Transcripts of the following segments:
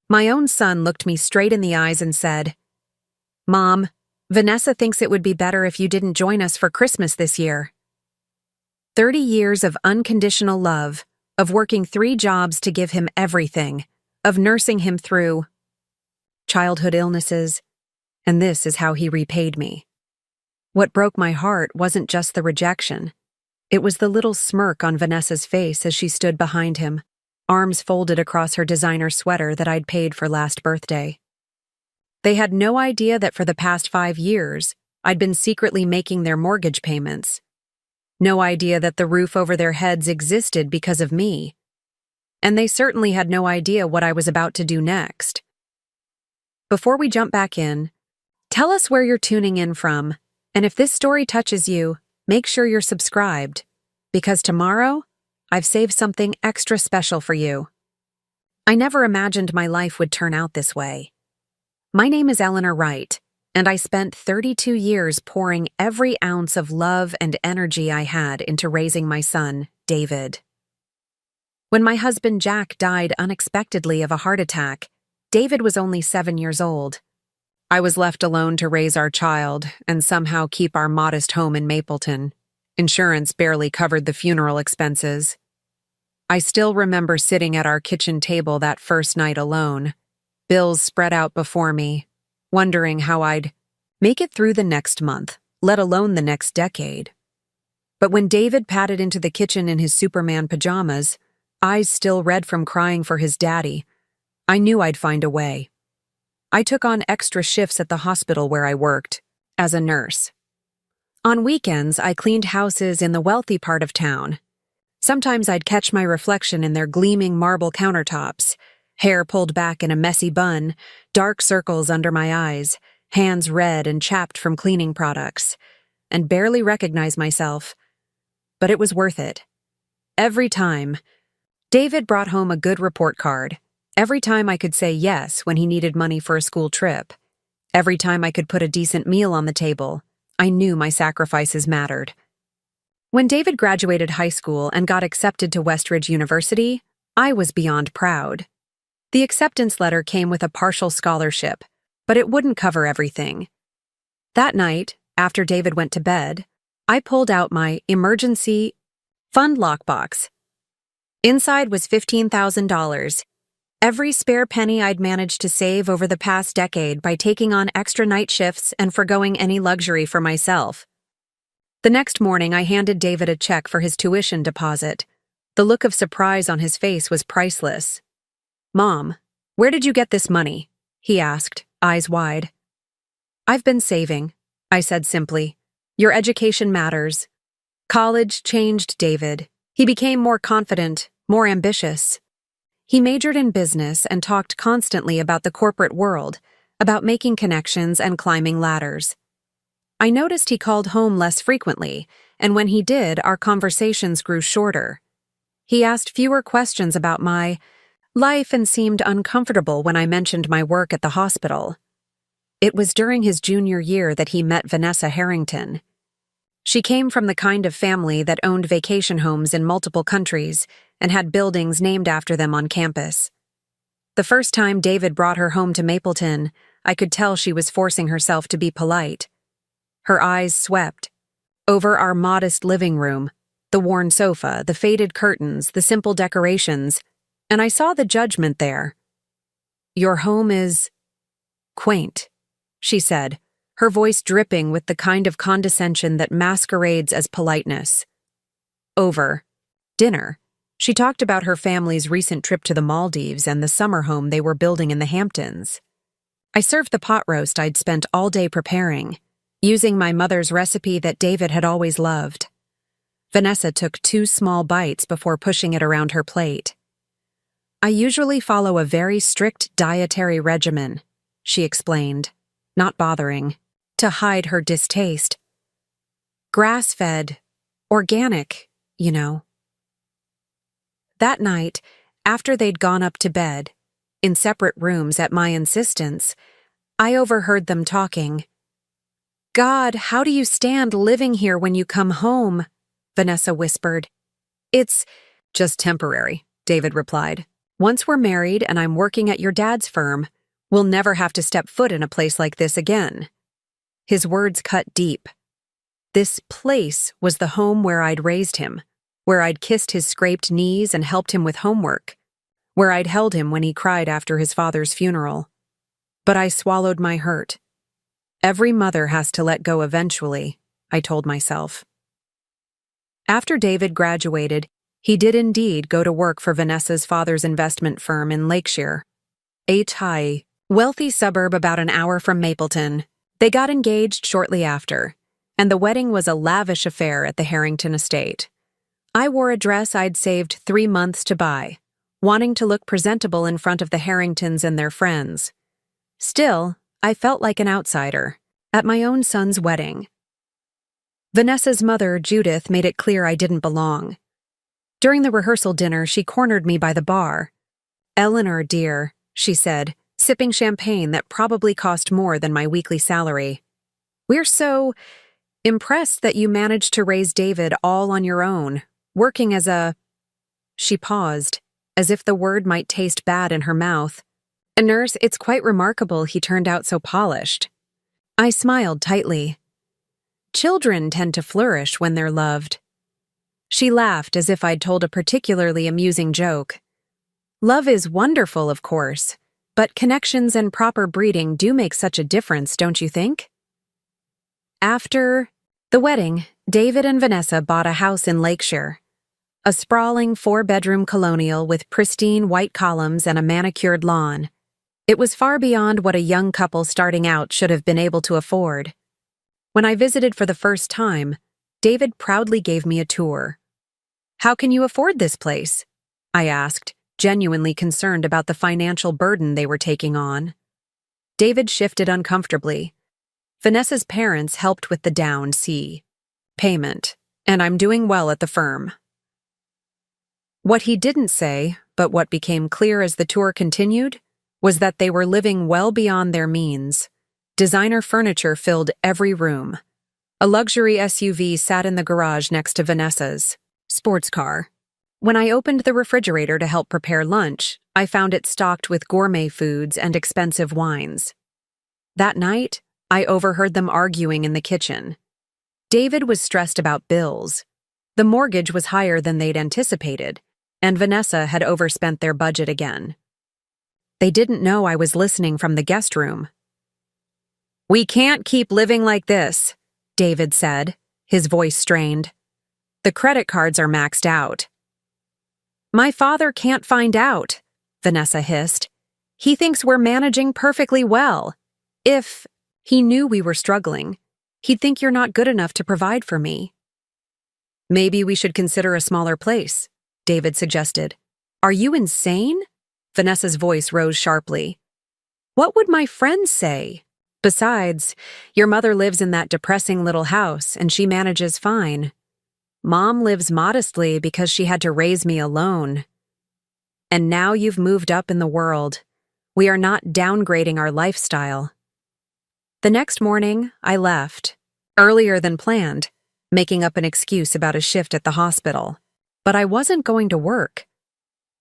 My own son looked me straight in the eyes and said, "Mom, Vanessa thinks it would be better if you didn't join us for Christmas this year." 30 years of unconditional love, of working 3 jobs to give him everything, of nursing him through childhood illnesses, and this is how he repaid me. What broke my heart wasn't just the rejection. It was the little smirk on Vanessa's face as she stood behind him, arms folded across her designer sweater that I'd paid for last birthday. They had no idea that for the past 5 years, I'd been secretly making their mortgage payments. No idea that the roof over their heads existed because of me. And they certainly had no idea what I was about to do next. Before we jump back in, tell us where you're tuning in from, and if this story touches you, make sure you're subscribed, because tomorrow, I've saved something extra special for you. I never imagined my life would turn out this way. My name is Eleanor Wright, and I spent 32 years pouring every ounce of love and energy I had into raising my son, David. When my husband Jack died unexpectedly of a heart attack, David was only 7 years old. I was left alone to raise our child and somehow keep our modest home in Mapleton. Insurance barely covered the funeral expenses. I still remember sitting at our kitchen table that first night alone, bills spread out before me, wondering how I'd make it through the next month, let alone the next decade. But when David padded into the kitchen in his Superman pajamas, eyes still red from crying for his daddy, I knew I'd find a way. I took on extra shifts at the hospital where I worked, as a nurse. On weekends, I cleaned houses in the wealthy part of town. Sometimes I'd catch my reflection in their gleaming marble countertops, hair pulled back in a messy bun, dark circles under my eyes, hands red and chapped from cleaning products, and barely recognize myself. But it was worth it. Every time. David brought home a good report card. Every time I could say yes when he needed money for a school trip. Every time I could put a decent meal on the table, I knew my sacrifices mattered. When David graduated high school and got accepted to Westridge University, I was beyond proud. The acceptance letter came with a partial scholarship, but it wouldn't cover everything. That night, after David went to bed, I pulled out my emergency fund lockbox. Inside was $15,000. Every spare penny I'd managed to save over the past decade by taking on extra night shifts and forgoing any luxury for myself. The next morning, I handed David a check for his tuition deposit. The look of surprise on his face was priceless. "Mom, where did you get this money?" he asked, eyes wide. "I've been saving," I said simply. "Your education matters." College changed David. He became more confident, more ambitious. He majored in business and talked constantly about the corporate world, about making connections and climbing ladders. I noticed he called home less frequently, and when he did, our conversations grew shorter. He asked fewer questions about my life and seemed uncomfortable when I mentioned my work at the hospital. It was during his junior year that he met Vanessa Harrington. She came from the kind of family that owned vacation homes in multiple countries and had buildings named after them on campus. The first time David brought her home to Mapleton, I could tell she was forcing herself to be polite. Her eyes swept over our modest living room, the worn sofa, the faded curtains, the simple decorations, and I saw the judgment there. "Your home is quaint," she said, her voice dripping with the kind of condescension that masquerades as politeness. Over dinner, she talked about her family's recent trip to the Maldives and the summer home they were building in the Hamptons. I served the pot roast I'd spent all day preparing, using my mother's recipe that David had always loved. Vanessa took 2 small bites before pushing it around her plate. "I usually follow a very strict dietary regimen," she explained, not bothering to hide her distaste. "Grass-fed, organic, you know." That night, after they'd gone up to bed, in separate rooms at my insistence, I overheard them talking. "God, how do you stand living here when you come home?" Vanessa whispered. "It's just temporary," David replied. Once we're married and I'm working at your dad's firm, we'll never have to step foot in a place like this again." His words cut deep. This place was the home where I'd raised him, where I'd kissed his scraped knees and helped him with homework, where I'd held him when he cried after his father's funeral. But I swallowed my hurt. Every mother has to let go eventually, I told myself. After David graduated, he did indeed go to work for Vanessa's father's investment firm in Lakeshire, a tiny, wealthy suburb about an hour from Mapleton. They got engaged shortly after, and the wedding was a lavish affair at the Harrington estate. I wore a dress I'd saved 3 months to buy, wanting to look presentable in front of the Harringtons and their friends. Still, I felt like an outsider at my own son's wedding. Vanessa's mother, Judith, made it clear I didn't belong. During the rehearsal dinner, she cornered me by the bar. "Eleanor, dear," she said, sipping champagne that probably cost more than my weekly salary. "We're so impressed that you managed to raise David all on your own, working as a—" She paused, as if the word might taste bad in her mouth. "A nurse, it's quite remarkable he turned out so polished." I smiled tightly. Children tend to flourish when they're loved. She laughed as if I'd told a particularly amusing joke. "Love is wonderful, of course, but connections and proper breeding do make such a difference, don't you think?" After the wedding, David and Vanessa bought a house in Lakeshire, a sprawling 4-bedroom colonial with pristine white columns and a manicured lawn. It was far beyond what a young couple starting out should have been able to afford. When I visited for the first time, David proudly gave me a tour. "How can you afford this place?" I asked, genuinely concerned about the financial burden they were taking on. David shifted uncomfortably. "Vanessa's parents helped with the down payment, and I'm doing well at the firm." What he didn't say, but what became clear as the tour continued, was that they were living well beyond their means. Designer furniture filled every room. A luxury SUV sat in the garage next to Vanessa's sports car. When I opened the refrigerator to help prepare lunch, I found it stocked with gourmet foods and expensive wines. That night, I overheard them arguing in the kitchen. David was stressed about bills. The mortgage was higher than they'd anticipated, and Vanessa had overspent their budget again. They didn't know I was listening from the guest room. "We can't keep living like this," David said, his voice strained. "The credit cards are maxed out." "My father can't find out," Vanessa hissed. "He thinks we're managing perfectly well. If he knew we were struggling, he'd think you're not good enough to provide for me." "Maybe we should consider a smaller place," David suggested. "Are you insane?" Vanessa's voice rose sharply. "What would my friends say? Besides, your mother lives in that depressing little house and she manages fine. Mom lives modestly because she had to raise me alone. And now you've moved up in the world. We are not downgrading our lifestyle." The next morning, I left, earlier than planned, making up an excuse about a shift at the hospital. But I wasn't going to work.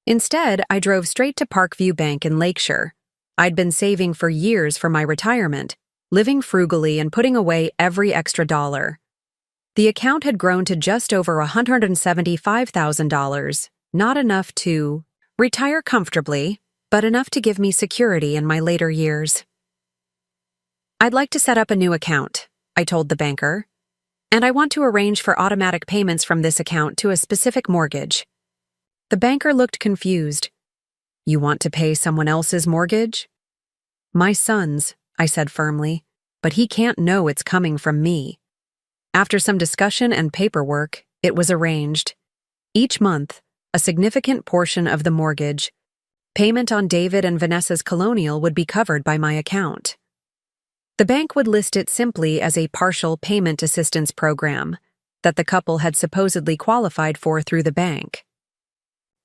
Instead, I drove straight to Parkview Bank in Lakeshire. I'd been saving for years for my retirement, living frugally and putting away every extra dollar. The account had grown to just over $175,000, not enough to retire comfortably, but enough to give me security in my later years. "I'd like to set up a new account," I told the banker, "and I want to arrange for automatic payments from this account to a specific mortgage." The banker looked confused. "You want to pay someone else's mortgage?" "My son's," I said firmly, "but he can't know it's coming from me." After some discussion and paperwork, it was arranged. Each month, a significant portion of the mortgage, payment on David and Vanessa's colonial would be covered by my account. The bank would list it simply as a partial payment assistance program that the couple had supposedly qualified for through the bank.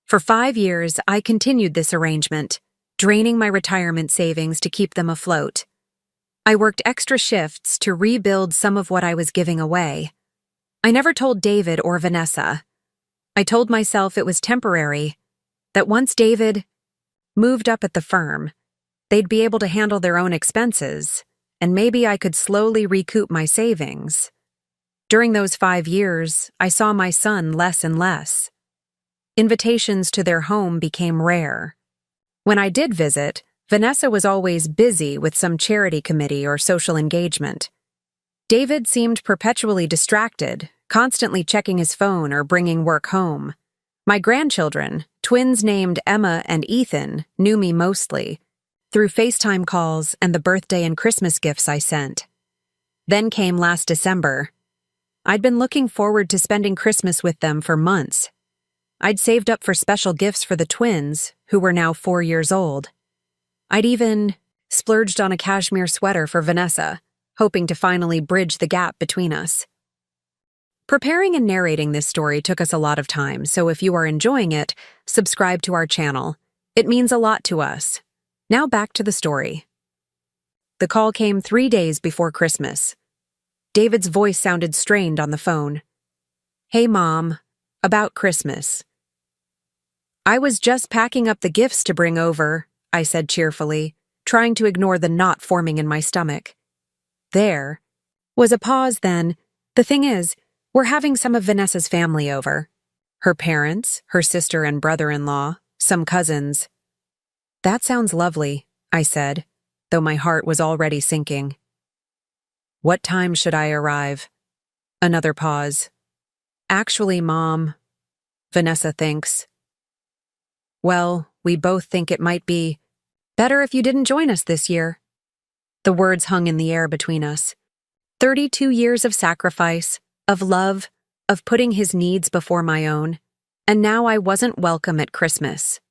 For 5 years, I continued this arrangement, draining my retirement savings to keep them afloat. I worked extra shifts to rebuild some of what I was giving away. I never told David or Vanessa. I told myself it was temporary, that once David moved up at the firm. They'd be able to handle their own expenses, and maybe I could slowly recoup my savings. During those 5 years, I saw my son less and less. Invitations to their home became rare. When I did visit, Vanessa was always busy with some charity committee or social engagement. David seemed perpetually distracted, constantly checking his phone or bringing work home. My grandchildren, twins named Emma and Ethan, knew me mostly through FaceTime calls and the birthday and Christmas gifts I sent. Then came last December. I'd been looking forward to spending Christmas with them for months. I'd saved up for special gifts for the twins, who were now 4 years old. I'd even splurged on a cashmere sweater for Vanessa, hoping to finally bridge the gap between us. Preparing and narrating this story took us a lot of time, so if you are enjoying it, subscribe to our channel. It means a lot to us. Now back to the story. The call came 3 days before Christmas. David's voice sounded strained on the phone. "Hey, Mom, about Christmas." "I was just packing up the gifts to bring over," I said cheerfully, trying to ignore the knot forming in my stomach. There was a pause then. "The thing is, we're having some of Vanessa's family over. Her parents, her sister and brother-in-law, some cousins." "That sounds lovely," I said, though my heart was already sinking. "What time should I arrive?" Another pause. "Actually, Mom," Vanessa thinks. "Well, we both think it might be better if you didn't join us this year." The words hung in the air between us. 32 years of sacrifice, of love, of putting his needs before my own, and now I wasn't welcome at Christmas.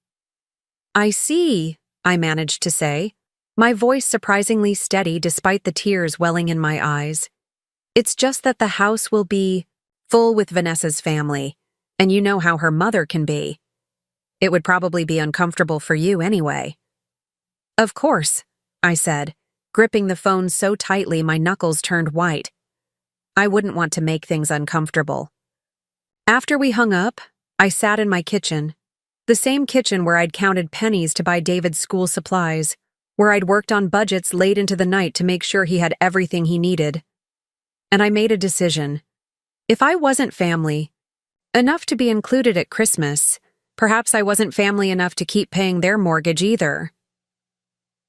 "I see," I managed to say, my voice surprisingly steady despite the tears welling in my eyes. "It's just that the house will be full with Vanessa's family, and you know how her mother can be. It would probably be uncomfortable for you anyway." "Of course," I said, gripping the phone so tightly my knuckles turned white. I wouldn't want to make things uncomfortable. After we hung up, I sat in my kitchen, the same kitchen where I'd counted pennies to buy David's school supplies, where I'd worked on budgets late into the night to make sure he had everything he needed. And I made a decision. If I wasn't family enough to be included at Christmas, perhaps I wasn't family enough to keep paying their mortgage either.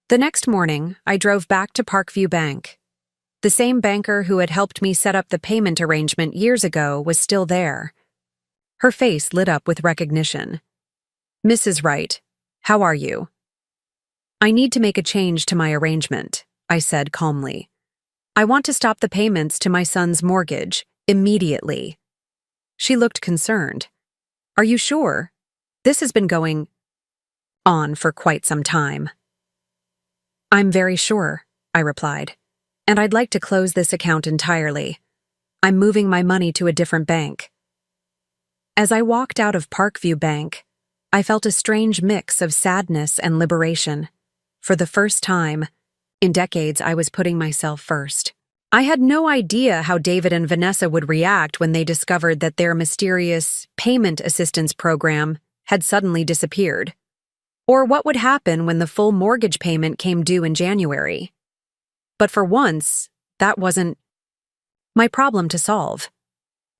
The next morning, I drove back to Parkview Bank. The same banker who had helped me set up the payment arrangement years ago was still there. Her face lit up with recognition. "Mrs. Wright, how are you?" "I need to make a change to my arrangement," I said calmly. "I want to stop the payments to my son's mortgage immediately." She looked concerned. "Are you sure? This has been going on for quite some time." "I'm very sure," I replied, "and I'd like to close this account entirely. I'm moving my money to a different bank." As I walked out of Parkview Bank, I felt a strange mix of sadness and liberation. For the first time in decades, I was putting myself first. I had no idea how David and Vanessa would react when they discovered that their mysterious payment assistance program had suddenly disappeared, or what would happen when the full mortgage payment came due in January. But for once, that wasn't my problem to solve.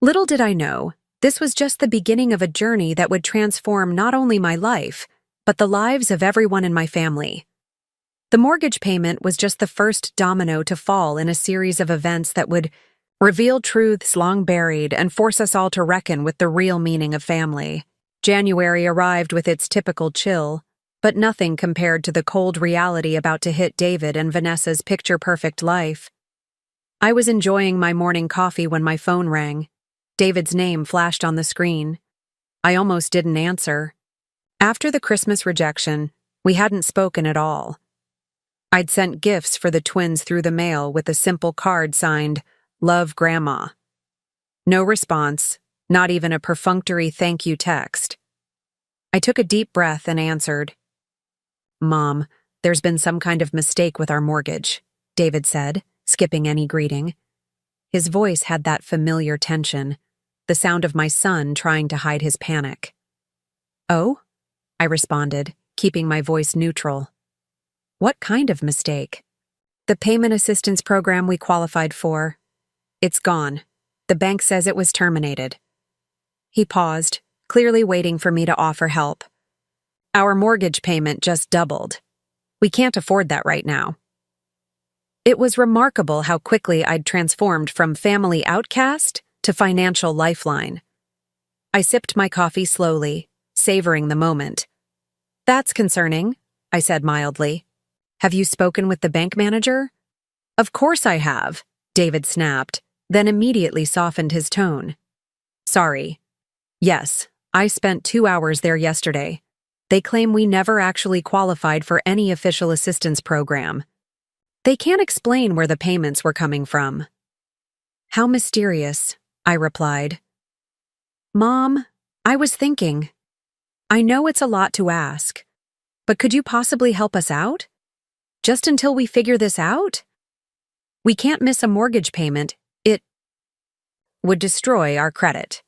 Little did I know, this was just the beginning of a journey that would transform not only my life, but the lives of everyone in my family. The mortgage payment was just the first domino to fall in a series of events that would reveal truths long buried and force us all to reckon with the real meaning of family. January arrived with its typical chill, but nothing compared to the cold reality about to hit David and Vanessa's picture-perfect life. I was enjoying my morning coffee when my phone rang. David's name flashed on the screen. I almost didn't answer. After the Christmas rejection, we hadn't spoken at all. I'd sent gifts for the twins through the mail with a simple card signed, "Love, Grandma." No response, not even a perfunctory thank you text. I took a deep breath and answered. "Mom, there's been some kind of mistake with our mortgage," David said, skipping any greeting. His voice had that familiar tension, the sound of my son trying to hide his panic. "Oh?" I responded, keeping my voice neutral. What kind of mistake? The payment assistance program we qualified for. It's gone. The bank says it was terminated. He paused, clearly waiting for me to offer help. Our mortgage payment just doubled. We can't afford that right now. It was remarkable how quickly I'd transformed from family outcast to financial lifeline. I sipped my coffee slowly, savoring the moment. That's concerning, I said mildly. Have you spoken with the bank manager? Of course I have, David snapped, then immediately softened his tone. Sorry. Yes, I spent 2 hours there yesterday. They claim we never actually qualified for any official assistance program. They can't explain where the payments were coming from. How mysterious, I replied. Mom, I was thinking. I know it's a lot to ask, but could you possibly help us out? Just until we figure this out? We can't miss a mortgage payment. It would destroy our credit.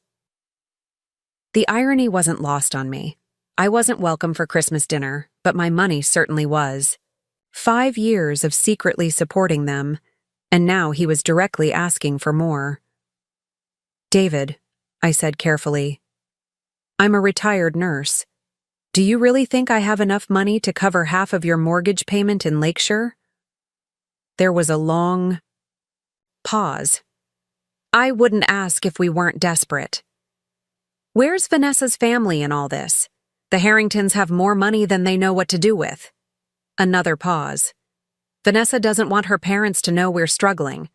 The irony wasn't lost on me. I wasn't welcome for Christmas dinner, but my money certainly was. 5 years of secretly supporting them, and now he was directly asking for more. David, I said carefully, I'm a retired nurse. Do you really think I have enough money to cover half of your mortgage payment in Lakeshire? There was a long pause. I wouldn't ask if we weren't desperate. Where's Vanessa's family in all this? The Harringtons have more money than they know what to do with. Another pause. Vanessa doesn't want her parents to know we're struggling.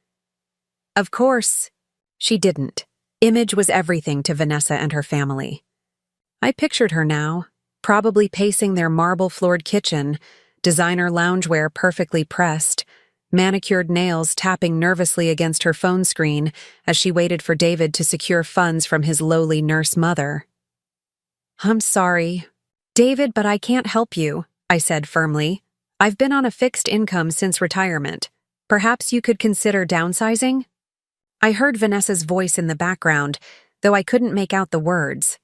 Of course, she didn't. Image was everything to Vanessa and her family. I pictured her now, probably pacing their marble-floored kitchen, designer loungewear perfectly pressed, manicured nails tapping nervously against her phone screen as she waited for David to secure funds from his lowly nurse mother. I'm sorry, David, but I can't help you, I said firmly. I've been on a fixed income since retirement. Perhaps you could consider downsizing? I heard Vanessa's voice in the background, though I couldn't make out the words.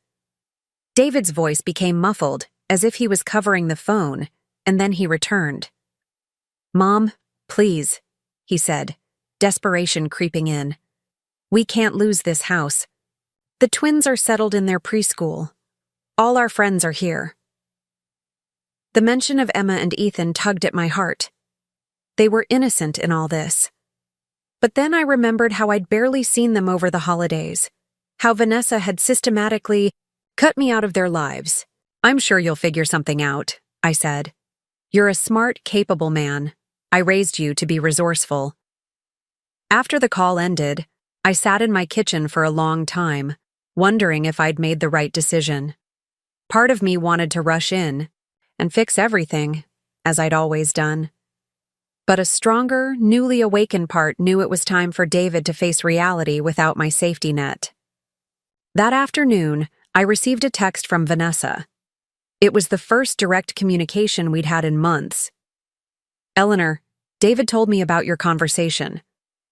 David's voice became muffled, as if he was covering the phone, and then he returned. Mom, please, he said, desperation creeping in. We can't lose this house. The twins are settled in their preschool. All our friends are here. The mention of Emma and Ethan tugged at my heart. They were innocent in all this. But then I remembered how I'd barely seen them over the holidays, how Vanessa had systematically cut me out of their lives. I'm sure you'll figure something out, I said. You're a smart, capable man. I raised you to be resourceful. After the call ended, I sat in my kitchen for a long time, wondering if I'd made the right decision. Part of me wanted to rush in and fix everything, as I'd always done. But a stronger, newly awakened part knew it was time for David to face reality without my safety net. That afternoon, I received a text from Vanessa. It was the first direct communication we'd had in months. Eleanor, David told me about your conversation.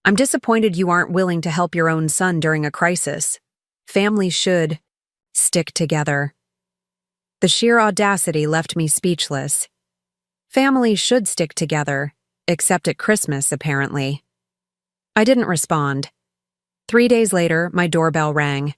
I'm disappointed you aren't willing to help your own son during a crisis. Families should stick together. The sheer audacity left me speechless. Families should stick together, except at Christmas, apparently. I didn't respond. 3 days later, my doorbell rang.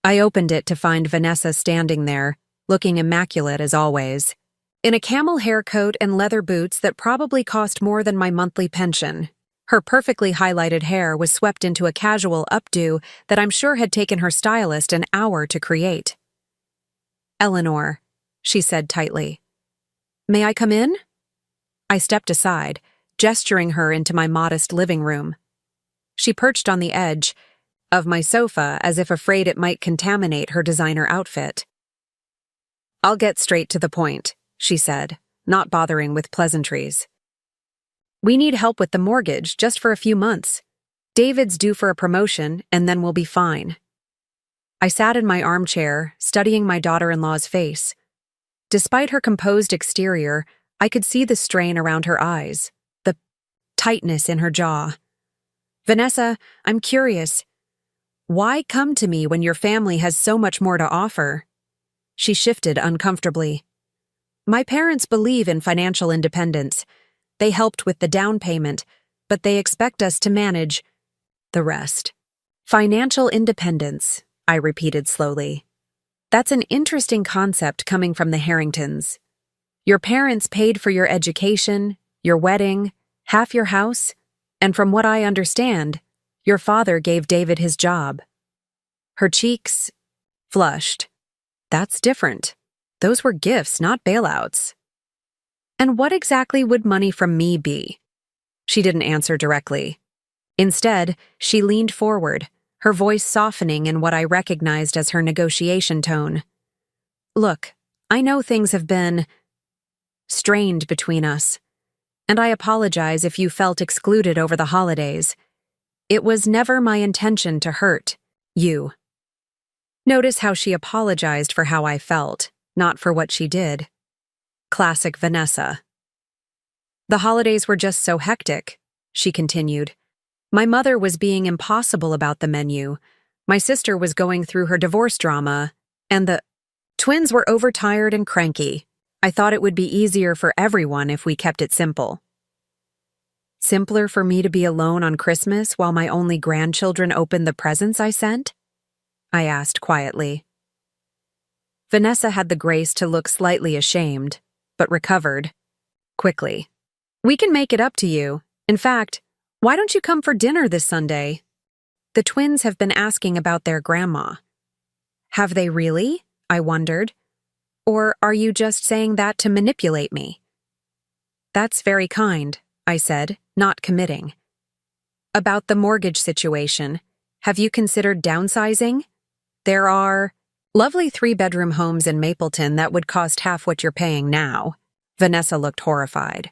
I opened it to find Vanessa standing there, looking immaculate as always, in a camel haircoat and leather boots that probably cost more than my monthly pension. Her perfectly highlighted hair was swept into a casual updo that I'm sure had taken her stylist an hour to create. Eleanor, she said tightly. May I come in? I stepped aside, gesturing her into my modest living room. She perched on the edge of my sofa as if afraid it might contaminate her designer outfit. I'll get straight to the point, she said, not bothering with pleasantries. We need help with the mortgage just for a few months. David's due for a promotion, and then we'll be fine. I sat in my armchair, studying my daughter-in-law's face. Despite her composed exterior, I could see the strain around her eyes, the tightness in her jaw. Vanessa, I'm curious. Why come to me when your family has so much more to offer? She shifted uncomfortably. My parents believe in financial independence. They helped with the down payment, but they expect us to manage the rest. Financial independence, I repeated slowly. That's an interesting concept coming from the Harringtons. Your parents paid for your education, your wedding, half your house, and from what I understand, your father gave David his job. Her cheeks flushed. That's different. Those were gifts, not bailouts. And what exactly would money from me be? She didn't answer directly. Instead, she leaned forward, her voice softening in what I recognized as her negotiation tone. Look, I know things have been strained between us, and I apologize if you felt excluded over the holidays. It was never my intention to hurt you. Notice how she apologized for how I felt, not for what she did. Classic Vanessa. The holidays were just so hectic, she continued. My mother was being impossible about the menu. My sister was going through her divorce drama, and the twins were overtired and cranky. I thought it would be easier for everyone if we kept it simple. Simpler for me to be alone on Christmas while my only grandchildren opened the presents I sent? I asked quietly. Vanessa had the grace to look slightly ashamed, but recovered quickly. We can make it up to you. In fact, why don't you come for dinner this Sunday? The twins have been asking about their grandma. Have they really? I wondered. Or are you just saying that to manipulate me? That's very kind, I said, not committing. About the mortgage situation, have you considered downsizing? There are lovely 3-bedroom homes in Mapleton that would cost half what you're paying now. Vanessa looked horrified.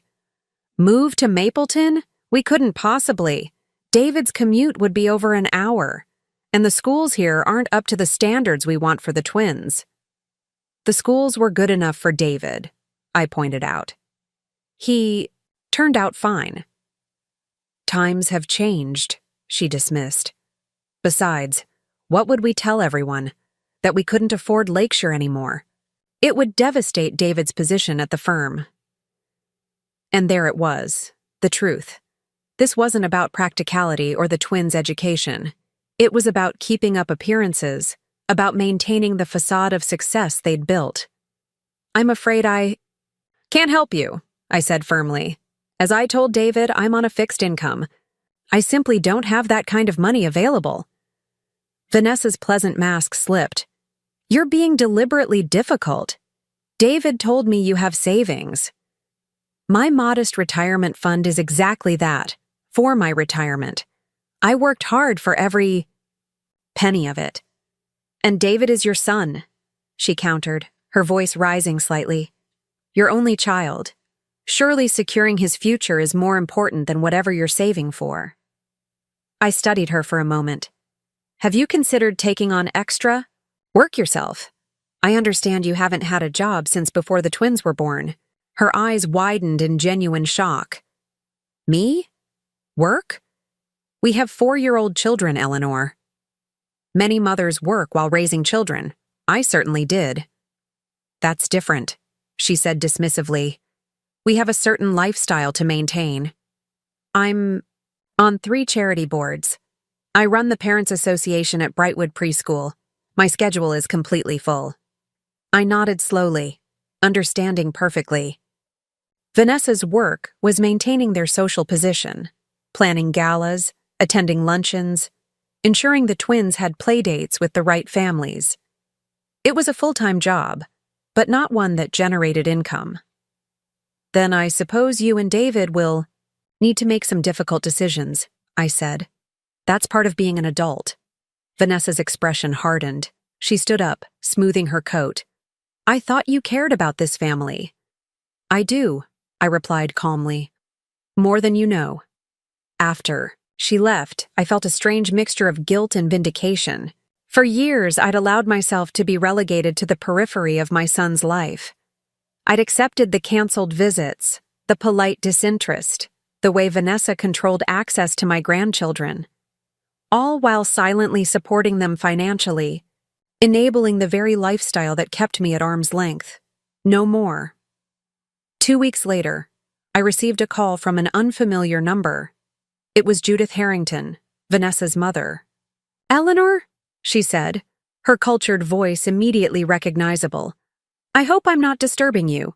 Move to Mapleton? We couldn't possibly. David's commute would be over an hour, and the schools here aren't up to the standards we want for the twins. The schools were good enough for David, I pointed out. He turned out fine. Times have changed, she dismissed. Besides, what would we tell everyone? That we couldn't afford Lakeshire anymore. It would devastate David's position at the firm. And there it was, the truth. This wasn't about practicality or the twins' education. It was about keeping up appearances, about maintaining the facade of success they'd built. I'm afraid I can't help you, I said firmly. As I told David, I'm on a fixed income. I simply don't have that kind of money available. Vanessa's pleasant mask slipped. You're being deliberately difficult. David told me you have savings. My modest retirement fund is exactly that, for my retirement. I worked hard for every penny of it. And David is your son, she countered, her voice rising slightly. Your only child. Surely securing his future is more important than whatever you're saving for. I studied her for a moment. Have you considered taking on extra? Work yourself. I understand you haven't had a job since before the twins were born. Her eyes widened in genuine shock. Me? Work? We have 4-year-old children, Eleanor. Many mothers work while raising children. I certainly did. That's different, she said dismissively. We have a certain lifestyle to maintain. I'm on 3 charity boards. I run the Parents Association at Brightwood Preschool. My schedule is completely full. I nodded slowly, understanding perfectly. Vanessa's work was maintaining their social position, planning galas, attending luncheons, ensuring the twins had playdates with the right families. It was a full-time job, but not one that generated income. Then I suppose you and David will need to make some difficult decisions, I said. That's part of being an adult. Vanessa's expression hardened. She stood up, smoothing her coat. I thought you cared about this family. I do, I replied calmly. More than you know. After she left, I felt a strange mixture of guilt and vindication. For years, I'd allowed myself to be relegated to the periphery of my son's life. I'd accepted the canceled visits, the polite disinterest, the way Vanessa controlled access to my grandchildren, all while silently supporting them financially, enabling the very lifestyle that kept me at arm's length. No more. 2 weeks later, I received a call from an unfamiliar number. It was Judith Harrington, Vanessa's mother. "Eleanor?" she said, her cultured voice immediately recognizable. "I hope I'm not disturbing you."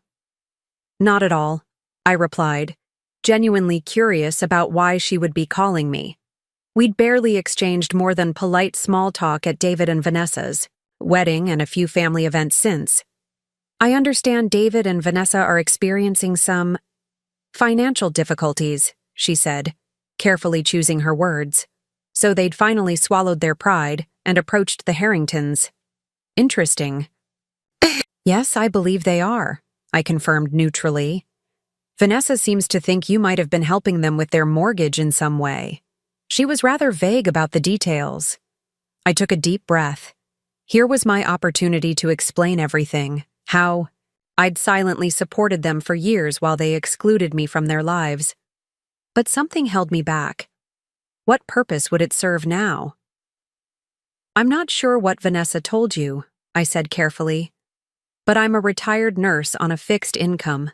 "Not at all," I replied, genuinely curious about why she would be calling me. We'd barely exchanged more than polite small talk at David and Vanessa's wedding and a few family events since. "I understand David and Vanessa are experiencing some financial difficulties," she said, carefully choosing her words. "So they'd finally swallowed their pride and approached the Harringtons." "Interesting." "Yes, I believe they are," I confirmed neutrally. "Vanessa seems to think you might have been helping them with their mortgage in some way." She was rather vague about the details. I took a deep breath. Here was my opportunity to explain everything, how I'd silently supported them for years while they excluded me from their lives. But something held me back. What purpose would it serve now? "I'm not sure what Vanessa told you," I said carefully, "but I'm a retired nurse on a fixed income.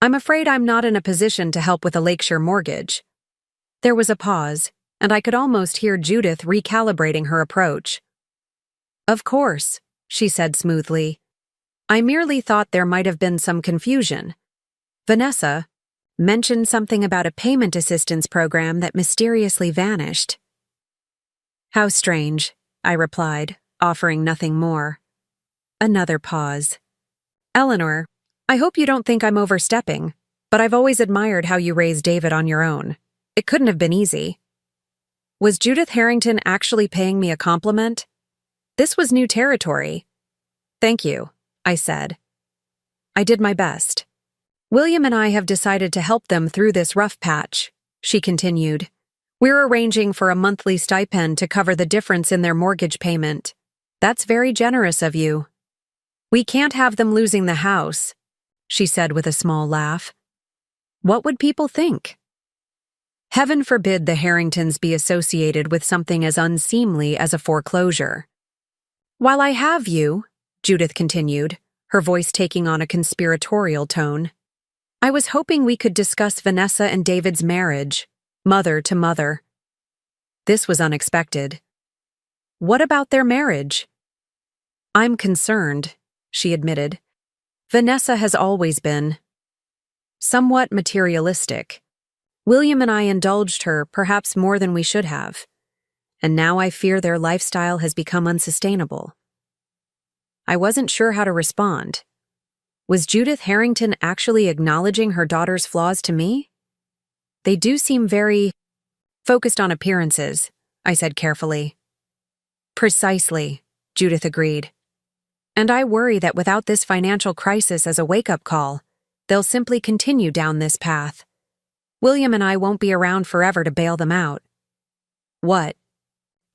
I'm afraid I'm not in a position to help with a Lakeshire mortgage." There was a pause, and I could almost hear Judith recalibrating her approach. "Of course," she said smoothly. "I merely thought there might have been some confusion. Vanessa mentioned something about a payment assistance program that mysteriously vanished." "How strange," I replied, offering nothing more. Another pause. "Eleanor, I hope you don't think I'm overstepping, but I've always admired how you raised David on your own. It couldn't have been easy." Was Judith Harrington actually paying me a compliment? This was new territory. "Thank you," I said. "I did my best. William and I have decided to help them through this rough patch," she continued. "We're arranging for a monthly stipend to cover the difference in their mortgage payment. That's very generous of you." "We can't have them losing the house," she said with a small laugh. "What would people think?" Heaven forbid the Harringtons be associated with something as unseemly as a foreclosure. "While I have you," Judith continued, her voice taking on a conspiratorial tone, "I was hoping we could discuss Vanessa and David's marriage, mother to mother." This was unexpected. "What about their marriage?" "I'm concerned," she admitted. "Vanessa has always been somewhat materialistic. William and I indulged her perhaps more than we should have, and now I fear their lifestyle has become unsustainable." I wasn't sure how to respond. Was Judith Harrington actually acknowledging her daughter's flaws to me? "They do seem very focused on appearances," I said carefully. "Precisely," Judith agreed. "And I worry that without this financial crisis as a wake-up call, they'll simply continue down this path. William and I won't be around forever to bail them out." "What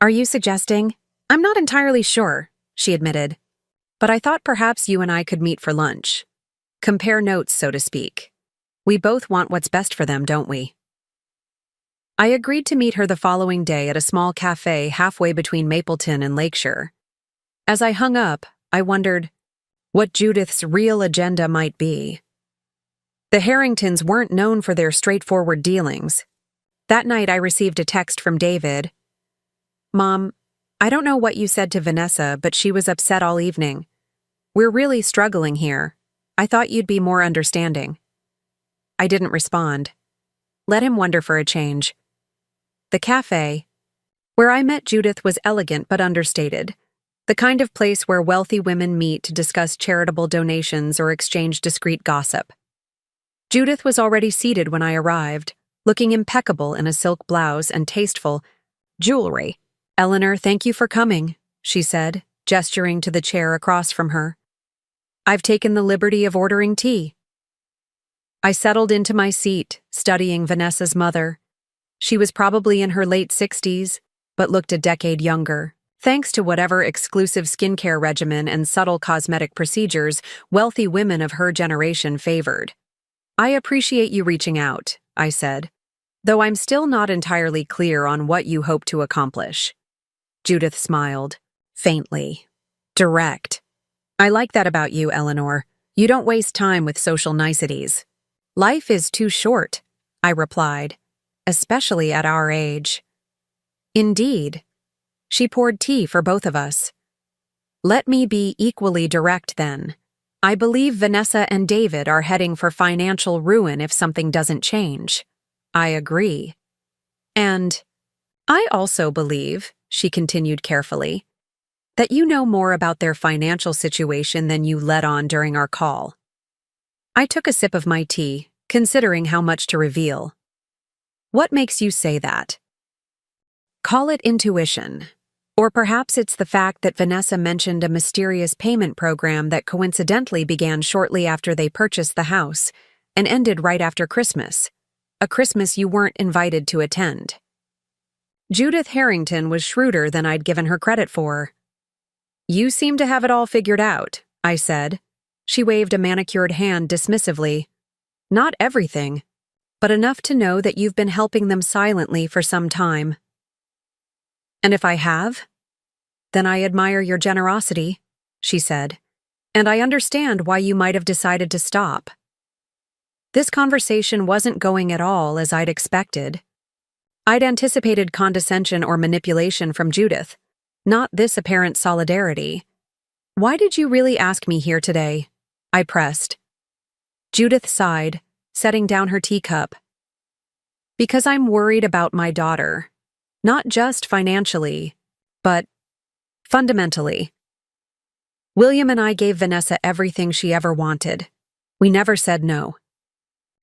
are you suggesting?" "I'm not entirely sure," she admitted. "But I thought perhaps you and I could meet for lunch. Compare notes, so to speak. We both want what's best for them, don't we?" I agreed to meet her the following day at a small cafe halfway between Mapleton and Lakeshire. As I hung up, I wondered what Judith's real agenda might be. The Harringtons weren't known for their straightforward dealings. That night I received a text from David. "Mom, I don't know what you said to Vanessa, but she was upset all evening. We're really struggling here. I thought you'd be more understanding." I didn't respond. Let him wonder for a change. The cafe, where I met Judith, was elegant but understated. The kind of place where wealthy women meet to discuss charitable donations or exchange discreet gossip. Judith was already seated when I arrived, looking impeccable in a silk blouse and tasteful jewelry. "Eleanor, thank you for coming," she said, gesturing to the chair across from her. "I've taken the liberty of ordering tea." I settled into my seat, studying Vanessa's mother. She was probably in her late 60s, but looked a decade younger, thanks to whatever exclusive skincare regimen and subtle cosmetic procedures wealthy women of her generation favored. "I appreciate you reaching out," I said, "though I'm still not entirely clear on what you hope to accomplish." Judith smiled, faintly. Direct. "I like that about you, Eleanor. You don't waste time with social niceties. Life is too short, I replied, especially at our age. Indeed. She poured tea for both of us. Let me be equally direct then. I believe Vanessa and David are heading for financial ruin if something doesn't change. I agree. And I also believe, she continued carefully, that you know more about their financial situation than you let on during our call. I took a sip of my tea, considering how much to reveal. What makes you say that? Call it intuition. Or perhaps it's the fact that Vanessa mentioned a mysterious payment program that coincidentally began shortly after they purchased the house and ended right after Christmas, a Christmas you weren't invited to attend. Judith Harrington was shrewder than I'd given her credit for. You seem to have it all figured out, I said. She waved a manicured hand dismissively. Not everything, but enough to know that you've been helping them silently for some time. And if I have? Then I admire your generosity, she said, and I understand why you might have decided to stop. This conversation wasn't going at all as I'd expected. I'd anticipated condescension or manipulation from Judith, not this apparent solidarity. Why did you really ask me here today? I pressed. Judith sighed, setting down her teacup. Because I'm worried about my daughter. Not just financially, but fundamentally. William and I gave Vanessa everything she ever wanted. We never said no.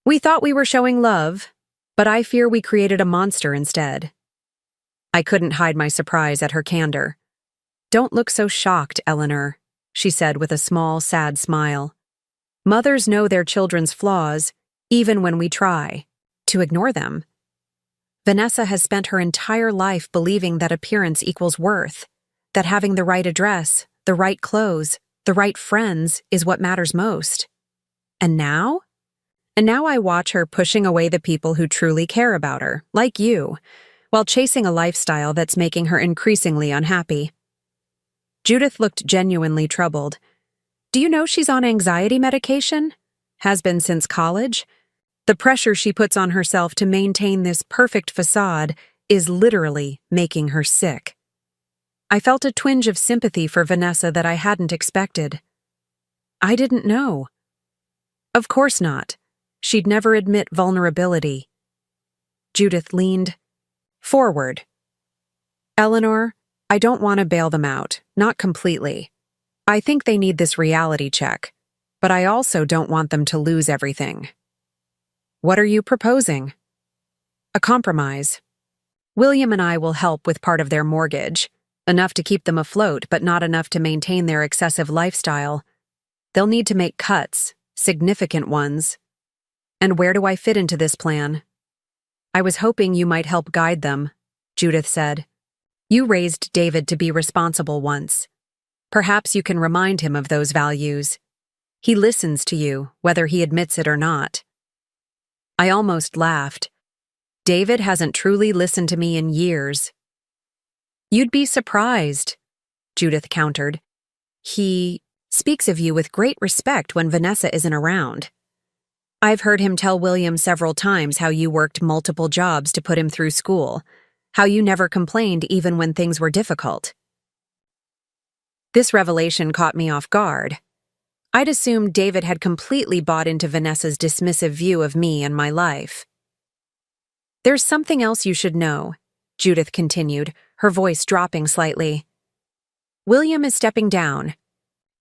We thought we were showing love, but I fear we created a monster instead. I couldn't hide my surprise at her candor. Don't look so shocked, Eleanor, she said with a small, sad smile. Mothers know their children's flaws, even when we try to ignore them. Vanessa has spent her entire life believing that appearance equals worth, that having the right address, the right clothes, the right friends is what matters most. And now? And now I watch her pushing away the people who truly care about her, like you, while chasing a lifestyle that's making her increasingly unhappy. Judith looked genuinely troubled. Do you know she's on anxiety medication? Has been since college? The pressure she puts on herself to maintain this perfect facade is literally making her sick. I felt a twinge of sympathy for Vanessa that I hadn't expected. I didn't know. Of course not. She'd never admit vulnerability. Judith leaned forward. Eleanor, I don't want to bail them out, not completely. I think they need this reality check, but I also don't want them to lose everything. What are you proposing? A compromise. William and I will help with part of their mortgage, enough to keep them afloat but not enough to maintain their excessive lifestyle. They'll need to make cuts, significant ones. And where do I fit into this plan? I was hoping you might help guide them, Judith said. You raised David to be responsible once. Perhaps you can remind him of those values. He listens to you, whether he admits it or not. I almost laughed. David hasn't truly listened to me in years. You'd be surprised, Judith countered. He speaks of you with great respect when Vanessa isn't around. I've heard him tell William several times how you worked multiple jobs to put him through school, how you never complained even when things were difficult. This revelation caught me off guard. I'd assumed David had completely bought into Vanessa's dismissive view of me and my life. There's something else you should know, Judith continued, her voice dropping slightly. William is stepping down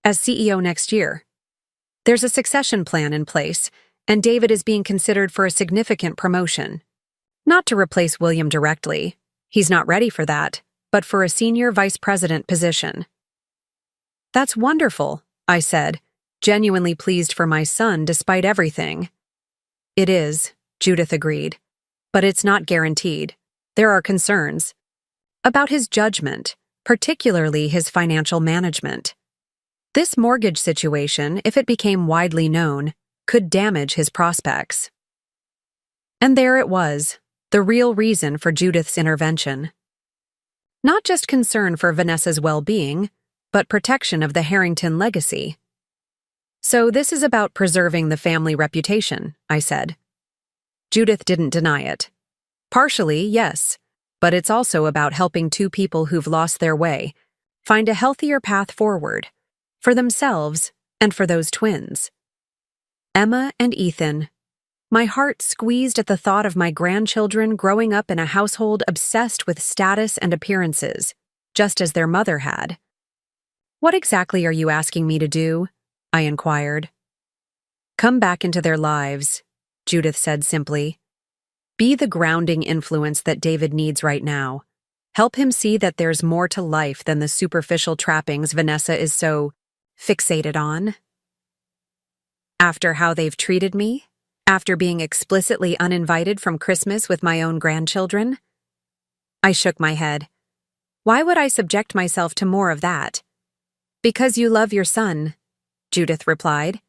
as CEO next year. There's a succession plan in place, and David is being considered for a significant promotion. Not to replace William directly, he's not ready for that, but for a senior vice president position. That's wonderful, I said, genuinely pleased for my son despite everything. It is, Judith agreed, but it's not guaranteed. There are concerns about his judgment, particularly his financial management. This mortgage situation, if it became widely known, could damage his prospects. And there it was, the real reason for Judith's intervention. Not just concern for Vanessa's well-being, but protection of the Harrington legacy. So this is about preserving the family reputation, I said. Judith didn't deny it. Partially, yes, but it's also about helping two people who've lost their way find a healthier path forward, for themselves and for those twins. Emma and Ethan. My heart squeezed at the thought of my grandchildren growing up in a household obsessed with status and appearances, just as their mother had. What exactly are you asking me to do? I inquired. Come back into their lives, Judith said simply. Be the grounding influence that David needs right now. Help him see that there's more to life than the superficial trappings Vanessa is so fixated on. After how they've treated me? After being explicitly uninvited from Christmas with my own grandchildren? I shook my head. Why would I subject myself to more of that? Because you love your son, Judith replied.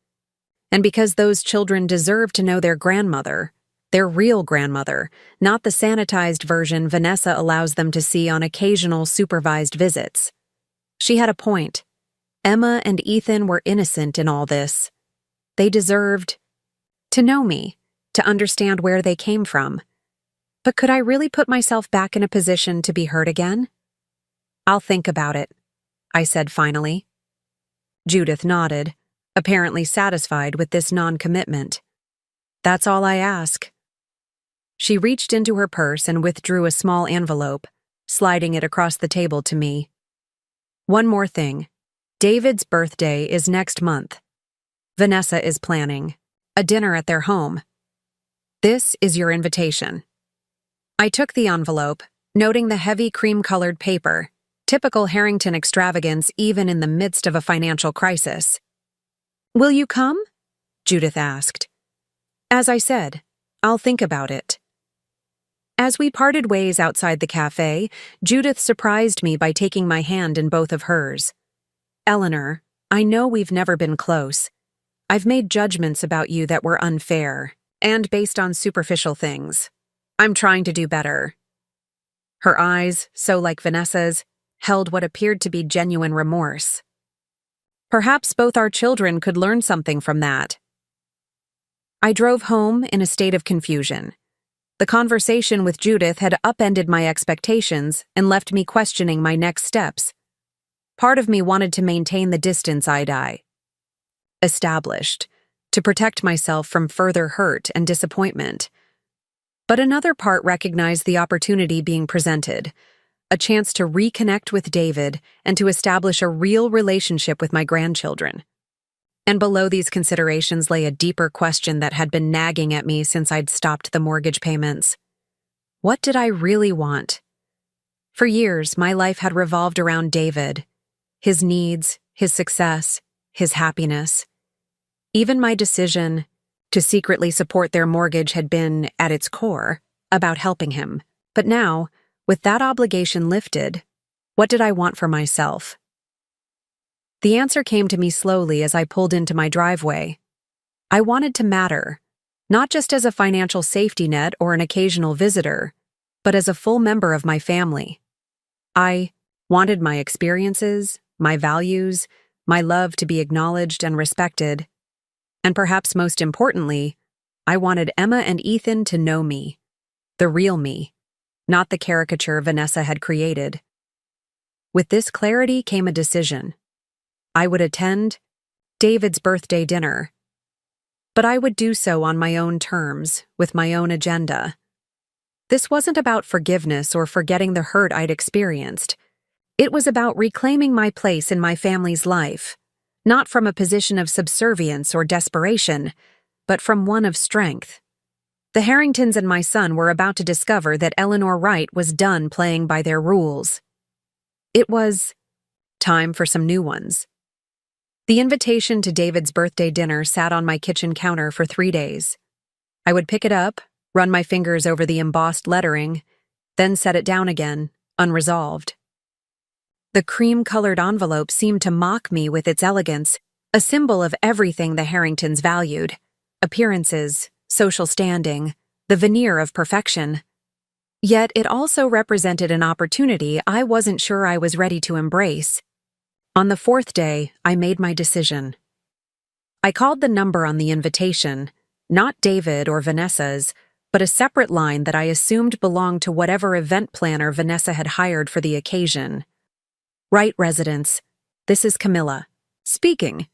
And because those children deserve to know their grandmother, their real grandmother, not the sanitized version Vanessa allows them to see on occasional supervised visits. She had a point. Emma and Ethan were innocent in all this. They deserved to know me, to understand where they came from. But could I really put myself back in a position to be hurt again? I'll think about it, I said finally. Judith nodded, apparently satisfied with this non-commitment. That's all I ask. She reached into her purse and withdrew a small envelope, sliding it across the table to me. One more thing. David's birthday is next month. Vanessa is planning a dinner at their home. This is your invitation. I took the envelope, noting the heavy cream-colored paper, typical Harrington extravagance even in the midst of a financial crisis. Will you come? Judith asked. As I said, I'll think about it. As we parted ways outside the cafe, Judith surprised me by taking my hand in both of hers. Eleanor, I know we've never been close. I've made judgments about you that were unfair, and based on superficial things. I'm trying to do better. Her eyes, so like Vanessa's, held what appeared to be genuine remorse. Perhaps both our children could learn something from that. I drove home in a state of confusion. The conversation with Judith had upended my expectations and left me questioning my next steps. Part of me wanted to maintain the distance I'd established, to protect myself from further hurt and disappointment. But another part recognized the opportunity being presented, a chance to reconnect with David and to establish a real relationship with my grandchildren. And below these considerations lay a deeper question that had been nagging at me since I'd stopped the mortgage payments. What did I really want? For years, my life had revolved around David, his needs, his success, his happiness. Even my decision to secretly support their mortgage had been, at its core, about helping him. But now, with that obligation lifted, what did I want for myself? The answer came to me slowly as I pulled into my driveway. I wanted to matter, not just as a financial safety net or an occasional visitor, but as a full member of my family. I wanted my experiences, my values, my love to be acknowledged and respected. And perhaps most importantly, I wanted Emma and Ethan to know me, the real me, not the caricature Vanessa had created. With this clarity came a decision. I would attend David's birthday dinner, but I would do so on my own terms, with my own agenda. This wasn't about forgiveness or forgetting the hurt I'd experienced. It was about reclaiming my place in my family's life, not from a position of subservience or desperation, but from one of strength. The Harringtons and my son were about to discover that Eleanor Wright was done playing by their rules. It was time for some new ones. The invitation to David's birthday dinner sat on my kitchen counter for 3 days. I would pick it up, run my fingers over the embossed lettering, then set it down again, unresolved. The cream-colored envelope seemed to mock me with its elegance, a symbol of everything the Harringtons valued: appearances, social standing, the veneer of perfection. Yet it also represented an opportunity I wasn't sure I was ready to embrace. On the 4th day, I made my decision. I called the number on the invitation, not David or Vanessa's, but a separate line that I assumed belonged to whatever event planner Vanessa had hired for the occasion. "Wright residence. This is Camilla." "Speaking,"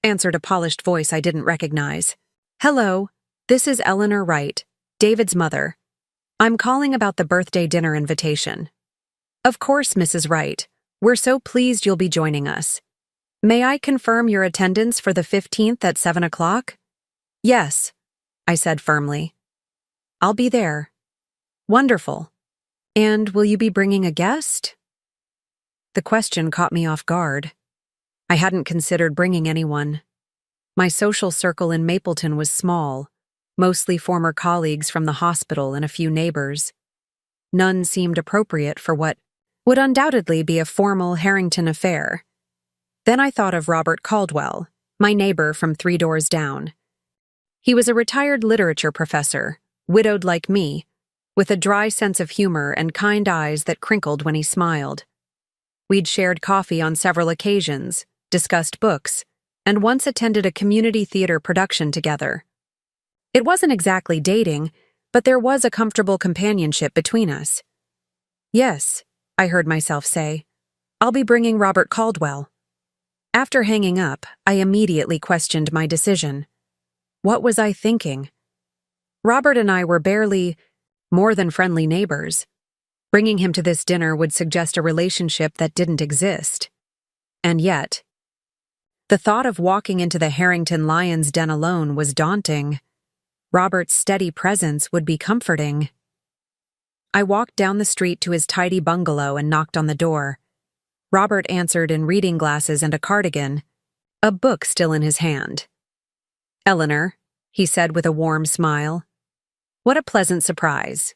answered a polished voice I didn't recognize. "Hello, this is Eleanor Wright, David's mother. I'm calling about the birthday dinner invitation." "Of course, Mrs. Wright. We're so pleased you'll be joining us. May I confirm your attendance for the 15th at 7 o'clock? "Yes," I said firmly. "I'll be there." "Wonderful. And will you be bringing a guest?" The question caught me off guard. I hadn't considered bringing anyone. My social circle in Mapleton was small, mostly former colleagues from the hospital and a few neighbors. None seemed appropriate for what would undoubtedly be a formal Harrington affair. Then I thought of Robert Caldwell, my neighbor from 3 doors down. He was a retired literature professor, widowed like me, with a dry sense of humor and kind eyes that crinkled when he smiled. We'd shared coffee on several occasions, discussed books, and once attended a community theater production together. It wasn't exactly dating, but there was a comfortable companionship between us. "Yes," I heard myself say, "I'll be bringing Robert Caldwell." After hanging up, I immediately questioned my decision. What was I thinking? Robert and I were barely more than friendly neighbors. Bringing him to this dinner would suggest a relationship that didn't exist. And yet, the thought of walking into the Harrington Lion's Den alone was daunting. Robert's steady presence would be comforting. I walked down the street to his tidy bungalow and knocked on the door. Robert answered in reading glasses and a cardigan, a book still in his hand. "Eleanor," he said with a warm smile. "What a pleasant surprise."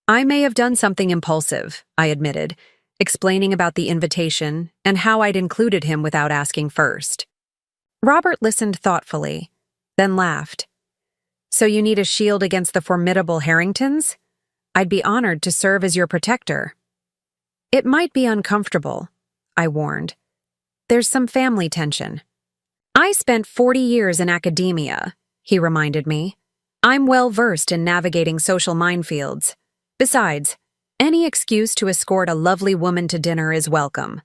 I may have done something impulsive, I admitted, explaining about the invitation and how I'd included him without asking first. Robert listened thoughtfully, then laughed. "So you need a shield against the formidable Harringtons? I'd be honored to serve as your protector." "It might be uncomfortable," I warned. "There's some family tension." "I spent 40 years in academia," he reminded me. "I'm well-versed in navigating social minefields. Besides, any excuse to escort a lovely woman to dinner is welcome."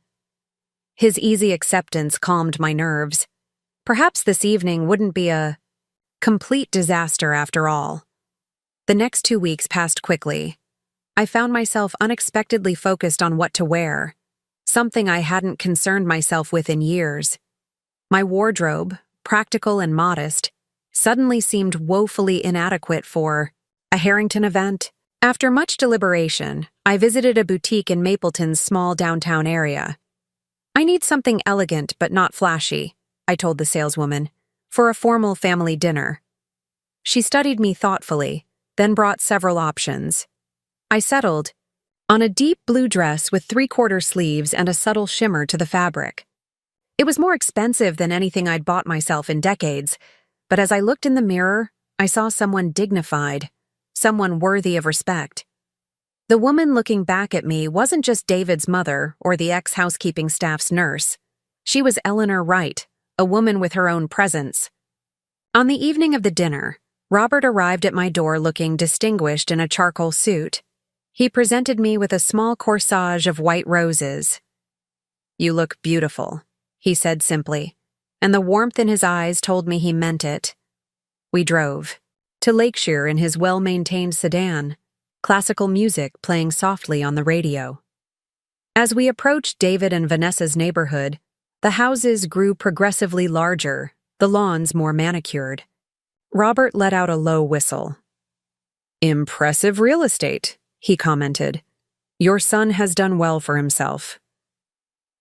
His easy acceptance calmed my nerves. Perhaps this evening wouldn't be a complete disaster after all. The next 2 weeks passed quickly. I found myself unexpectedly focused on what to wear, something I hadn't concerned myself with in years. My wardrobe, practical and modest, suddenly seemed woefully inadequate for a Harrington event. After much deliberation, I visited a boutique in Mapleton's small downtown area. "I need something elegant but not flashy," I told the saleswoman, "for a formal family dinner." She studied me thoughtfully, then brought several options. I settled on a deep blue dress with 3/4 sleeves and a subtle shimmer to the fabric. It was more expensive than anything I'd bought myself in decades, but as I looked in the mirror, I saw someone dignified, someone worthy of respect. The woman looking back at me wasn't just David's mother or the ex-housekeeping staff's nurse. She was Eleanor Wright, a woman with her own presence. On the evening of the dinner, Robert arrived at my door looking distinguished in a charcoal suit. He presented me with a small corsage of white roses. "You look beautiful," he said simply, and the warmth in his eyes told me he meant it. We drove to Lakeshire in his well-maintained sedan, classical music playing softly on the radio. As we approached David and Vanessa's neighborhood, the houses grew progressively larger, the lawns more manicured. Robert let out a low whistle. "Impressive real estate," he commented. "Your son has done well for himself."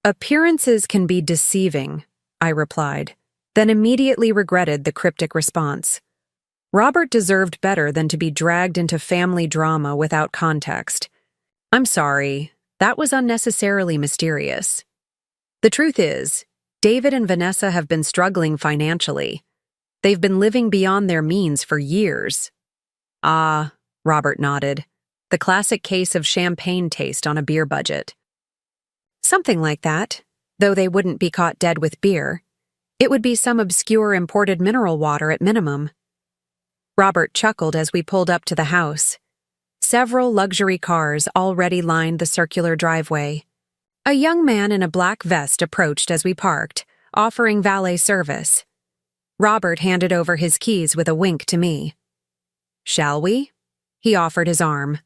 "Appearances can be deceiving," I replied, then immediately regretted the cryptic response. Robert deserved better than to be dragged into family drama without context. "I'm sorry, that was unnecessarily mysterious. The truth is, David and Vanessa have been struggling financially. They've been living beyond their means for years." "Ah," Robert nodded. "The classic case of champagne taste on a beer budget." "Something like that, though they wouldn't be caught dead with beer. It would be some obscure imported mineral water at minimum. Robert chuckled as we pulled up to the house. Several luxury cars already lined the circular driveway. A young man in a black vest approached as we parked, offering valet service. Robert handed over his keys with a wink to me. "Shall we?" He offered his arm.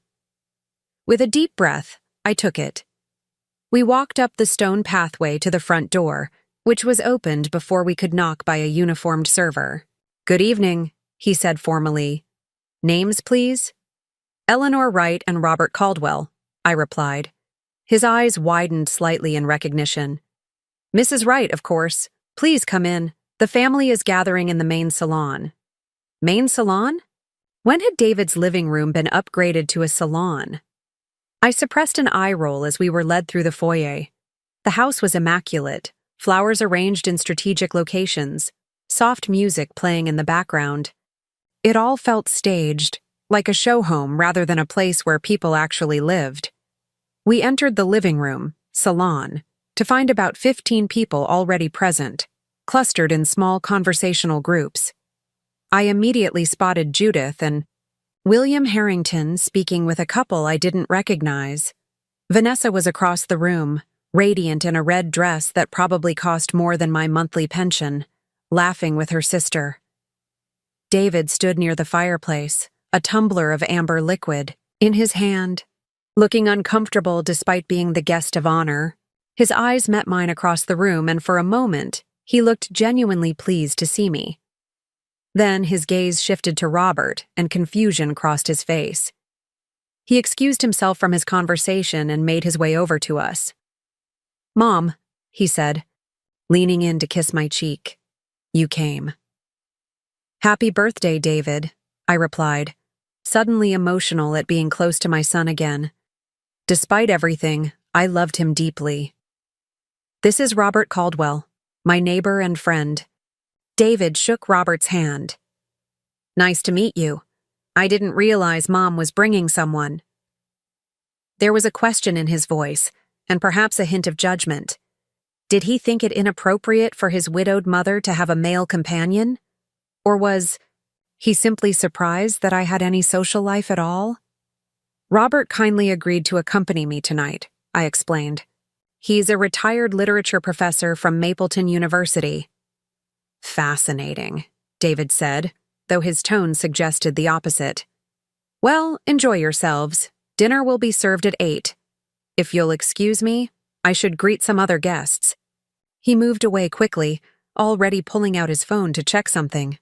With a deep breath, I took it. We walked up the stone pathway to the front door, which was opened before we could knock by a uniformed server. "Good evening," he said formally. "Names, please?" "Eleanor Wright and Robert Caldwell," I replied. His eyes widened slightly in recognition. "Mrs. Wright, of course. Please come in. The family is gathering in the main salon." Main salon? When had David's living room been upgraded to a salon? I suppressed an eye roll as we were led through the foyer. The house was immaculate, flowers arranged in strategic locations, soft music playing in the background. It all felt staged, like a show home rather than a place where people actually lived. We entered the living room, salon, to find about 15 people already present, clustered in small conversational groups. I immediately spotted Judith and William Harrington speaking with a couple I didn't recognize. Vanessa was across the room, radiant in a red dress that probably cost more than my monthly pension, laughing with her sister. David stood near the fireplace, a tumbler of amber liquid in his hand, looking uncomfortable despite being the guest of honor. His eyes met mine across the room, and for a moment, he looked genuinely pleased to see me. Then his gaze shifted to Robert, and confusion crossed his face. He excused himself from his conversation and made his way over to us. "Mom," he said, leaning in to kiss my cheek. "You came." "Happy birthday, David," I replied, suddenly emotional at being close to my son again. Despite everything, I loved him deeply. "This is Robert Caldwell, my neighbor and friend." David shook Robert's hand. "Nice to meet you. I didn't realize Mom was bringing someone." There was a question in his voice, and perhaps a hint of judgment. Did he think it inappropriate for his widowed mother to have a male companion? Or was he simply surprised that I had any social life at all? "Robert kindly agreed to accompany me tonight," I explained. "He's a retired literature professor from Mapleton University." "Fascinating," David said, though his tone suggested the opposite. "Well, enjoy yourselves. Dinner will be served at 8. If you'll excuse me, I should greet some other guests." He moved away quickly, already pulling out his phone to check something.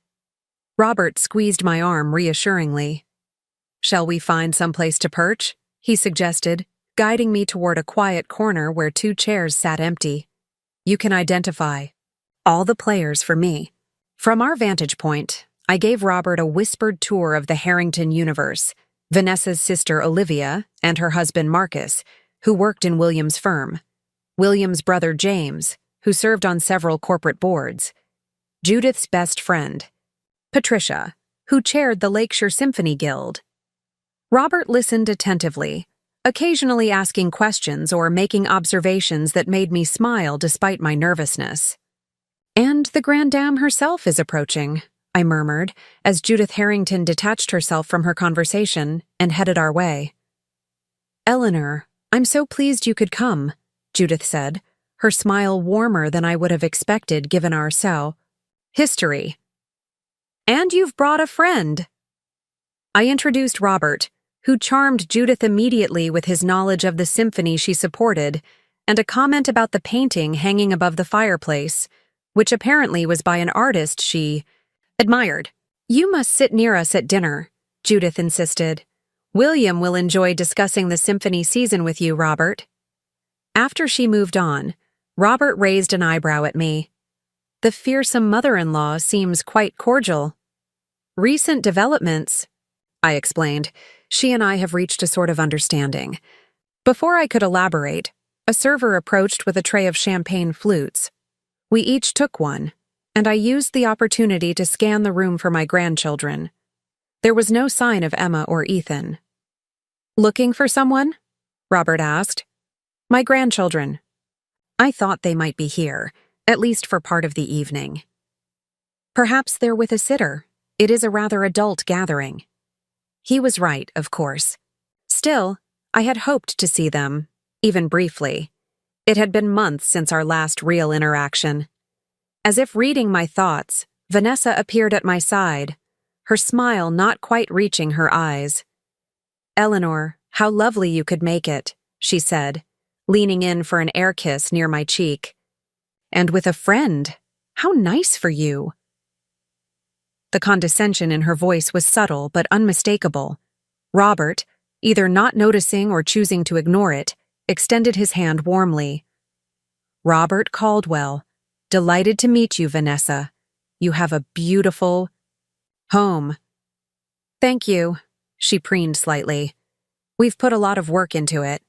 Robert squeezed my arm reassuringly. "Shall we find someplace to perch?" he suggested, guiding me toward a quiet corner where 2 chairs sat empty. "You can identify all the players for me." From our vantage point, I gave Robert a whispered tour of the Harrington universe, Vanessa's sister Olivia and her husband Marcus, who worked in William's firm, William's brother James, who served on several corporate boards, Judith's best friend, Patricia, who chaired the Lakeshire Symphony Guild. Robert listened attentively, occasionally asking questions or making observations that made me smile despite my nervousness. "And the Grande Dame herself is approaching," I murmured, as Judith Harrington detached herself from her conversation and headed our way. "Eleanor, I'm so pleased you could come," Judith said, her smile warmer than I would have expected given our history. "And you've brought a friend." I introduced Robert, who charmed Judith immediately with his knowledge of the symphony she supported and a comment about the painting hanging above the fireplace, which apparently was by an artist she admired. "You must sit near us at dinner," Judith insisted. "William will enjoy discussing the symphony season with you, Robert." After she moved on, Robert raised an eyebrow at me. "The fearsome mother-in-law seems quite cordial." "Recent developments," I explained. "She and I have reached a sort of understanding." Before I could elaborate, a server approached with a tray of champagne flutes. We each took one, and I used the opportunity to scan the room for my grandchildren. There was no sign of Emma or Ethan. "Looking for someone?" Robert asked. "My grandchildren. I thought they might be here, at least for part of the evening. Perhaps they're with a sitter. It is a rather adult gathering. He was right, of course. Still, I had hoped to see them, even briefly. It had been months since our last real interaction. As if reading my thoughts, Vanessa appeared at my side, her smile not quite reaching her eyes. "Eleanor, how lovely you could make it," she said, leaning in for an air kiss near my cheek. "And with a friend. How nice for you." The condescension in her voice was subtle but unmistakable. Robert, either not noticing or choosing to ignore it, extended his hand warmly. "Robert Caldwell, delighted to meet you, Vanessa. You have a beautiful home." "Thank you," she preened slightly. "We've put a lot of work into it."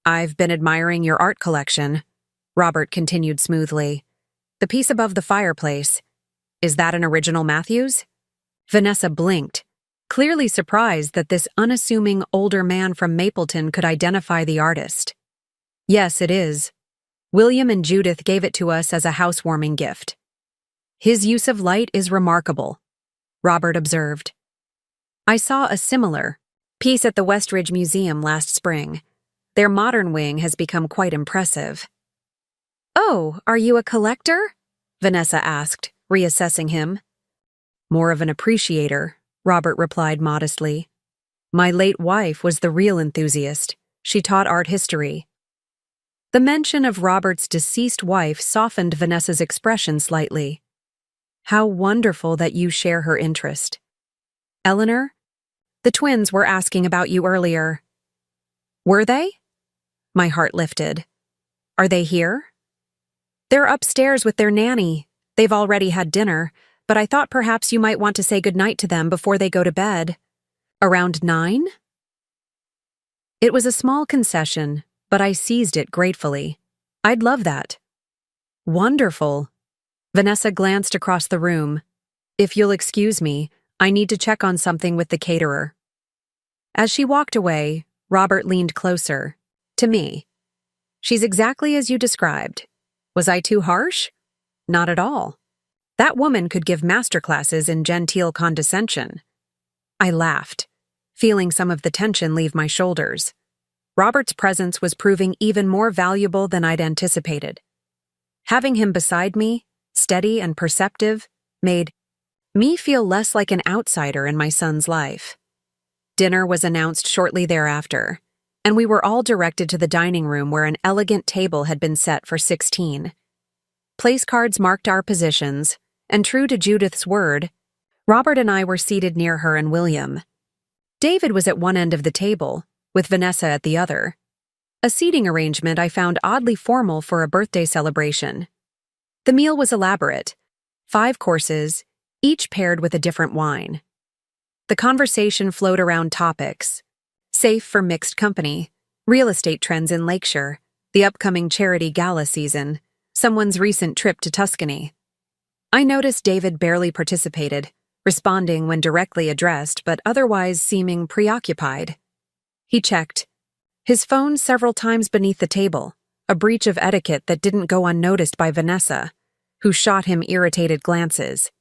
"I've been admiring your art collection," Robert continued smoothly. "The piece above the fireplace. Is that an original Matthews?" Vanessa blinked, clearly surprised that this unassuming older man from Mapleton could identify the artist. "Yes, it is. William and Judith gave it to us as a housewarming gift. His use of light is remarkable," Robert observed. "I saw a similar piece at the Westridge Museum last spring. Their modern wing has become quite impressive." "Oh, are you a collector?" Vanessa asked, reassessing him. "More of an appreciator," Robert replied modestly. "My late wife was the real enthusiast. She taught art history." The mention of Robert's deceased wife softened Vanessa's expression slightly. "How wonderful that you share her interest. Eleanor, the twins were asking about you earlier." "Were they?" My heart lifted. "Are they here?" "They're upstairs with their nanny. They've already had dinner, but I thought perhaps you might want to say goodnight to them before they go to bed. Around 9? It was a small concession, but I seized it gratefully. "I'd love that." "Wonderful." Vanessa glanced across the room. "If you'll excuse me, I need to check on something with the caterer." As she walked away, Robert leaned closer, to me. "She's exactly as you described. Was I too harsh?" "Not at all. That woman could give masterclasses in genteel condescension." I laughed, feeling some of the tension leave my shoulders. Robert's presence was proving even more valuable than I'd anticipated. Having him beside me, steady and perceptive, made me feel less like an outsider in my son's life. Dinner was announced shortly thereafter, and we were all directed to the dining room where an elegant table had been set for 16. Place cards marked our positions, and true to Judith's word, Robert and I were seated near her and William. David was at one end of the table, with Vanessa at the other. A seating arrangement I found oddly formal for a birthday celebration. The meal was elaborate, 5 courses, each paired with a different wine. The conversation flowed around topics: safe for mixed company, real estate trends in Lakeshire, the upcoming charity gala season, someone's recent trip to Tuscany. I noticed David barely participated, responding when directly addressed but otherwise seeming preoccupied. He checked his phone several times beneath the table, a breach of etiquette that didn't go unnoticed by Vanessa, who shot him irritated glances.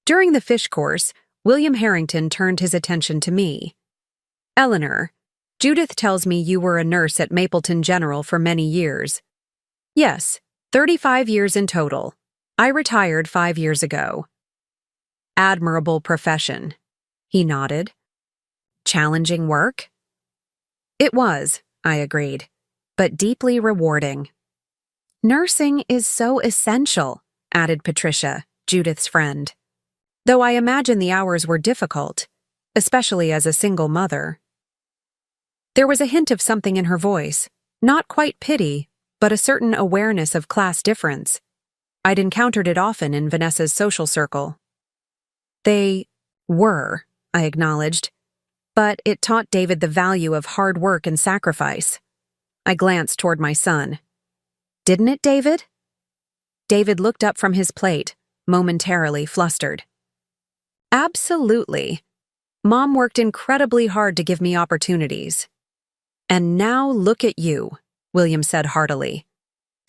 During the fish course, William Harrington turned his attention to me. "Eleanor, Judith tells me you were a nurse at Mapleton General for many years." "Yes, 35 years in total. I retired 5 years ago." "Admirable profession." He nodded. "Challenging work?" "It was," I agreed, "but deeply rewarding." "Nursing is so essential," added Patricia, Judith's friend. "Though I imagine the hours were difficult, especially as a single mother." There was a hint of something in her voice, not quite pity, but a certain awareness of class difference. I'd encountered it often in Vanessa's social circle. "They were," I acknowledged, "but it taught David the value of hard work and sacrifice." I glanced toward my son. "Didn't it, David?" David looked up from his plate, momentarily flustered. "Absolutely. Mom worked incredibly hard to give me opportunities." "And now look at you," William said heartily.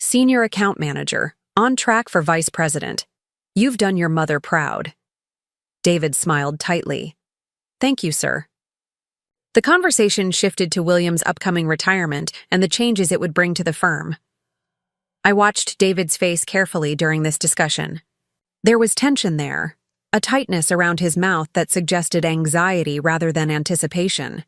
Senior account manager, on track for vice president. You've done your mother proud. David smiled tightly. Thank you, sir. The conversation shifted to William's upcoming retirement and the changes it would bring to the firm. I watched David's face carefully during this discussion. There was tension there, a tightness around his mouth that suggested anxiety rather than anticipation.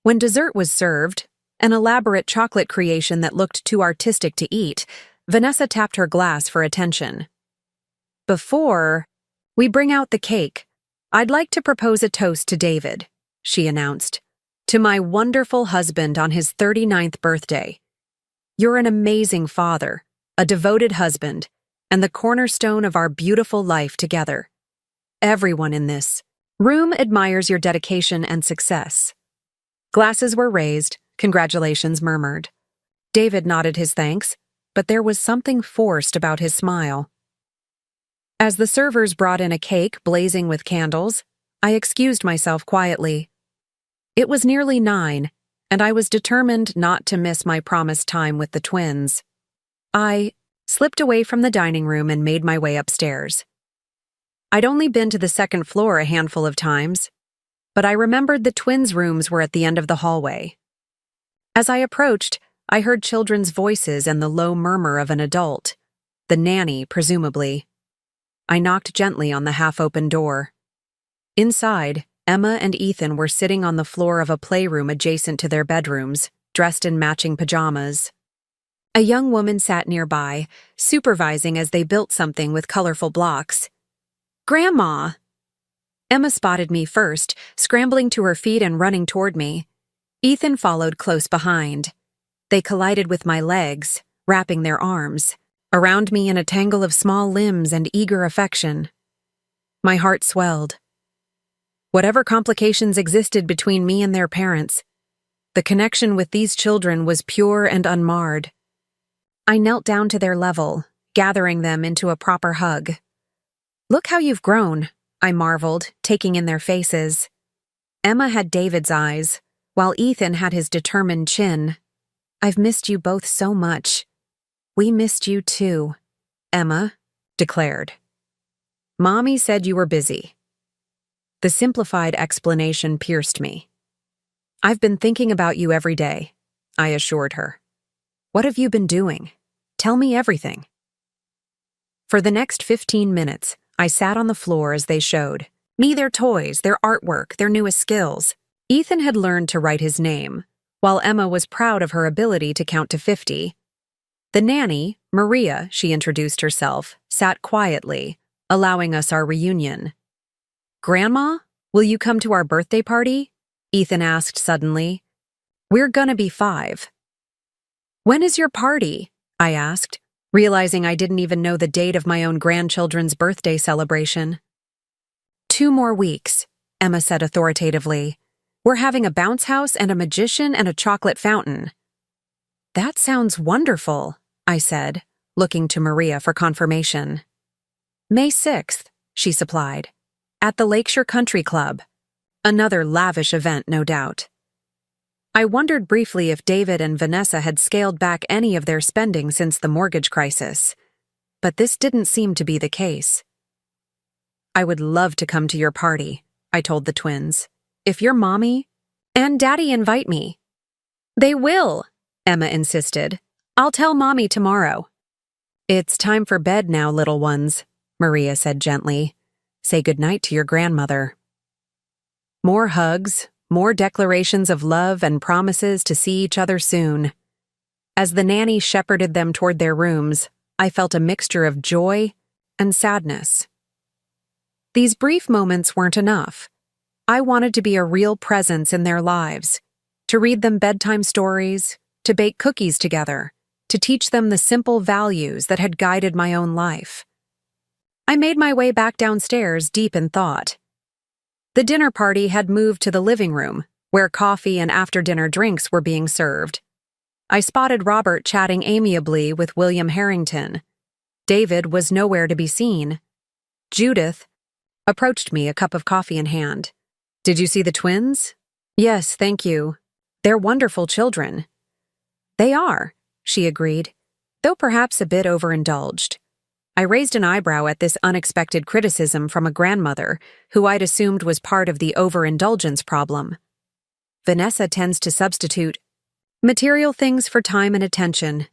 When dessert was served, an elaborate chocolate creation that looked too artistic to eat, Vanessa tapped her glass for attention. Before we bring out the cake, I'd like to propose a toast to David, she announced. To my wonderful husband on his 39th birthday. You're an amazing father, a devoted husband, and the cornerstone of our beautiful life together. Everyone in this room admires your dedication and success. Glasses were raised, congratulations murmured. David nodded his thanks, but there was something forced about his smile. As the servers brought in a cake blazing with candles, I excused myself quietly. It was nearly 9, and I was determined not to miss my promised time with the twins. I slipped away from the dining room and made my way upstairs. I'd only been to the second floor a handful of times, but I remembered the twins' rooms were at the end of the hallway. As I approached, I heard children's voices and the low murmur of an adult, the nanny, presumably. I knocked gently on the half-open door. Inside, Emma and Ethan were sitting on the floor of a playroom adjacent to their bedrooms, dressed in matching pajamas. A young woman sat nearby, supervising as they built something with colorful blocks. Grandma! Emma spotted me first, scrambling to her feet and running toward me. Ethan followed close behind. They collided with my legs, wrapping their arms around me in a tangle of small limbs and eager affection. My heart swelled. Whatever complications existed between me and their parents, the connection with these children was pure and unmarred. I knelt down to their level, gathering them into a proper hug. Look how you've grown, I marveled, taking in their faces. Emma had David's eyes, while Ethan had his determined chin. I've missed you both so much. We missed you too, Emma declared. Mommy said you were busy. The simplified explanation pierced me. I've been thinking about you every day, I assured her. What have you been doing? Tell me everything. For the next 15 minutes, I sat on the floor as they showed me their toys, their artwork, their newest skills. Ethan had learned to write his name, while Emma was proud of her ability to count to 50. The nanny, Maria, she introduced herself, sat quietly, allowing us our reunion. Grandma, will you come to our birthday party? Ethan asked suddenly. We're gonna be 5. When is your party? I asked, realizing I didn't even know the date of my own grandchildren's birthday celebration. 2 more weeks, Emma said authoritatively. We're having a bounce house and a magician and a chocolate fountain. That sounds wonderful, I said, looking to Maria for confirmation. May 6th, she supplied, at the Lakeshore Country Club. Another lavish event, no doubt. I wondered briefly if David and Vanessa had scaled back any of their spending since the mortgage crisis, but this didn't seem to be the case. I would love to come to your party, I told the twins. If your mommy and daddy invite me. They will, Emma insisted. I'll tell mommy tomorrow. It's time for bed now, little ones, Maria said gently. Say goodnight to your grandmother. More hugs, more declarations of love and promises to see each other soon. As the nanny shepherded them toward their rooms, I felt a mixture of joy and sadness. These brief moments weren't enough. I wanted to be a real presence in their lives, to read them bedtime stories, to bake cookies together, to teach them the simple values that had guided my own life. I made my way back downstairs deep in thought. The dinner party had moved to the living room, where coffee and after-dinner drinks were being served. I spotted Robert chatting amiably with William Harrington. David was nowhere to be seen. Judith approached me, a cup of coffee in hand. Did you see the twins? Yes, thank you. They're wonderful children. They are, she agreed. though perhaps a bit overindulged. I raised an eyebrow at this unexpected criticism from a grandmother who I'd assumed was part of the overindulgence problem. Vanessa tends to substitute material things for time and attention,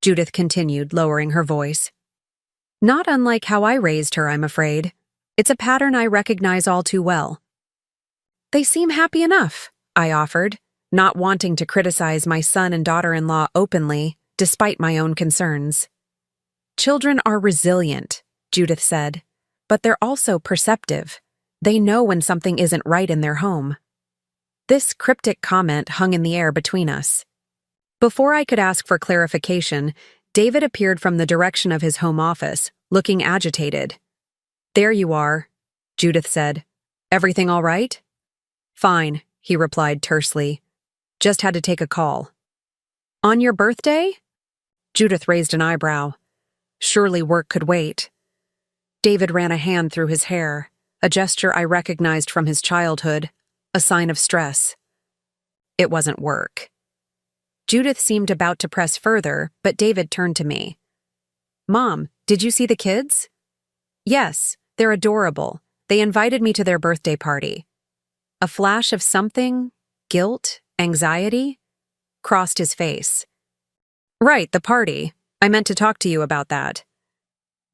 Judith continued, lowering her voice. Not unlike how I raised her, I'm afraid. It's a pattern I recognize all too well. They seem happy enough, I offered, not wanting to criticize my son and daughter-in-law openly, despite my own concerns. Children are resilient, Judith said, but they're also perceptive. They know when something isn't right in their home. This cryptic comment hung in the air between us. Before I could ask for clarification, David appeared from the direction of his home office, looking agitated. There you are, Judith said. Everything all right? Fine, he replied tersely. Just had to take a call. On your birthday? Judith raised an eyebrow. Surely work could wait. David ran a hand through his hair, a gesture I recognized from his childhood, a sign of stress. It wasn't work. Judith seemed about to press further, but David turned to me. Mom, did you see the kids? Yes, they're adorable. They invited me to their birthday party. A flash of something, guilt, anxiety, crossed his face. Right, the party. I meant to talk to you about that.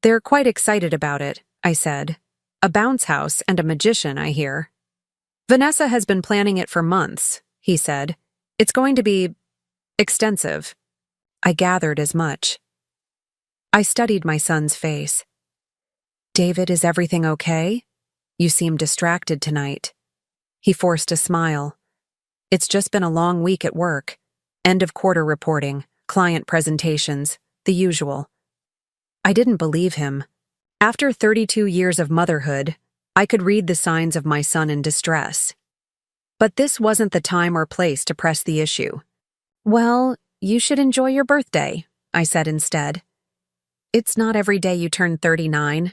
They're quite excited about it, I said. A bounce house and a magician, I hear. Vanessa has been planning it for months, he said. It's going to be extensive. I gathered as much. I studied my son's face. David, is everything okay? You seem distracted tonight. He forced a smile. It's just been a long week at work. End of quarter reporting, client presentations, the usual. I didn't believe him. After 32 years of motherhood, I could read the signs of my son in distress. But this wasn't the time or place to press the issue. Well, you should enjoy your birthday, I said instead. It's not every day you turn 39.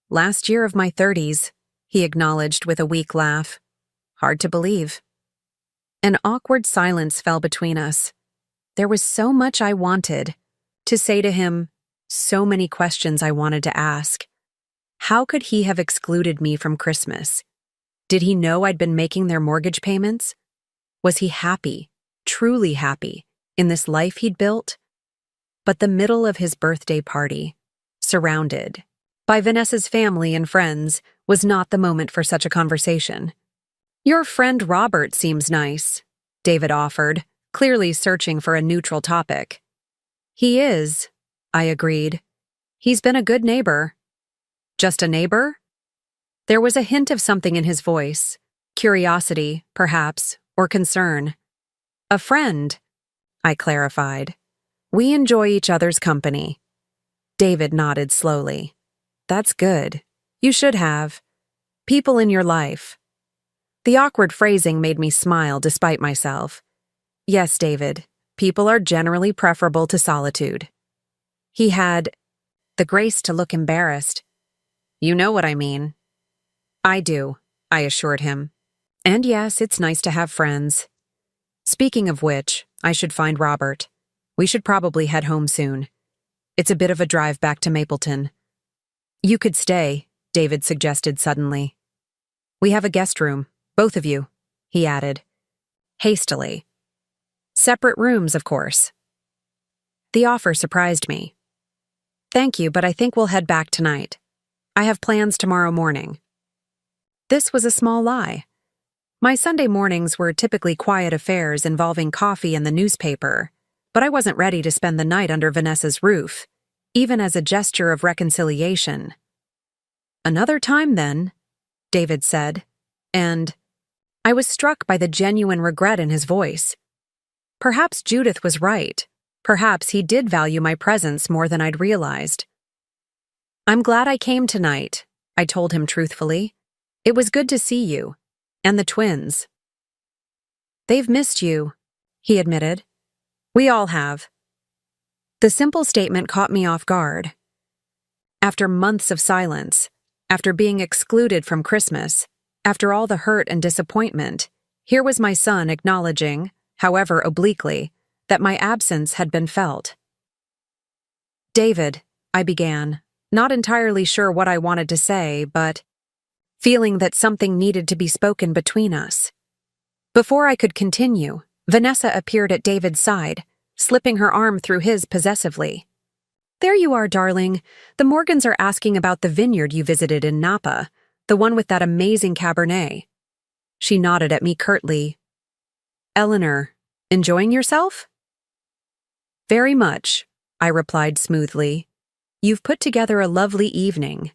Last year of my 30s, he acknowledged with a weak laugh. Hard to believe. An awkward silence fell between us. There was so much I wanted to say to him, so many questions I wanted to ask. How could he have excluded me from Christmas? Did he know I'd been making their mortgage payments? Was he happy, truly happy, in this life he'd built? But the middle of his birthday party, surrounded by Vanessa's family and friends, was not the moment for such a conversation. Your friend Robert seems nice, David offered, clearly searching for a neutral topic. He is, I agreed. He's been a good neighbor. Just a neighbor? There was a hint of something in his voice, curiosity, perhaps, or concern. A friend, I clarified. We enjoy each other's company. David nodded slowly. That's good. You should have. People in your life. The awkward phrasing made me smile despite myself. Yes, David, people are generally preferable to solitude. He had the grace to look embarrassed. You know what I mean. I do, I assured him. And yes, it's nice to have friends. Speaking of which, I should find Robert. We should probably head home soon. It's a bit of a drive back to Mapleton. You could stay, David suggested suddenly. We have a guest room, both of you, he added, hastily. Separate rooms, of course. The offer surprised me. Thank you, but I think we'll head back tonight. I have plans tomorrow morning. This was a small lie. My Sunday mornings were typically quiet affairs involving coffee and the newspaper, but I wasn't ready to spend the night under Vanessa's roof, even as a gesture of reconciliation. Another time, then, David said, and I was struck by the genuine regret in his voice. Perhaps Judith was right. Perhaps he did value my presence more than I'd realized. I'm glad I came tonight, I told him truthfully. It was good to see you. And the twins. They've missed you, he admitted. We all have. The simple statement caught me off guard. After months of silence, after being excluded from Christmas, after all the hurt and disappointment, here was my son acknowledging, however obliquely, that my absence had been felt. David, I began, not entirely sure what I wanted to say, but feeling that something needed to be spoken between us. Before I could continue, Vanessa appeared at David's side, slipping her arm through his possessively. "There you are, darling. The Morgans are asking about the vineyard you visited in Napa, the one with that amazing Cabernet." She nodded at me curtly. "Eleanor, enjoying yourself?" "Very much," I replied smoothly. "You've put together a lovely evening."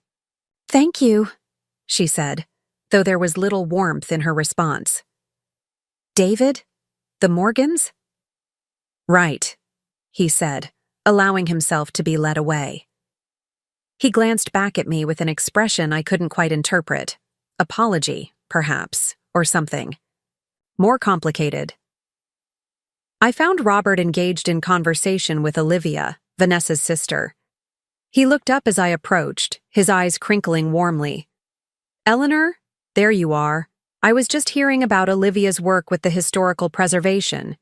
"Thank you," she said, though there was little warmth in her response. "David? The Morgans?" "Right," he said, allowing himself to be led away. He glanced back at me with an expression I couldn't quite interpret. Apology, perhaps, or something. More complicated. I found Robert engaged in conversation with Olivia, Vanessa's sister. He looked up as I approached, his eyes crinkling warmly. "Eleanor, there you are. I was just hearing about Olivia's work with the Historical Preservation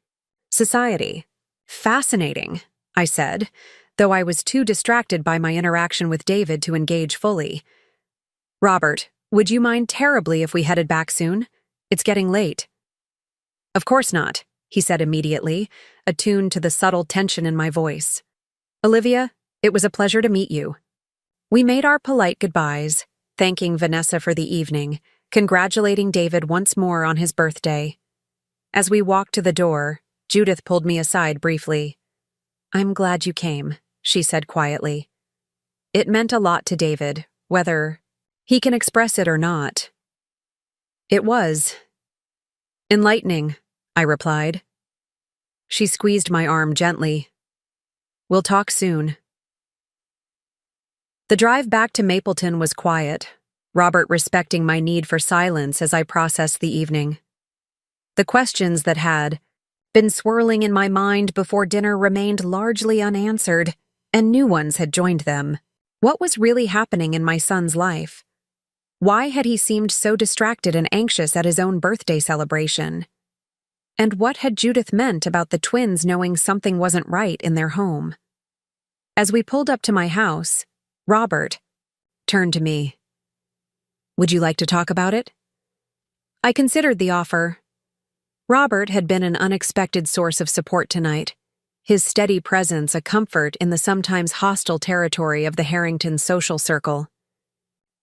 Society. Fascinating," I said, though I was too distracted by my interaction with David to engage fully. "Robert, would you mind terribly if we headed back soon? It's getting late." "Of course not," he said immediately, attuned to the subtle tension in my voice. "Olivia, it was a pleasure to meet you." We made our polite goodbyes, thanking Vanessa for the evening, congratulating David once more on his birthday. As we walked to the door, Judith pulled me aside briefly. "I'm glad you came," she said quietly. It meant a lot to David, whether he can express it or not. It was enlightening, I replied. She squeezed my arm gently. "We'll talk soon." The drive back to Mapleton was quiet, Robert respecting my need for silence as I processed the evening. The questions that had been swirling in my mind before dinner remained largely unanswered, and new ones had joined them. What was really happening in my son's life? Why had he seemed so distracted and anxious at his own birthday celebration? And what had Judith meant about the twins knowing something wasn't right in their home? As we pulled up to my house, Robert turned to me. "Would you like to talk about it?" I considered the offer. Robert had been an unexpected source of support tonight, his steady presence a comfort in the sometimes hostile territory of the Harrington social circle.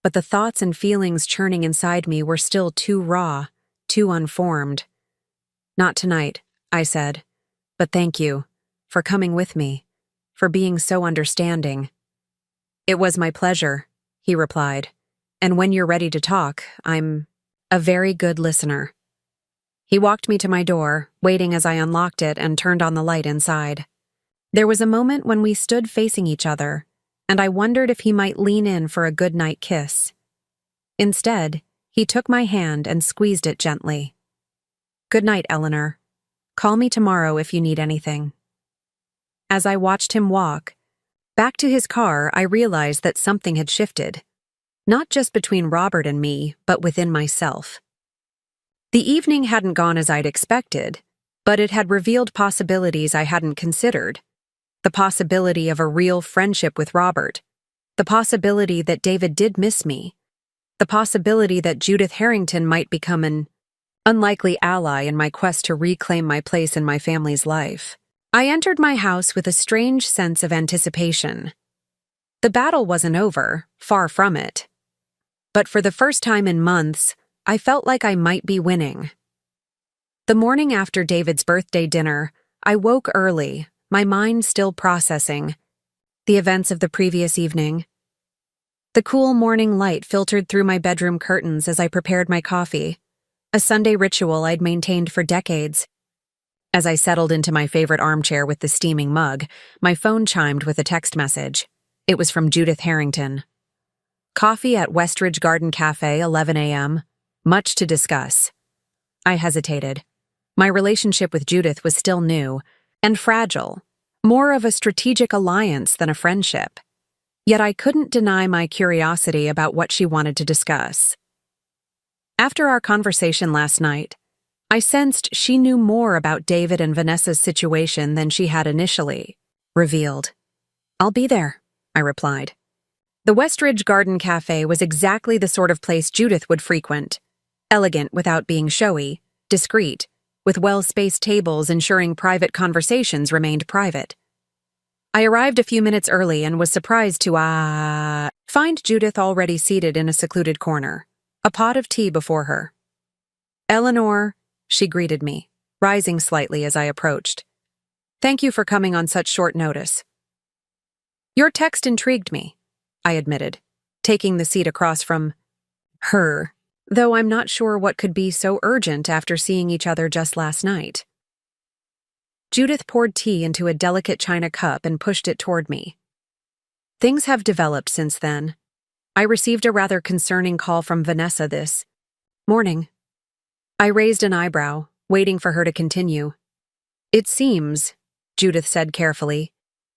But the thoughts and feelings churning inside me were still too raw, too unformed. "Not tonight," I said, "but thank you for coming with me, for being so understanding." "It was my pleasure," he replied, "and when you're ready to talk, I'm a very good listener." He walked me to my door, waiting as I unlocked it and turned on the light inside. There was a moment when we stood facing each other, and I wondered if he might lean in for a goodnight kiss. Instead, he took my hand and squeezed it gently. "Good night, Eleanor. Call me tomorrow if you need anything." As I watched him walk back to his car, I realized that something had shifted, not just between Robert and me, but within myself. The evening hadn't gone as I'd expected, but it had revealed possibilities I hadn't considered. The possibility of a real friendship with Robert, the possibility that David did miss me, the possibility that Judith Harrington might become an unlikely ally in my quest to reclaim my place in my family's life. I entered my house with a strange sense of anticipation. The battle wasn't over, far from it. But for the first time in months, I felt like I might be winning. The morning after David's birthday dinner, I woke early, my mind still processing the events of the previous evening. The cool morning light filtered through my bedroom curtains as I prepared my coffee, a Sunday ritual I'd maintained for decades. As I settled into my favorite armchair with the steaming mug, my phone chimed with a text message. It was from Judith Harrington. "Coffee at Westridge Garden Cafe, 11 a.m. Much to discuss." I hesitated. My relationship with Judith was still new and fragile, more of a strategic alliance than a friendship. Yet I couldn't deny my curiosity about what she wanted to discuss. After our conversation last night, I sensed she knew more about David and Vanessa's situation than she had initially revealed. I'll be there, I replied. The Westridge Garden Cafe was exactly the sort of place Judith would frequent. Elegant without being showy, discreet, with well-spaced tables ensuring private conversations remained private. I arrived a few minutes early and was surprised to find Judith already seated in a secluded corner, a pot of tea before her. "Eleanor," she greeted me, rising slightly as I approached. "Thank you for coming on such short notice." "Your text intrigued me," I admitted, taking the seat across from her, though I'm not sure what could be so urgent after seeing each other just last night. Judith poured tea into a delicate china cup and pushed it toward me. Things have developed since then. I received a rather concerning call from Vanessa this morning. I raised an eyebrow, waiting for her to continue. "It seems," Judith said carefully,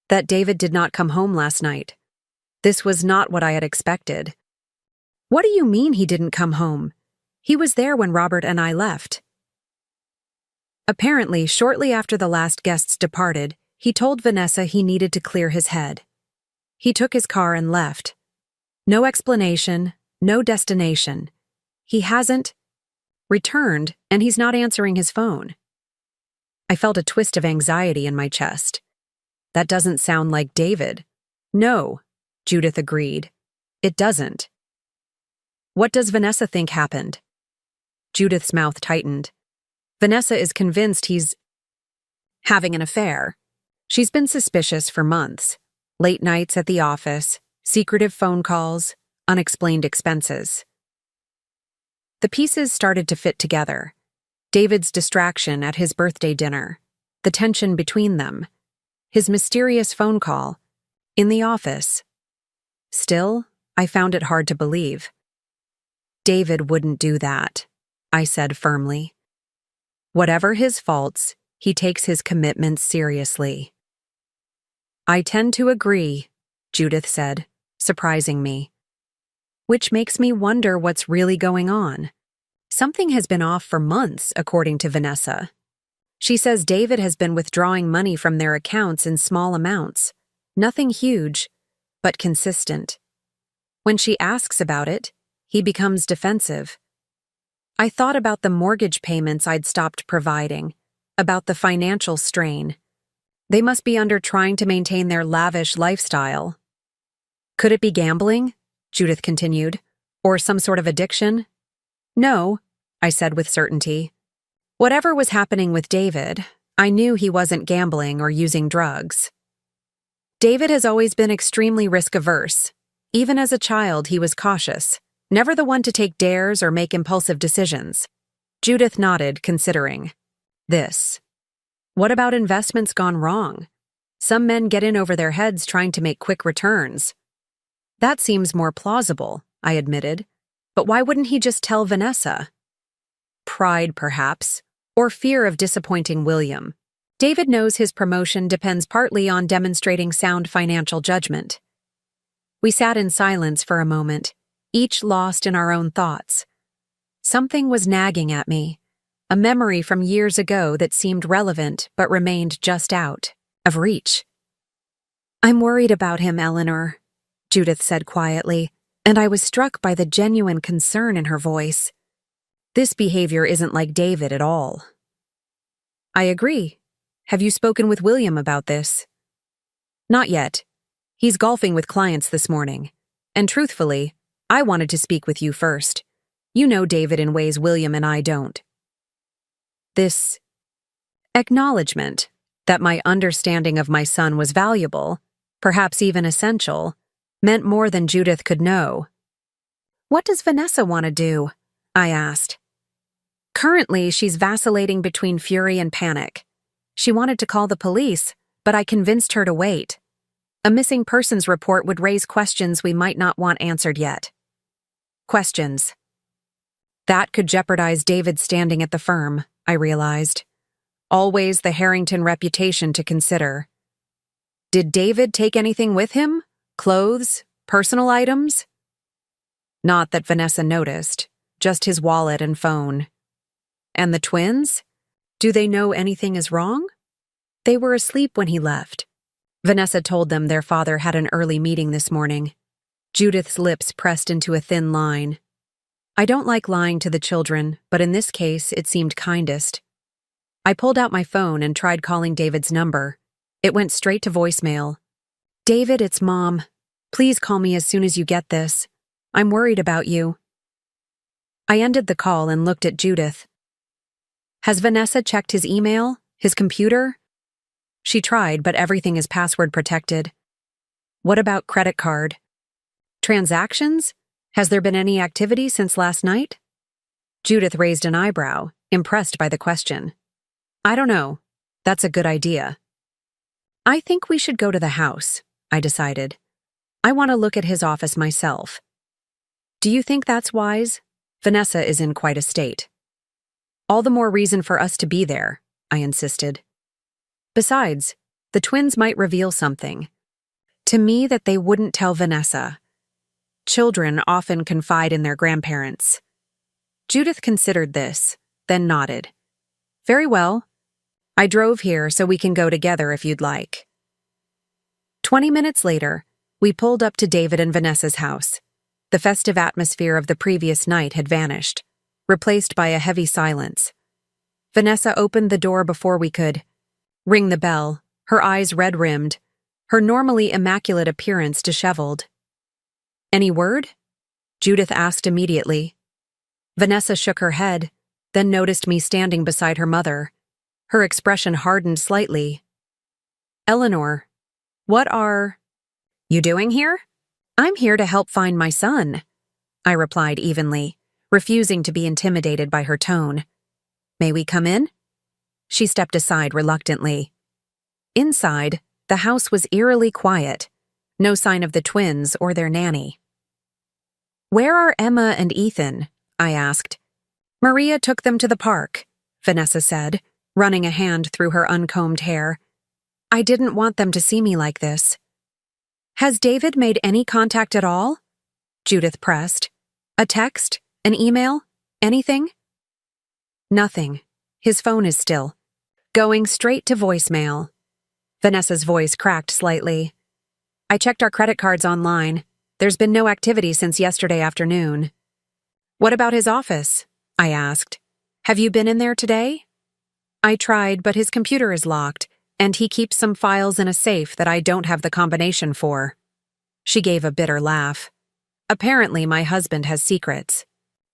"that David did not come home last night. This was not what I had expected." "What do you mean he didn't come home? He was there when Robert and I left." Apparently, shortly after the last guests departed, he told Vanessa he needed to clear his head. He took his car and left. No explanation, no destination. He hasn't returned, and he's not answering his phone. I felt a twist of anxiety in my chest. "That doesn't sound like David." "No," Judith agreed. "It doesn't." "What does Vanessa think happened?" Judith's mouth tightened. "Vanessa is convinced he's having an affair. She's been suspicious for months. Late nights at the office, secretive phone calls, unexplained expenses." The pieces started to fit together. David's distraction at his birthday dinner, the tension between them, his mysterious phone call, in the office. Still, I found it hard to believe. "David wouldn't do that," I said firmly. "Whatever his faults, he takes his commitments seriously." "I tend to agree," Judith said, surprising me. "Which makes me wonder what's really going on. Something has been off for months, according to Vanessa. She says David has been withdrawing money from their accounts in small amounts. Nothing huge, but consistent. When she asks about it, he becomes defensive. I thought about the mortgage payments I'd stopped providing, about the financial strain. They must be under trying to maintain their lavish lifestyle. "Could it be gambling?" Judith continued. "Or some sort of addiction?" "No," I said with certainty. "Whatever was happening with David, I knew he wasn't gambling or using drugs. David has always been extremely risk-averse. Even as a child, he was cautious, never the one to take dares or make impulsive decisions." Judith nodded, considering. "This. What about investments gone wrong? Some men get in over their heads trying to make quick returns." "That seems more plausible," I admitted. "But why wouldn't he just tell Vanessa?" "Pride, perhaps, or fear of disappointing William. David knows his promotion depends partly on demonstrating sound financial judgment." We sat in silence for a moment, each lost in our own thoughts. Something was nagging at me, a memory from years ago that seemed relevant but remained just out of reach. "I'm worried about him, Eleanor," Judith said quietly, and I was struck by the genuine concern in her voice. "This behavior isn't like David at all." "I agree. Have you spoken with William about this?" "Not yet. He's golfing with clients this morning. And truthfully, I wanted to speak with you first. You know David in ways William and I don't." This acknowledgement that my understanding of my son was valuable, perhaps even essential, meant more than Judith could know. "What does Vanessa want to do?" I asked. "Currently, she's vacillating between fury and panic. She wanted to call the police, but I convinced her to wait. A missing persons report would raise questions we might not want answered yet." Questions. That could jeopardize David's standing at the firm, I realized. Always the Harrington reputation to consider. Did David take anything with him? Clothes? Personal items? Not that Vanessa noticed, just his wallet and phone. And the twins? Do they know anything is wrong? They were asleep when he left. Vanessa told them their father had an early meeting this morning. Judith's lips pressed into a thin line. I don't like lying to the children, but in this case, it seemed kindest. I pulled out my phone and tried calling David's number. It went straight to voicemail. David, it's Mom. Please call me as soon as you get this. I'm worried about you. I ended the call and looked at Judith. Has Vanessa checked his email? His computer? She tried, but everything is password protected. What about credit card? Transactions? Has there been any activity since last night? Judith raised an eyebrow, impressed by the question. I don't know. That's a good idea. I think we should go to the house, I decided. I want to look at his office myself. Do you think that's wise? Vanessa is in quite a state. All the more reason for us to be there, I insisted. Besides, the twins might reveal something. To me that they wouldn't tell Vanessa. Children often confide in their grandparents. Judith considered this, then nodded. Very well. I drove here so we can go together if you'd like. 20 minutes later, we pulled up to David and Vanessa's house. The festive atmosphere of the previous night had vanished, replaced by a heavy silence. Vanessa opened the door before we could ring the bell, her eyes red-rimmed, her normally immaculate appearance disheveled. Any word? Judith asked immediately. Vanessa shook her head, then noticed me standing beside her mother. Her expression hardened slightly. Eleanor, what are you doing here? I'm here to help find my son, I replied evenly, refusing to be intimidated by her tone. May we come in? She stepped aside reluctantly. Inside, the house was eerily quiet, no sign of the twins or their nanny. Where are Emma and Ethan? I asked. Maria took them to the park, Vanessa said, running a hand through her uncombed hair. I didn't want them to see me like this. Has David made any contact at all? Judith pressed. A text? An email? Anything? Nothing. His phone is still going straight to voicemail. Vanessa's voice cracked slightly. I checked our credit cards online. There's been no activity since yesterday afternoon. What about his office? I asked. Have you been in there today? I tried, but his computer is locked, and he keeps some files in a safe that I don't have the combination for. She gave a bitter laugh. Apparently, my husband has secrets.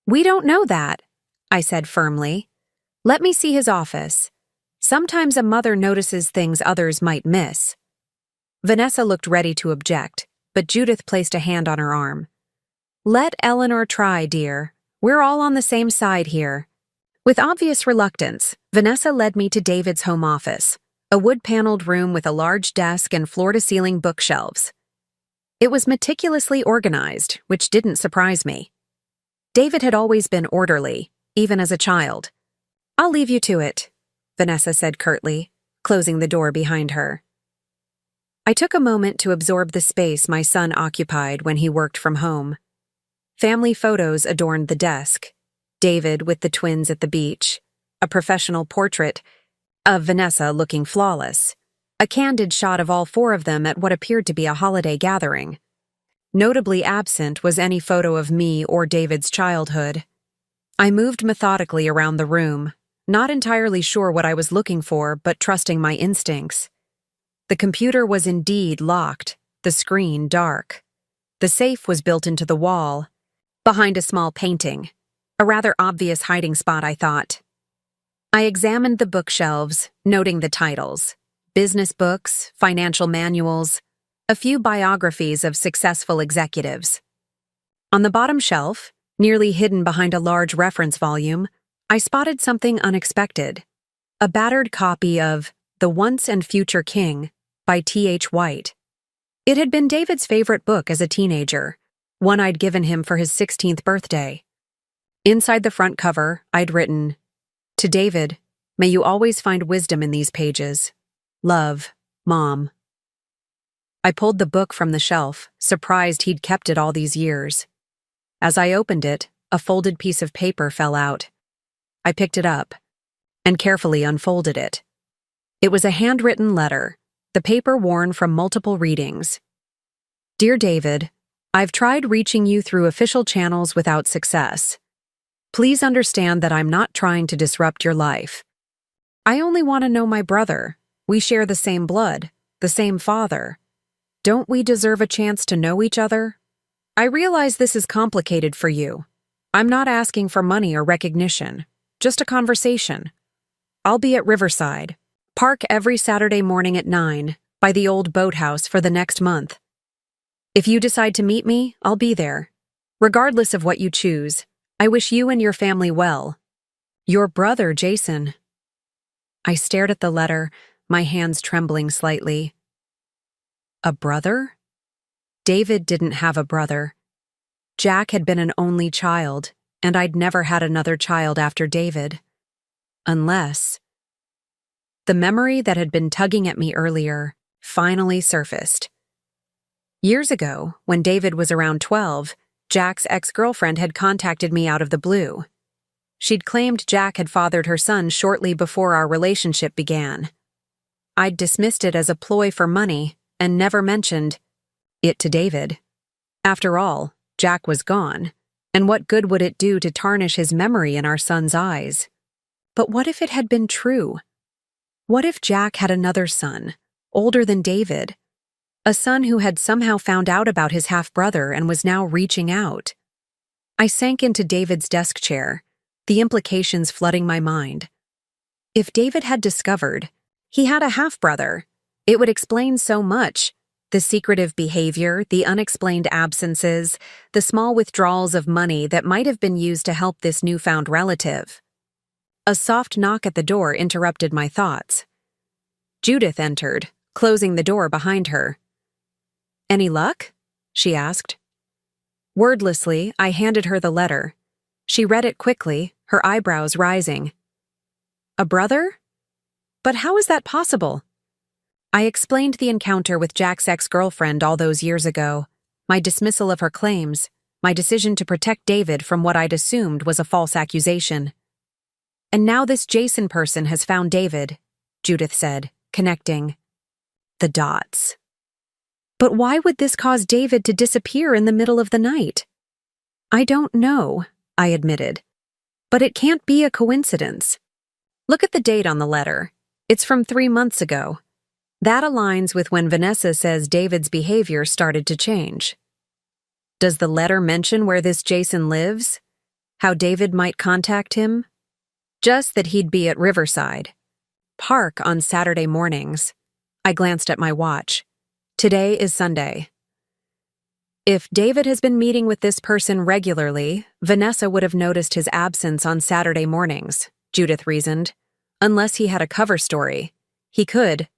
We don't know that, I said firmly. Let me see his office. Sometimes a mother notices things others might miss. Vanessa looked ready to object, but Judith placed a hand on her arm. Let Eleanor try, dear. We're all on the same side here. With obvious reluctance, Vanessa led me to David's home office, a wood-paneled room with a large desk and floor-to-ceiling bookshelves. It was meticulously organized, which didn't surprise me. David had always been orderly, even as a child. I'll leave you to it, Vanessa said curtly, closing the door behind her. I took a moment to absorb the space my son occupied when he worked from home. Family photos adorned the desk. David with the twins at the beach, a professional portrait of Vanessa looking flawless, a candid shot of all four of them at what appeared to be a holiday gathering. Notably absent was any photo of me or David's childhood. I moved methodically around the room, not entirely sure what I was looking for, but trusting my instincts. The computer was indeed locked, the screen dark. The safe was built into the wall, behind a small painting, a rather obvious hiding spot, I thought. I examined the bookshelves, noting the titles: business books, financial manuals, a few biographies of successful executives. On the bottom shelf, nearly hidden behind a large reference volume, I spotted something unexpected: a battered copy of The Once and Future King by T.H. White. It had been David's favorite book as a teenager, one I'd given him for his 16th birthday. Inside the front cover, I'd written, "To David, may you always find wisdom in these pages. Love, Mom." I pulled the book from the shelf, surprised he'd kept it all these years. As I opened it, a folded piece of paper fell out. I picked it up and carefully unfolded it. It was a handwritten letter, the paper worn from multiple readings. Dear David, I've tried reaching you through official channels without success. Please understand that I'm not trying to disrupt your life. I only want to know my brother. We share the same blood, the same father. Don't we deserve a chance to know each other? I realize this is complicated for you. I'm not asking for money or recognition, just a conversation. I'll be at Riverside. Park every Saturday morning at 9 by the old boathouse for the next month. If you decide to meet me, I'll be there. Regardless of what you choose, I wish you and your family well. Your brother, Jason. I stared at the letter, my hands trembling slightly. A brother? David didn't have a brother. Jack had been an only child, and I'd never had another child after David. Unless... The memory that had been tugging at me earlier finally surfaced. Years ago, when David was around 12, Jack's ex-girlfriend had contacted me out of the blue. She'd claimed Jack had fathered her son shortly before our relationship began. I'd dismissed it as a ploy for money and never mentioned it to David. After all, Jack was gone, and what good would it do to tarnish his memory in our son's eyes? But what if it had been true? What if Jack had another son, older than David? A son who had somehow found out about his half-brother and was now reaching out. I sank into David's desk chair, the implications flooding my mind. If David had discovered he had a half-brother, it would explain so much. The secretive behavior, the unexplained absences, the small withdrawals of money that might have been used to help this newfound relative. A soft knock at the door interrupted my thoughts. Judith entered, closing the door behind her. "Any luck?" she asked. Wordlessly, I handed her the letter. She read it quickly, her eyebrows rising. "A brother? But how is that possible?" I explained the encounter with Jack's ex-girlfriend all those years ago, my dismissal of her claims, my decision to protect David from what I'd assumed was a false accusation. "And now this Jason person has found David," Judith said, connecting the dots. "But why would this cause David to disappear in the middle of the night?" "I don't know," I admitted. "But it can't be a coincidence. Look at the date on the letter. It's from 3 months ago. That aligns with when Vanessa says David's behavior started to change. Does the letter mention where this Jason lives? How David might contact him?" "Just that he'd be at Riverside Park on Saturday mornings." I glanced at my watch. Today is Sunday. If David has been meeting with this person regularly, Vanessa would have noticed his absence on Saturday mornings, Judith reasoned. Unless he had a cover story, he could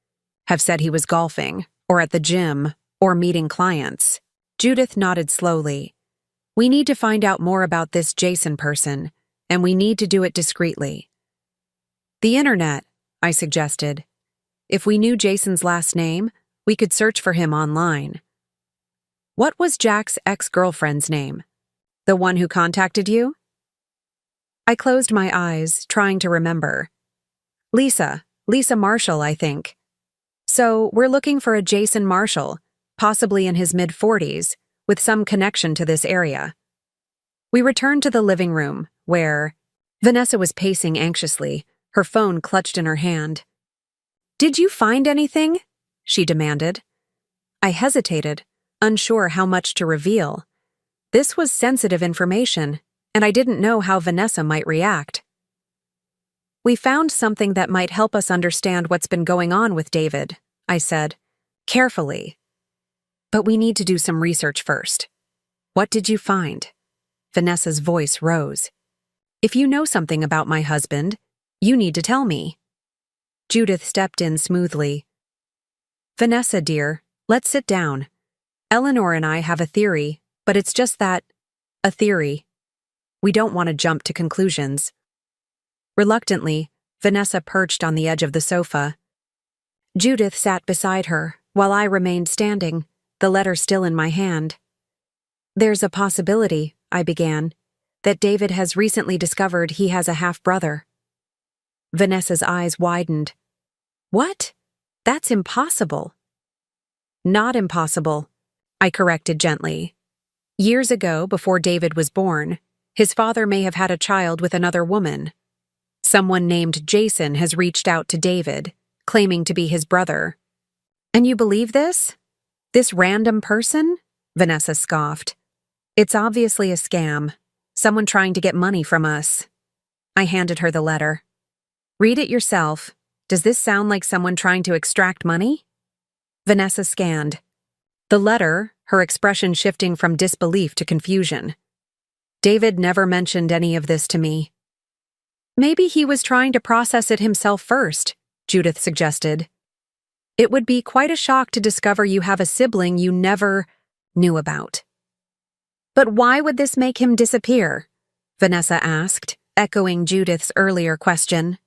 have said he was golfing, or at the gym, or meeting clients. Judith nodded slowly. "We need to find out more about this Jason person, and we need to do it discreetly." "The internet," I suggested. "If we knew Jason's last name, we could search for him online." "What was Jack's ex-girlfriend's name? The one who contacted you?" I closed my eyes, trying to remember. Lisa Marshall, I think. So we're looking for a Jason Marshall, possibly in his mid-40s, with some connection to this area. We returned to the living room, where Vanessa was pacing anxiously, her phone clutched in her hand. "Did you find anything?" she demanded. I hesitated, unsure how much to reveal. This was sensitive information, and I didn't know how Vanessa might react. "We found something that might help us understand what's been going on with David," I said, carefully. "But we need to do some research first." "What did you find?" Vanessa's voice rose. "If you know something about my husband, you need to tell me." Judith stepped in smoothly. "Vanessa, dear, let's sit down. Eleanor and I have a theory, but it's just that, a theory. We don't want to jump to conclusions." Reluctantly, Vanessa perched on the edge of the sofa. Judith sat beside her, while I remained standing, the letter still in my hand. "There's a possibility," I began, "that David has recently discovered he has a half-brother." Vanessa's eyes widened. "What? That's impossible. Not impossible, I corrected gently. Years ago, before David was born, his father may have had a child with another woman. Someone named Jason has reached out to David, claiming to be his brother. And you believe this? This random person? Vanessa scoffed. It's obviously a scam. Someone trying to get money from us. I handed her the letter. Read it yourself. Does this sound like someone trying to extract money? Vanessa scanned. The letter, her expression shifting from disbelief to confusion. David never mentioned any of this to me. Maybe he was trying to process it himself first, Judith suggested. It would be quite a shock to discover you have a sibling you never knew about. But why would this make him disappear? Vanessa asked, echoing Judith's earlier question.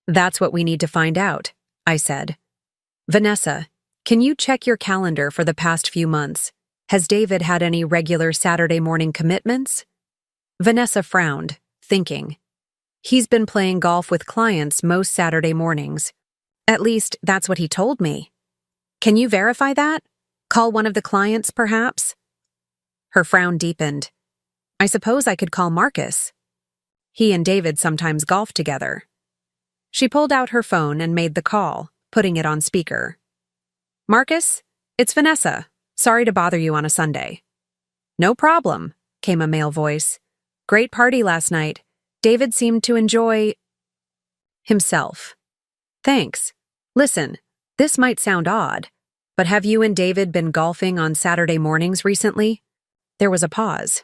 That's what we need to find out, I said. Vanessa, can you check your calendar for the past few months? Has David had any regular Saturday morning commitments? Vanessa frowned, thinking. He's been playing golf with clients most Saturday mornings. At least, that's what he told me. Can you verify that? Call one of the clients, perhaps? Her frown deepened. I suppose I could call Marcus. He and David sometimes golf together. She pulled out her phone and made the call, putting it on speaker. Marcus, it's Vanessa. Sorry to bother you on a Sunday. No problem, came a male voice. Great party last night. David seemed to enjoy himself. Thanks. Listen, this might sound odd, but have you and David been golfing on Saturday mornings recently? There was a pause.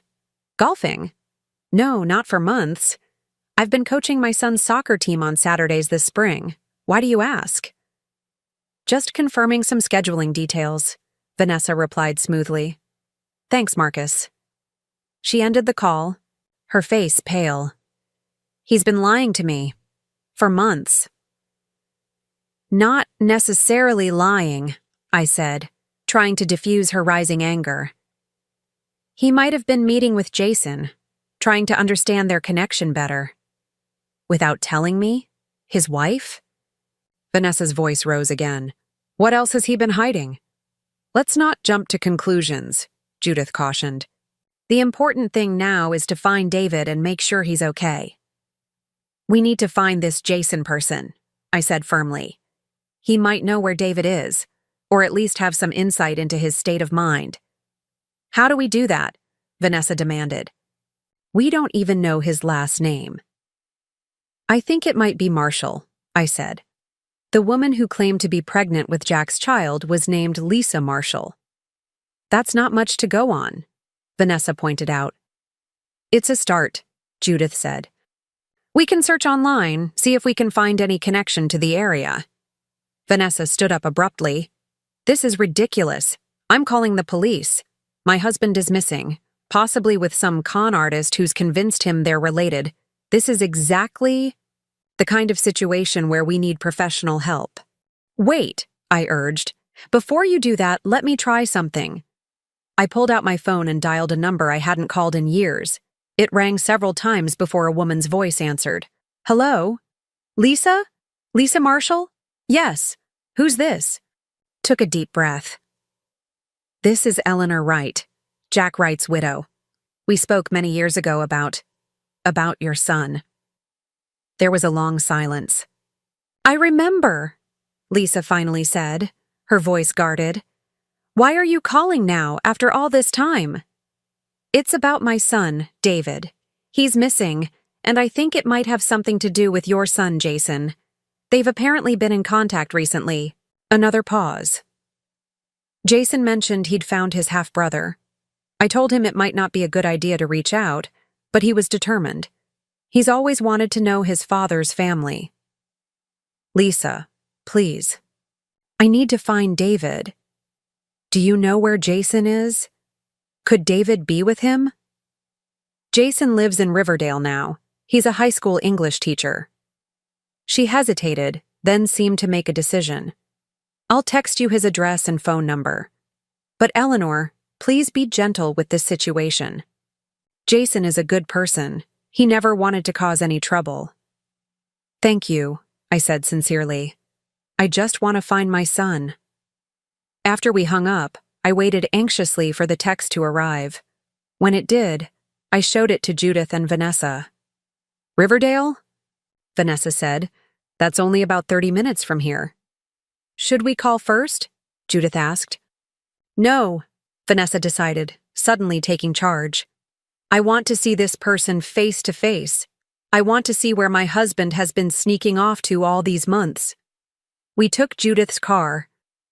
Golfing? No, not for months. I've been coaching my son's soccer team on Saturdays this spring. Why do you ask? Just confirming some scheduling details, Vanessa replied smoothly. Thanks, Marcus. She ended the call, her face pale. He's been lying to me. For months. Not necessarily lying, I said, trying to diffuse her rising anger. He might have been meeting with Jason, trying to understand their connection better. Without telling me? His wife? Vanessa's voice rose again. What else has he been hiding? Let's not jump to conclusions, Judith cautioned. The important thing now is to find David and make sure he's okay. We need to find this Jason person, I said firmly. He might know where David is, or at least have some insight into his state of mind. How do we do that? Vanessa demanded. We don't even know his last name. I think it might be Marshall, I said. The woman who claimed to be pregnant with Jack's child was named Lisa Marshall. That's not much to go on, Vanessa pointed out. It's a start, Judith said. We can search online, see if we can find any connection to the area. Vanessa stood up abruptly. This is ridiculous. I'm calling the police. My husband is missing, possibly with some con artist who's convinced him they're related. This is exactly the kind of situation where we need professional help. Wait, I urged. Before you do that, let me try something. I pulled out my phone and dialed a number I hadn't called in years. It rang several times before a woman's voice answered. Hello? Lisa? Lisa Marshall? Yes. Who's this? Took a deep breath. This is Eleanor Wright, Jack Wright's widow. We spoke many years ago about your son. There was a long silence. I remember, Lisa finally said, her voice guarded. Why are you calling now after all this time? It's about my son, David. He's missing, and I think it might have something to do with your son, Jason. They've apparently been in contact recently. Another pause. Jason mentioned he'd found his half-brother. I told him it might not be a good idea to reach out, but he was determined. He's always wanted to know his father's family. Lisa, please. I need to find David. Do you know where Jason is? Could David be with him? Jason lives in Riverdale now. He's a high school English teacher. She hesitated, then seemed to make a decision. I'll text you his address and phone number. But Eleanor, please be gentle with this situation. Jason is a good person. He never wanted to cause any trouble. Thank you, I said sincerely. I just want to find my son." After we hung up, I waited anxiously for the text to arrive. When it did, I showed it to Judith and Vanessa. "Riverdale?" Vanessa said. "That's only about 30 minutes from here." "Should we call first?" Judith asked. "No," Vanessa decided, suddenly taking charge. "I want to see this person face to face. I want to see where my husband has been sneaking off to all these months." We took Judith's car.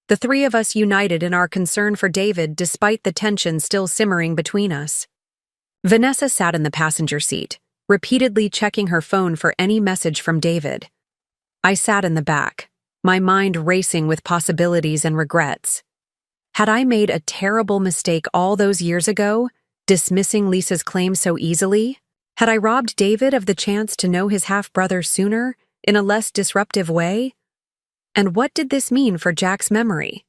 The three of us united in our concern for David despite the tension still simmering between us. Vanessa sat in the passenger seat, repeatedly checking her phone for any message from David. I sat in the back, my mind racing with possibilities and regrets. Had I made a terrible mistake all those years ago, dismissing Lisa's claim so easily? Had I robbed David of the chance to know his half-brother sooner, in a less disruptive way? And what did this mean for Jack's memory?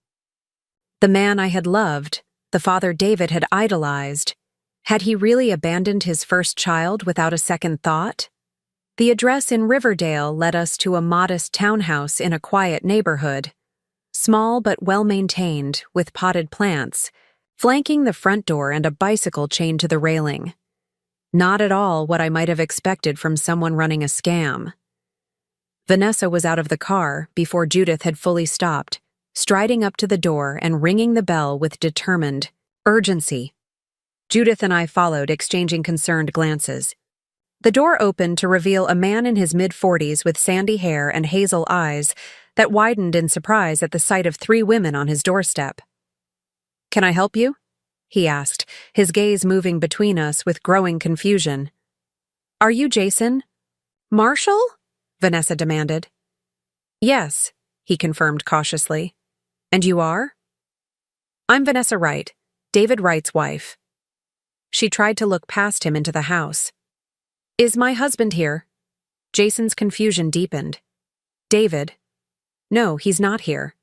The man I had loved, the father David had idolized, had he really abandoned his first child without a second thought? The address in Riverdale led us to a modest townhouse in a quiet neighborhood. Small but well-maintained, with potted plants, flanking the front door and a bicycle chained to the railing. Not at all what I might have expected from someone running a scam. Vanessa was out of the car before Judith had fully stopped, striding up to the door and ringing the bell with determined urgency. Judith and I followed, exchanging concerned glances. The door opened to reveal a man in his mid-40s with sandy hair and hazel eyes that widened in surprise at the sight of 3 women on his doorstep. "Can I help you?" he asked, his gaze moving between us with growing confusion. "Are you Jason?" "Marshall?" Vanessa demanded. "Yes," he confirmed cautiously. "And you are?" "I'm Vanessa Wright, David Wright's wife." She tried to look past him into the house. "Is my husband here?" Jason's confusion deepened. "David? No, he's not here."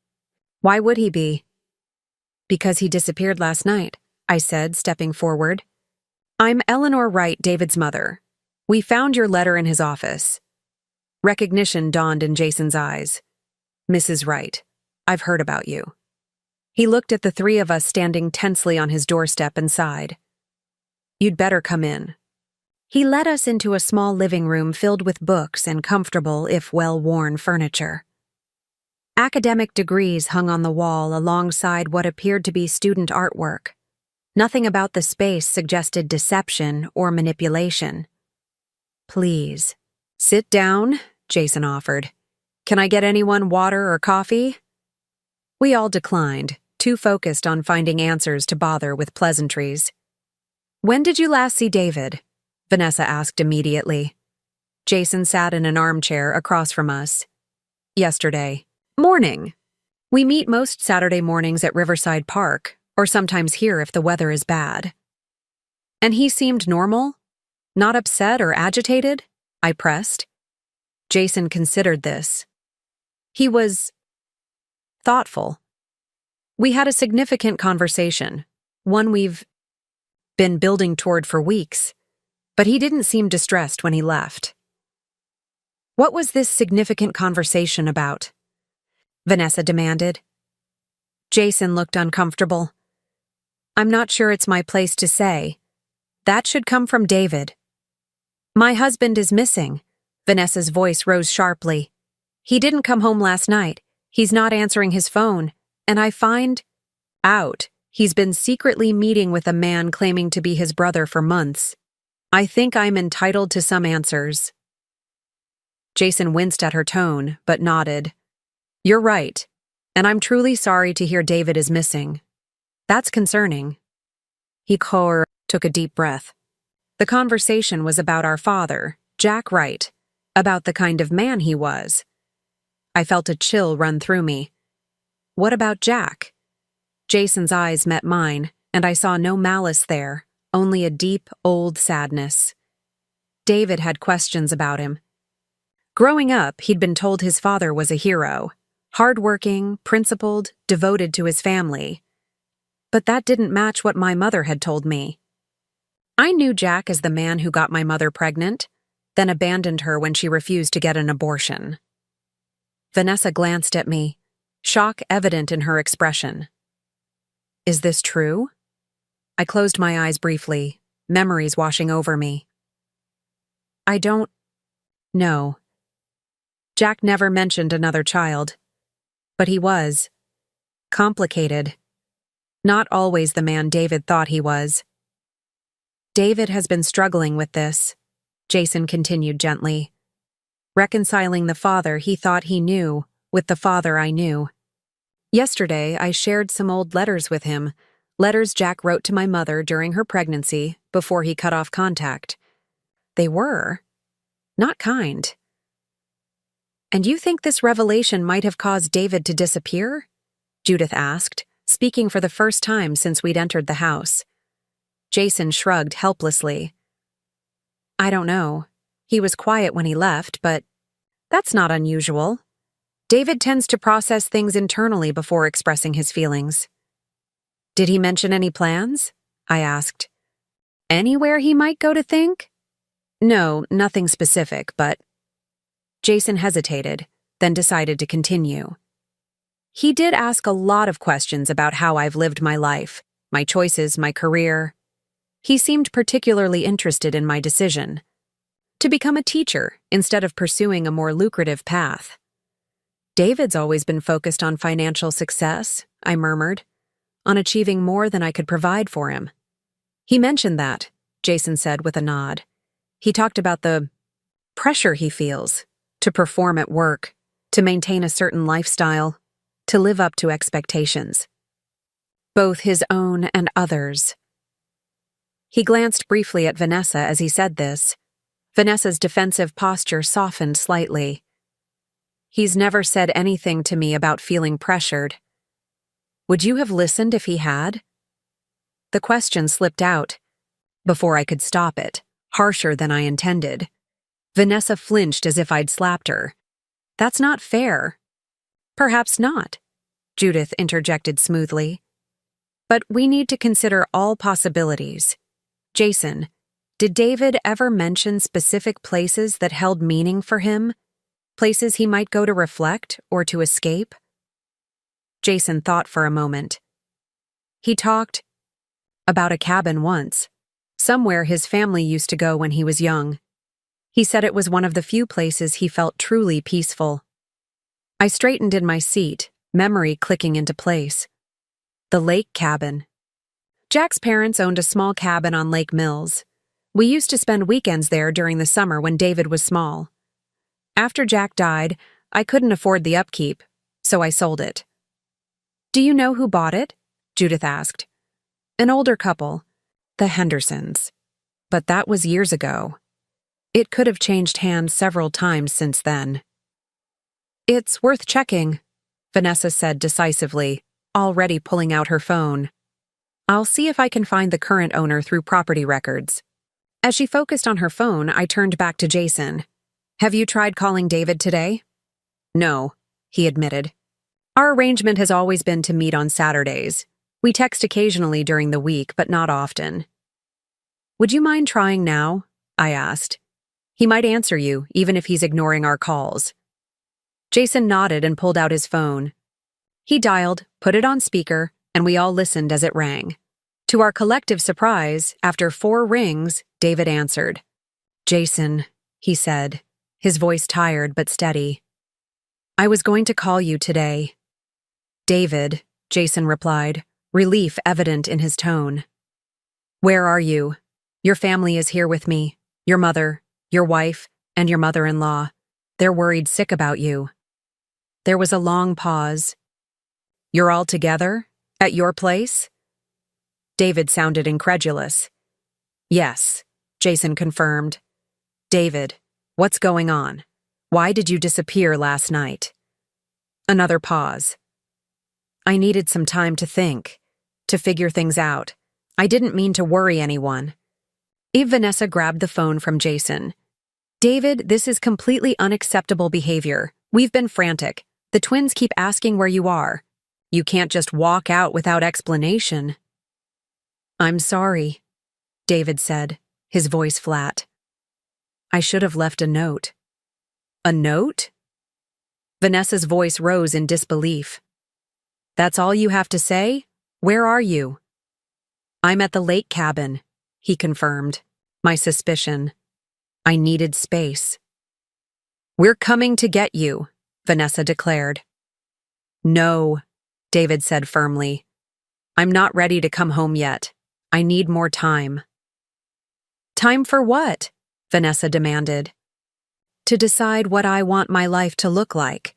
"Why would he be?" "Because he disappeared last night," I said, stepping forward. "I'm Eleanor Wright, David's mother. We found your letter in his office." Recognition dawned in Jason's eyes. "Mrs. Wright, I've heard about you." He looked at the 3 of us standing tensely on his doorstep and sighed. "You'd better come in." He led us into a small living room filled with books and comfortable, if well-worn, furniture. Academic degrees hung on the wall alongside what appeared to be student artwork. Nothing about the space suggested deception or manipulation. "Please, sit down," Jason offered. "Can I get anyone water or coffee?" We all declined, too focused on finding answers to bother with pleasantries. "When did you last see David?" Vanessa asked immediately. Jason sat in an armchair across from us. "Yesterday morning. We meet most Saturday mornings at Riverside Park, or sometimes here if the weather is bad." "And he seemed normal? Not upset or agitated?" I pressed. Jason considered this. He was thoughtful. We had a significant conversation, one we've been building toward for weeks, but he didn't seem distressed when he left. "What was this significant conversation about?" Vanessa demanded. Jason looked uncomfortable. "I'm not sure it's my place to say. That should come from David." "My husband is missing." Vanessa's voice rose sharply. "He didn't come home last night. He's not answering his phone. And I find out he's been secretly meeting with a man claiming to be his brother for months. I think I'm entitled to some answers." Jason winced at her tone, but nodded. "You're right, and I'm truly sorry to hear David is missing. That's concerning." He took a deep breath. The conversation was about our father, Jack Wright, about the kind of man he was. I felt a chill run through me. What about Jack? Jason's eyes met mine, and I saw no malice there, only a deep, old sadness. David had questions about him. Growing up, he'd been told his father was a hero, hardworking, principled, devoted to his family. But that didn't match what my mother had told me. I knew Jack as the man who got my mother pregnant, then abandoned her when she refused to get an abortion. Vanessa glanced at me, shock evident in her expression. Is this true? I closed my eyes briefly, memories washing over me. I don't know. Jack never mentioned another child. But he was. Complicated. Not always the man David thought he was. David has been struggling with this, Jason continued gently. Reconciling the father he thought he knew with the father I knew. Yesterday, I shared some old letters with him, letters Jack wrote to my mother during her pregnancy before he cut off contact. They were not kind. And you think this revelation might have caused David to disappear? Judith asked, speaking for the first time since we'd entered the house. Jason shrugged helplessly. I don't know. He was quiet when he left, but that's not unusual. David tends to process things internally before expressing his feelings. Did he mention any plans? I asked. Anywhere he might go to think? No, nothing specific, but... Jason hesitated, then decided to continue. He did ask a lot of questions about how I've lived my life, my choices, my career. He seemed particularly interested in my decision to become a teacher instead of pursuing a more lucrative path. David's always been focused on financial success, I murmured, on achieving more than I could provide for him. He mentioned that, Jason said with a nod. He talked about the pressure he feels to perform at work, to maintain a certain lifestyle, to live up to expectations. Both his own and others. He glanced briefly at Vanessa as he said this. Vanessa's defensive posture softened slightly. He's never said anything to me about feeling pressured. Would you have listened if he had? The question slipped out. Before I could stop it, harsher than I intended. Vanessa flinched as if I'd slapped her. That's not fair. Perhaps not, Judith interjected smoothly. But we need to consider all possibilities. Jason, did David ever mention specific places that held meaning for him? Places he might go to reflect or to escape? Jason thought for a moment. He talked about a cabin once, somewhere his family used to go when he was young. He said it was one of the few places he felt truly peaceful. I straightened in my seat, memory clicking into place. The lake cabin. Jack's parents owned a small cabin on Lake Mills. We used to spend weekends there during the summer when David was small. After Jack died, I couldn't afford the upkeep, so I sold it. Do you know who bought it? Judith asked. An older couple, the Hendersons. But that was years ago. It could have changed hands several times since then. It's worth checking, Vanessa said decisively, already pulling out her phone. I'll see if I can find the current owner through property records. As she focused on her phone, I turned back to Jason. Have you tried calling David today? No, he admitted. Our arrangement has always been to meet on Saturdays. We text occasionally during the week, but not often. Would you mind trying now? I asked. He might answer you, even if he's ignoring our calls. Jason nodded and pulled out his phone. He dialed, put it on speaker, and we all listened as it rang. To our collective surprise, after 4 rings, David answered. Jason, he said, his voice tired but steady. I was going to call you today. David, Jason replied, relief evident in his tone. Where are you? Your family is here with me, your mother, your wife, and your mother-in-law. They're worried sick about you. There was a long pause. You're all together? At your place? David sounded incredulous. Yes, Jason confirmed. David, what's going on? Why did you disappear last night? Another pause. I needed some time to think, to figure things out. I didn't mean to worry anyone. Vanessa grabbed the phone from Jason. David, this is completely unacceptable behavior. We've been frantic. The twins keep asking where you are. You can't just walk out without explanation. I'm sorry, David said, his voice flat. I should have left a note. A note? Vanessa's voice rose in disbelief. That's all you have to say? Where are you? I'm at the lake cabin, he confirmed. My suspicion. I needed space. We're coming to get you, Vanessa declared. No, David said firmly. I'm not ready to come home yet. I need more time. Time for what? Vanessa demanded. To decide what I want my life to look like,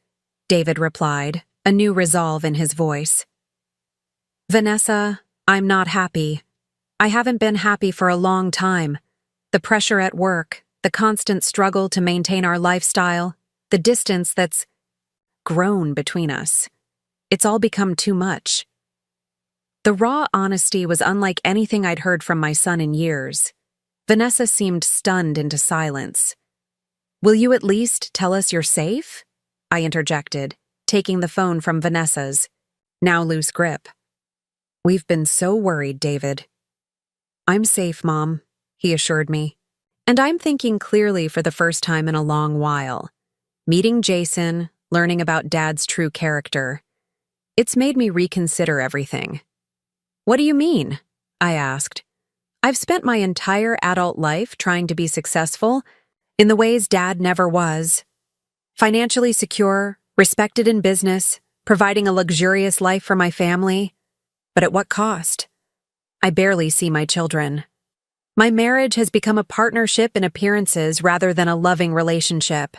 David replied, a new resolve in his voice. Vanessa, I'm not happy. I haven't been happy for a long time. The pressure at work, the constant struggle to maintain our lifestyle, the distance that's grown between us. It's all become too much. The raw honesty was unlike anything I'd heard from my son in years. Vanessa seemed stunned into silence. Will you at least tell us you're safe? I interjected, taking the phone from Vanessa's now loose grip. We've been so worried, David. I'm safe, Mom, he assured me. And I'm thinking clearly for the first time in a long while. Meeting Jason, learning about Dad's true character. It's made me reconsider everything. What do you mean? I asked. I've spent my entire adult life trying to be successful in the ways Dad never was. Financially secure, respected in business, providing a luxurious life for my family. But at what cost? I barely see my children. My marriage has become a partnership in appearances rather than a loving relationship.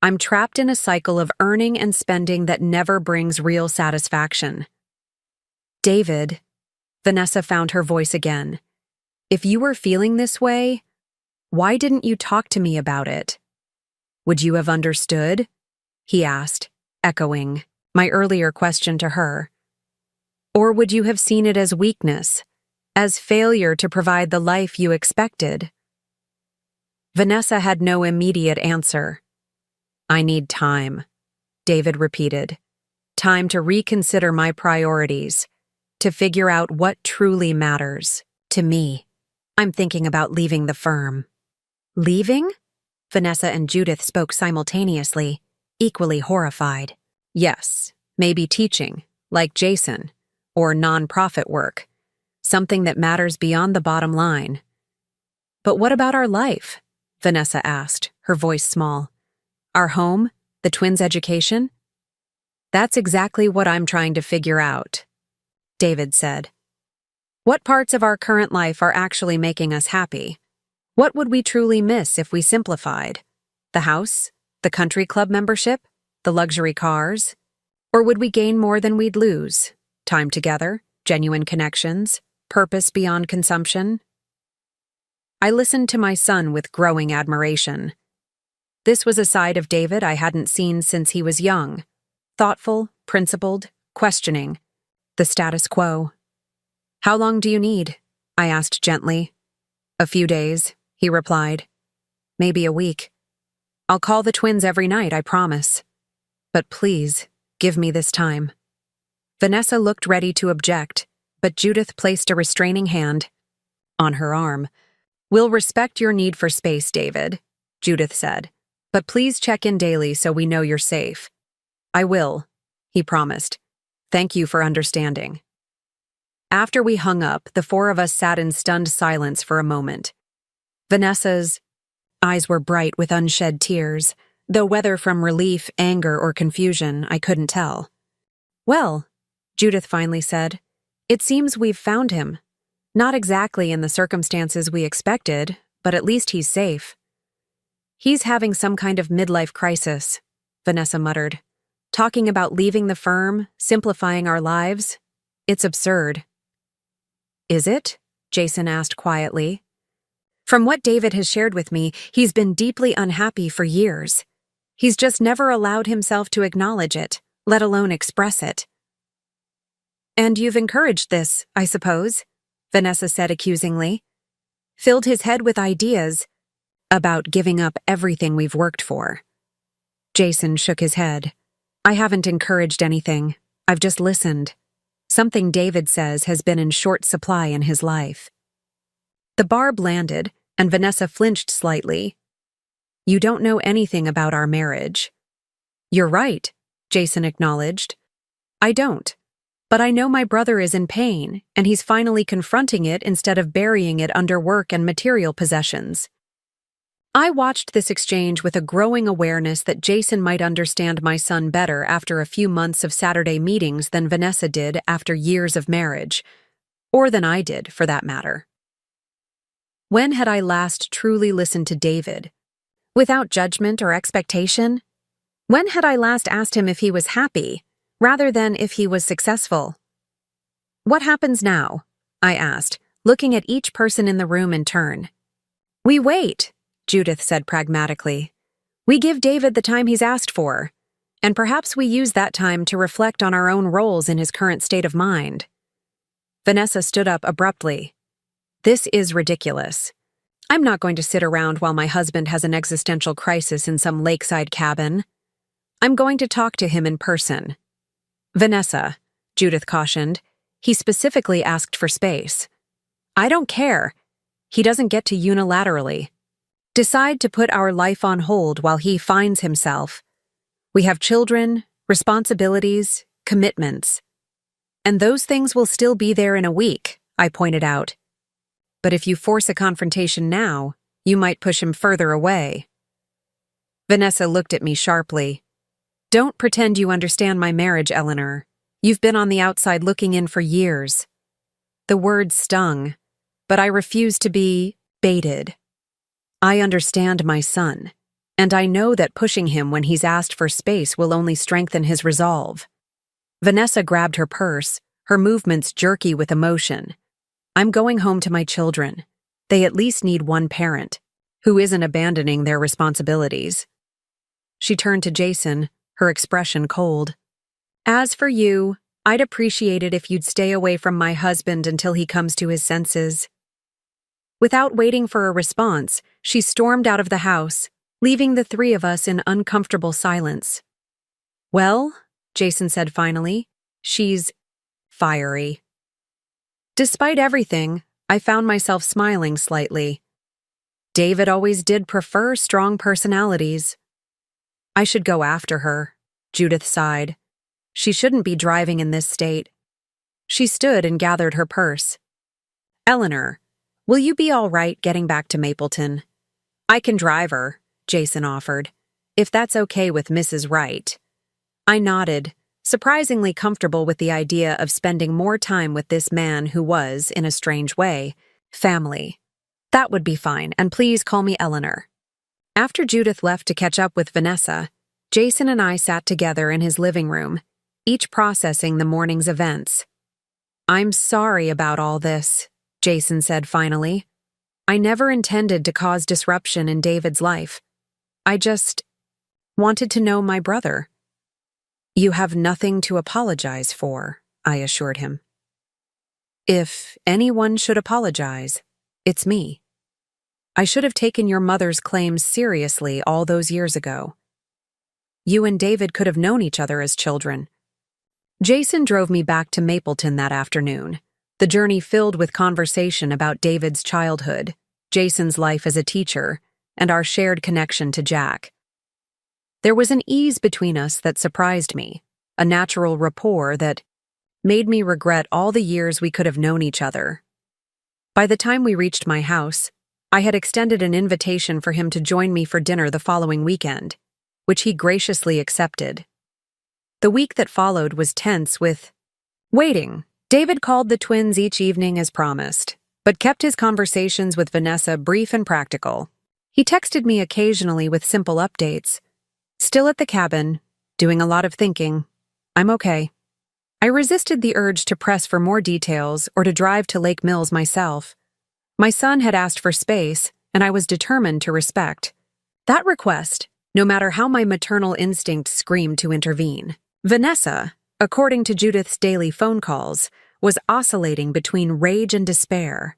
I'm trapped in a cycle of earning and spending that never brings real satisfaction. David, Vanessa found her voice again. If you were feeling this way, why didn't you talk to me about it? Would you have understood? He asked, echoing my earlier question to her. Or would you have seen it as weakness, as failure to provide the life you expected? Vanessa had no immediate answer. I need time, David repeated. Time to reconsider my priorities, to figure out what truly matters to me. I'm thinking about leaving the firm. Leaving? Vanessa and Judith spoke simultaneously, equally horrified. Yes, maybe teaching, like Jason, or non-profit work, something that matters beyond the bottom line. But what about our life? Vanessa asked, her voice small. Our home, the twins' education? That's exactly what I'm trying to figure out, David said. What parts of our current life are actually making us happy? What would we truly miss if we simplified? The house? The country club membership? The luxury cars? Or would we gain more than we'd lose? Time together? Genuine connections? Purpose beyond consumption? I listened to my son with growing admiration. This was a side of David I hadn't seen since he was young. Thoughtful, principled, questioning. The status quo. How long do you need? I asked gently. A few days, he replied. Maybe a week. I'll call the twins every night, I promise. But please, give me this time. Vanessa looked ready to object, but Judith placed a restraining hand on her arm. We'll respect your need for space, David, Judith said. But please check in daily so we know you're safe. I will, he promised. Thank you for understanding. After we hung up, the four of us sat in stunned silence for a moment. Vanessa's eyes were bright with unshed tears, though whether from relief, anger, or confusion, I couldn't tell. Well, Judith finally said, it seems we've found him. Not exactly in the circumstances we expected, but at least he's safe. He's having some kind of midlife crisis, Vanessa muttered. Talking about leaving the firm, simplifying our lives. It's absurd. Is it? Jason asked quietly. From what David has shared with me, he's been deeply unhappy for years. He's just never allowed himself to acknowledge it, let alone express it. And you've encouraged this, I suppose, Vanessa said accusingly. Filled his head with ideas about giving up everything we've worked for. Jason shook his head. I haven't encouraged anything. I've just listened. Something David says has been in short supply in his life. The barb landed, and Vanessa flinched slightly. You don't know anything about our marriage. You're right, Jason acknowledged. I don't. But I know my brother is in pain, and he's finally confronting it instead of burying it under work and material possessions. I watched this exchange with a growing awareness that Jason might understand my son better after a few months of Saturday meetings than Vanessa did after years of marriage, or than I did, for that matter. When had I last truly listened to David? Without judgment or expectation? When had I last asked him if he was happy, rather than if he was successful? What happens now? I asked, looking at each person in the room in turn. We wait, Judith said pragmatically. We give David the time he's asked for, and perhaps we use that time to reflect on our own roles in his current state of mind. Vanessa stood up abruptly. This is ridiculous. I'm not going to sit around while my husband has an existential crisis in some lakeside cabin. I'm going to talk to him in person. Vanessa, Judith cautioned, he specifically asked for space. I don't care. He doesn't get to unilaterally decide to put our life on hold while he finds himself. We have children, responsibilities, commitments. And those things will still be there in a week, I pointed out. But if you force a confrontation now, you might push him further away. Vanessa looked at me sharply. Don't pretend you understand my marriage, Eleanor. You've been on the outside looking in for years. The words stung, but I refused to be baited. I understand my son, and I know that pushing him when he's asked for space will only strengthen his resolve. Vanessa grabbed her purse, her movements jerky with emotion. I'm going home to my children. They at least need one parent, who isn't abandoning their responsibilities. She turned to Jason, her expression cold. As for you, I'd appreciate it if you'd stay away from my husband until he comes to his senses. Without waiting for a response, she stormed out of the house, leaving the three of us in uncomfortable silence. Well, Jason said finally, she's fiery. Despite everything, I found myself smiling slightly. David always did prefer strong personalities. I should go after her, Judith sighed. She shouldn't be driving in this state. She stood and gathered her purse. Eleanor, will you be all right getting back to Mapleton? I can drive her, Jason offered, if that's okay with Mrs. Wright. I nodded, surprisingly comfortable with the idea of spending more time with this man who was, in a strange way, family. That would be fine, and please call me Eleanor. After Judith left to catch up with Vanessa, Jason and I sat together in his living room, each processing the morning's events. I'm sorry about all this, Jason said finally. I never intended to cause disruption in David's life. I just wanted to know my brother. You have nothing to apologize for, I assured him. If anyone should apologize, it's me. I should have taken your mother's claims seriously all those years ago. You and David could have known each other as children. Jason drove me back to Mapleton that afternoon, the journey filled with conversation about David's childhood, Jason's life as a teacher, and our shared connection to Jack. There was an ease between us that surprised me, a natural rapport that made me regret all the years we could have known each other. By the time we reached my house, I had extended an invitation for him to join me for dinner the following weekend, which he graciously accepted. The week that followed was tense with waiting. David called the twins each evening as promised, but kept his conversations with Vanessa brief and practical. He texted me occasionally with simple updates. Still at the cabin, doing a lot of thinking. I'm okay. I resisted the urge to press for more details or to drive to Lake Mills myself. My son had asked for space, and I was determined to respect that request, no matter how my maternal instinct screamed to intervene. Vanessa, according to Judith's daily phone calls, was oscillating between rage and despair.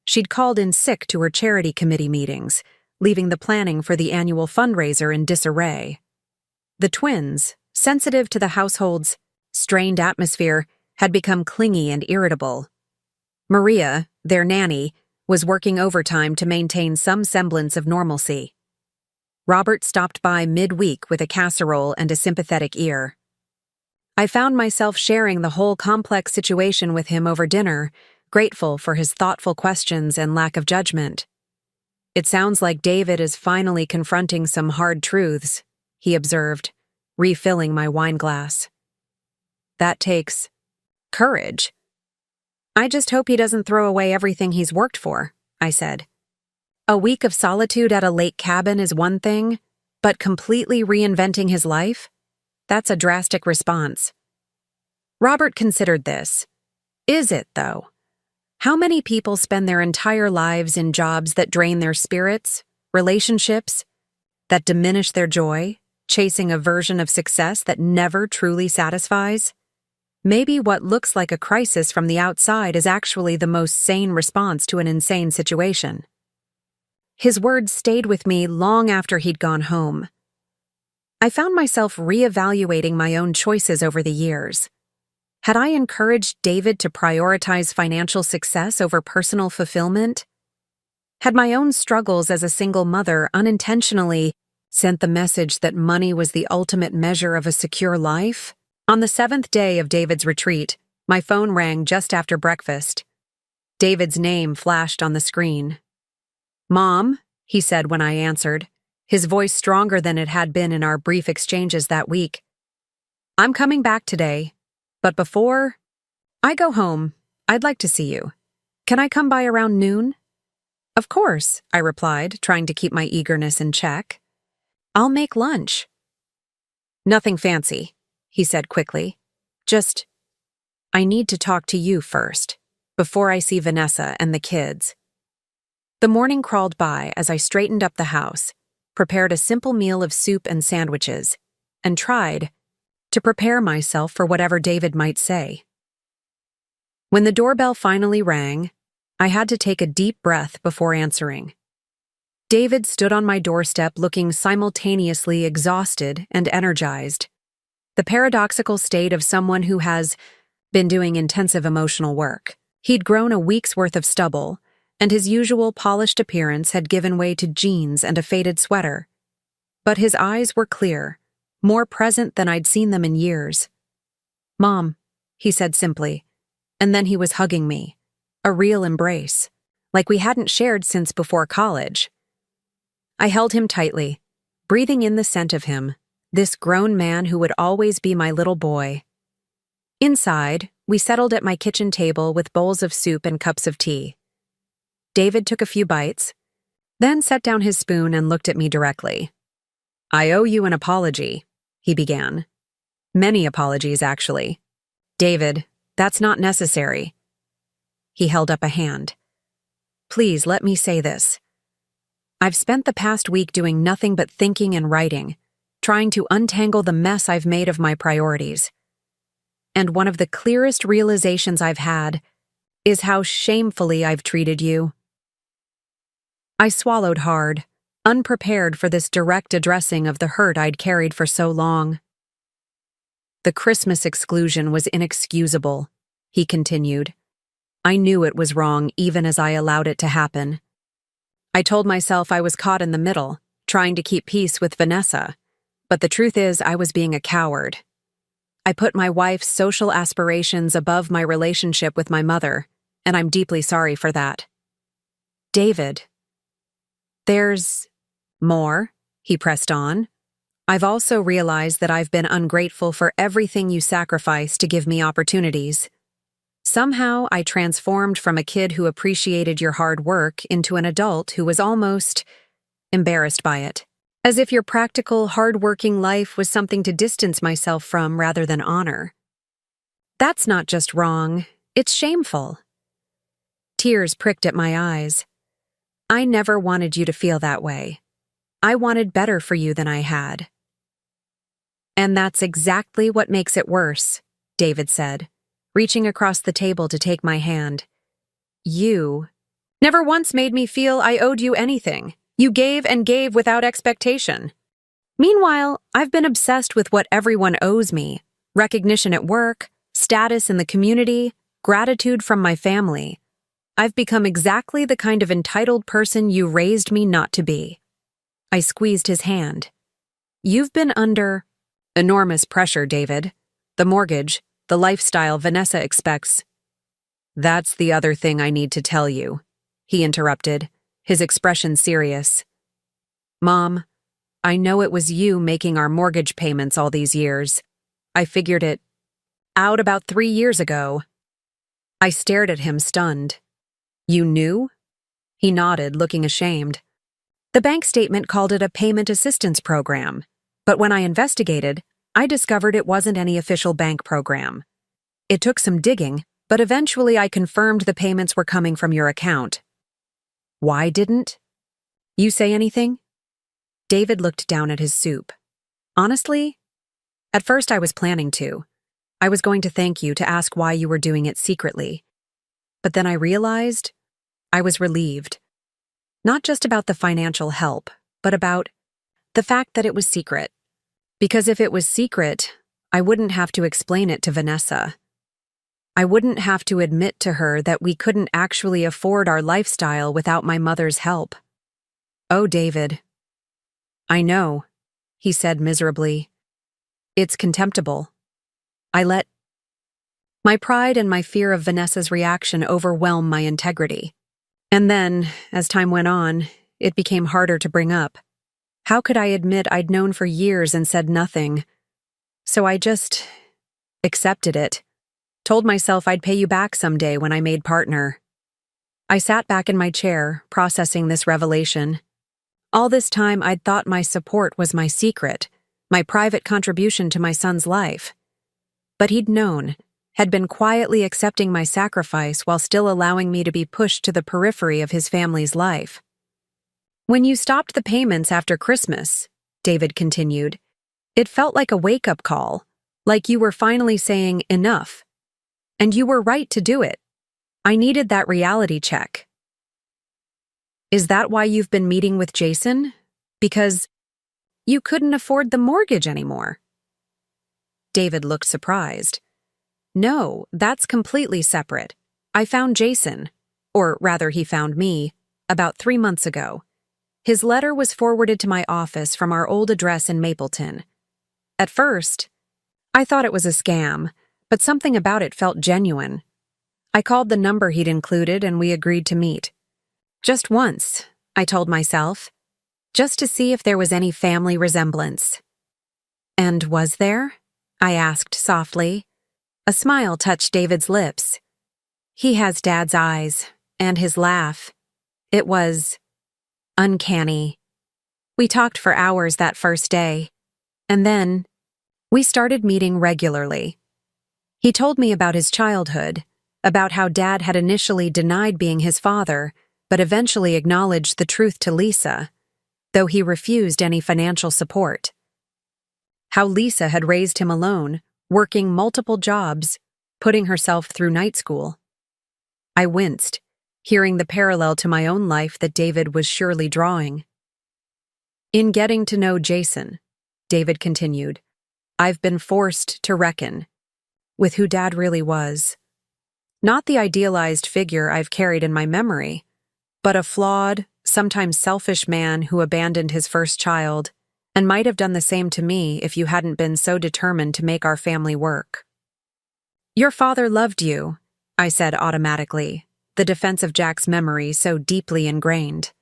She'd called in sick to her charity committee meetings, leaving the planning for the annual fundraiser in disarray. The twins, sensitive to the household's strained atmosphere, had become clingy and irritable. Maria, their nanny, was working overtime to maintain some semblance of normalcy. Robert stopped by mid-week with a casserole and a sympathetic ear. I found myself sharing the whole complex situation with him over dinner, grateful for his thoughtful questions and lack of judgment. "It sounds like David is finally confronting some hard truths," he observed, refilling my wine glass. "That takes courage." "I just hope he doesn't throw away everything he's worked for," I said. "A week of solitude at a lake cabin is one thing, but completely reinventing his life? That's a drastic response." Robert considered this. "Is it, though? How many people spend their entire lives in jobs that drain their spirits, relationships that diminish their joy, chasing a version of success that never truly satisfies? Maybe what looks like a crisis from the outside is actually the most sane response to an insane situation." His words stayed with me long after he'd gone home. I found myself reevaluating my own choices over the years. Had I encouraged David to prioritize financial success over personal fulfillment? Had my own struggles as a single mother unintentionally sent the message that money was the ultimate measure of a secure life? On the 7th day of David's retreat, my phone rang just after breakfast. David's name flashed on the screen. "Mom," he said when I answered, his voice stronger than it had been in our brief exchanges that week. "I'm coming back today, but before I go home, I'd like to see you. Can I come by around noon?" "Of course," I replied, trying to keep my eagerness in check. "I'll make lunch." "Nothing fancy," he said quickly. "Just, I need to talk to you first, before I see Vanessa and the kids." The morning crawled by as I straightened up the house, prepared a simple meal of soup and sandwiches, and tried to prepare myself for whatever David might say. When the doorbell finally rang, I had to take a deep breath before answering. David stood on my doorstep looking simultaneously exhausted and energized, the paradoxical state of someone who has been doing intensive emotional work. He'd grown a week's worth of stubble, and his usual polished appearance had given way to jeans and a faded sweater. But his eyes were clear, more present than I'd seen them in years. "Mom," he said simply, and then he was hugging me, a real embrace, like we hadn't shared since before college. I held him tightly, breathing in the scent of him, this grown man who would always be my little boy. Inside, we settled at my kitchen table with bowls of soup and cups of tea. David took a few bites, then set down his spoon and looked at me directly. "I owe you an apology," he began. "Many apologies, actually." "David, that's not necessary." He held up a hand. "Please let me say this. I've spent the past week doing nothing but thinking and writing, trying to untangle the mess I've made of my priorities. And one of the clearest realizations I've had is how shamefully I've treated you." I swallowed hard, unprepared for this direct addressing of the hurt I'd carried for so long. "The Christmas exclusion was inexcusable," he continued. "I knew it was wrong even as I allowed it to happen. I told myself I was caught in the middle, trying to keep peace with Vanessa, but the truth is I was being a coward. I put my wife's social aspirations above my relationship with my mother, and I'm deeply sorry for that." "David, there's more," he pressed on. "I've also realized that I've been ungrateful for everything you sacrificed to give me opportunities. Somehow, I transformed from a kid who appreciated your hard work into an adult who was almost embarrassed by it, as if your practical, hard-working life was something to distance myself from rather than honor. That's not just wrong, it's shameful." Tears pricked at my eyes. "I never wanted you to feel that way. I wanted better for you than I had." "And that's exactly what makes it worse," David said, reaching across the table to take my hand. "You never once made me feel I owed you anything. You gave and gave without expectation. Meanwhile, I've been obsessed with what everyone owes me: recognition at work, status in the community, gratitude from my family. I've become exactly the kind of entitled person you raised me not to be." I squeezed his hand. You've been under enormous pressure, David. The mortgage, the lifestyle Vanessa expects. That's the other thing I need to tell you, he interrupted, his expression serious. Mom, I know it was you making our mortgage payments all these years. I figured it out about 3 years ago. I stared at him, stunned. You knew? He nodded, looking ashamed. The bank statement called it a payment assistance program, but when I investigated, I discovered it wasn't any official bank program. It took some digging, but eventually I confirmed the payments were coming from your account. Why didn't you say anything? David looked down at his soup. Honestly, at first I was planning to. I was going to thank you to ask why you were doing it secretly. But then I realized I was relieved. Not just about the financial help, but about the fact that it was secret. Because if it was secret, I wouldn't have to explain it to Vanessa. I wouldn't have to admit to her that we couldn't actually afford our lifestyle without my mother's help. Oh, David. I know, he said miserably. It's contemptible. I let my pride and my fear of Vanessa's reaction overwhelm my integrity. And then, as time went on, it became harder to bring up. How could I admit I'd known for years and said nothing? So I just accepted it. Told myself I'd pay you back someday when I made partner. I sat back in my chair, processing this revelation. All this time I'd thought my support was my secret, my private contribution to my son's life. But he'd known, had been quietly accepting my sacrifice while still allowing me to be pushed to the periphery of his family's life. When you stopped the payments after Christmas, David continued, it felt like a wake-up call, like you were finally saying enough. And you were right to do it. I needed that reality check. Is that why you've been meeting with Jason? Because you couldn't afford the mortgage anymore. David looked surprised. No, that's completely separate. I found Jason, or rather he found me, about 3 months ago. His letter was forwarded to my office from our old address in Mapleton. At first, I thought it was a scam, but something about it felt genuine. I called the number he'd included and we agreed to meet. Just once, I told myself, just to see if there was any family resemblance. And was there? I asked softly. A smile touched David's lips. He has Dad's eyes, and his laugh. It was uncanny. We talked for hours that first day, and then we started meeting regularly. He told me about his childhood, about how Dad had initially denied being his father, but eventually acknowledged the truth to Lisa, though he refused any financial support. How Lisa had raised him alone, working multiple jobs, putting herself through night school. I winced, hearing the parallel to my own life that David was surely drawing. In getting to know Jason, David continued, I've been forced to reckon with who Dad really was. Not the idealized figure I've carried in my memory, but a flawed, sometimes selfish man who abandoned his first child and might have done the same to me if you hadn't been so determined to make our family work. Your father loved you, I said automatically, the defense of Jack's memory so deeply ingrained.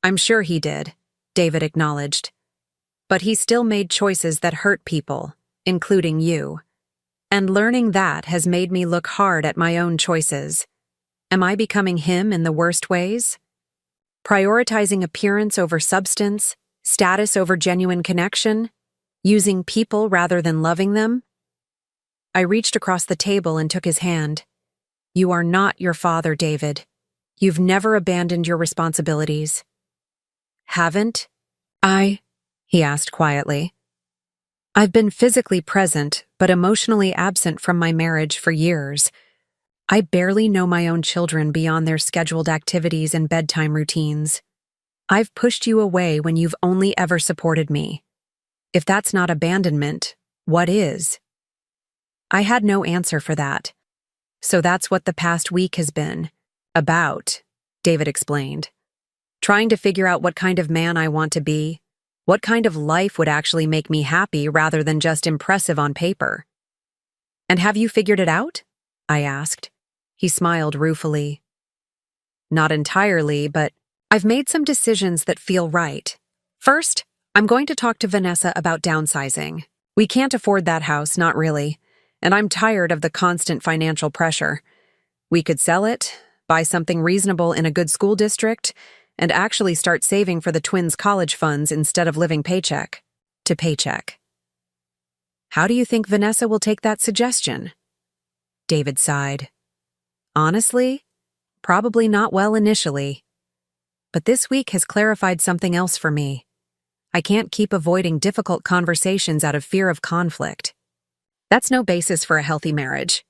I'm sure he did, David acknowledged. But he still made choices that hurt people, including you. And learning that has made me look hard at my own choices. Am I becoming him in the worst ways? Prioritizing appearance over substance, status over genuine connection, using people rather than loving them? I reached across the table and took his hand. You are not your father, David. You've never abandoned your responsibilities. Haven't I? He asked quietly. I've been physically present, but emotionally absent from my marriage for years. I barely know my own children beyond their scheduled activities and bedtime routines. I've pushed you away when you've only ever supported me. If that's not abandonment, what is? I had no answer for that. So that's what the past week has been about, David explained. trying to figure out what kind of man I want to be, what kind of life would actually make me happy rather than just impressive on paper. "And have you figured it out?" I asked. He smiled ruefully. "Not entirely, but I've made some decisions that feel right. First, I'm going to talk to Vanessa about downsizing. We can't afford that house, not really, and I'm tired of the constant financial pressure. We could sell it, buy something reasonable in a good school district, and actually start saving for the twins' college funds instead of living paycheck to paycheck." "How do you think Vanessa will take that suggestion?" David sighed. "Honestly, probably not well initially. But this week has clarified something else for me. I can't keep avoiding difficult conversations out of fear of conflict. That's no basis for a healthy marriage.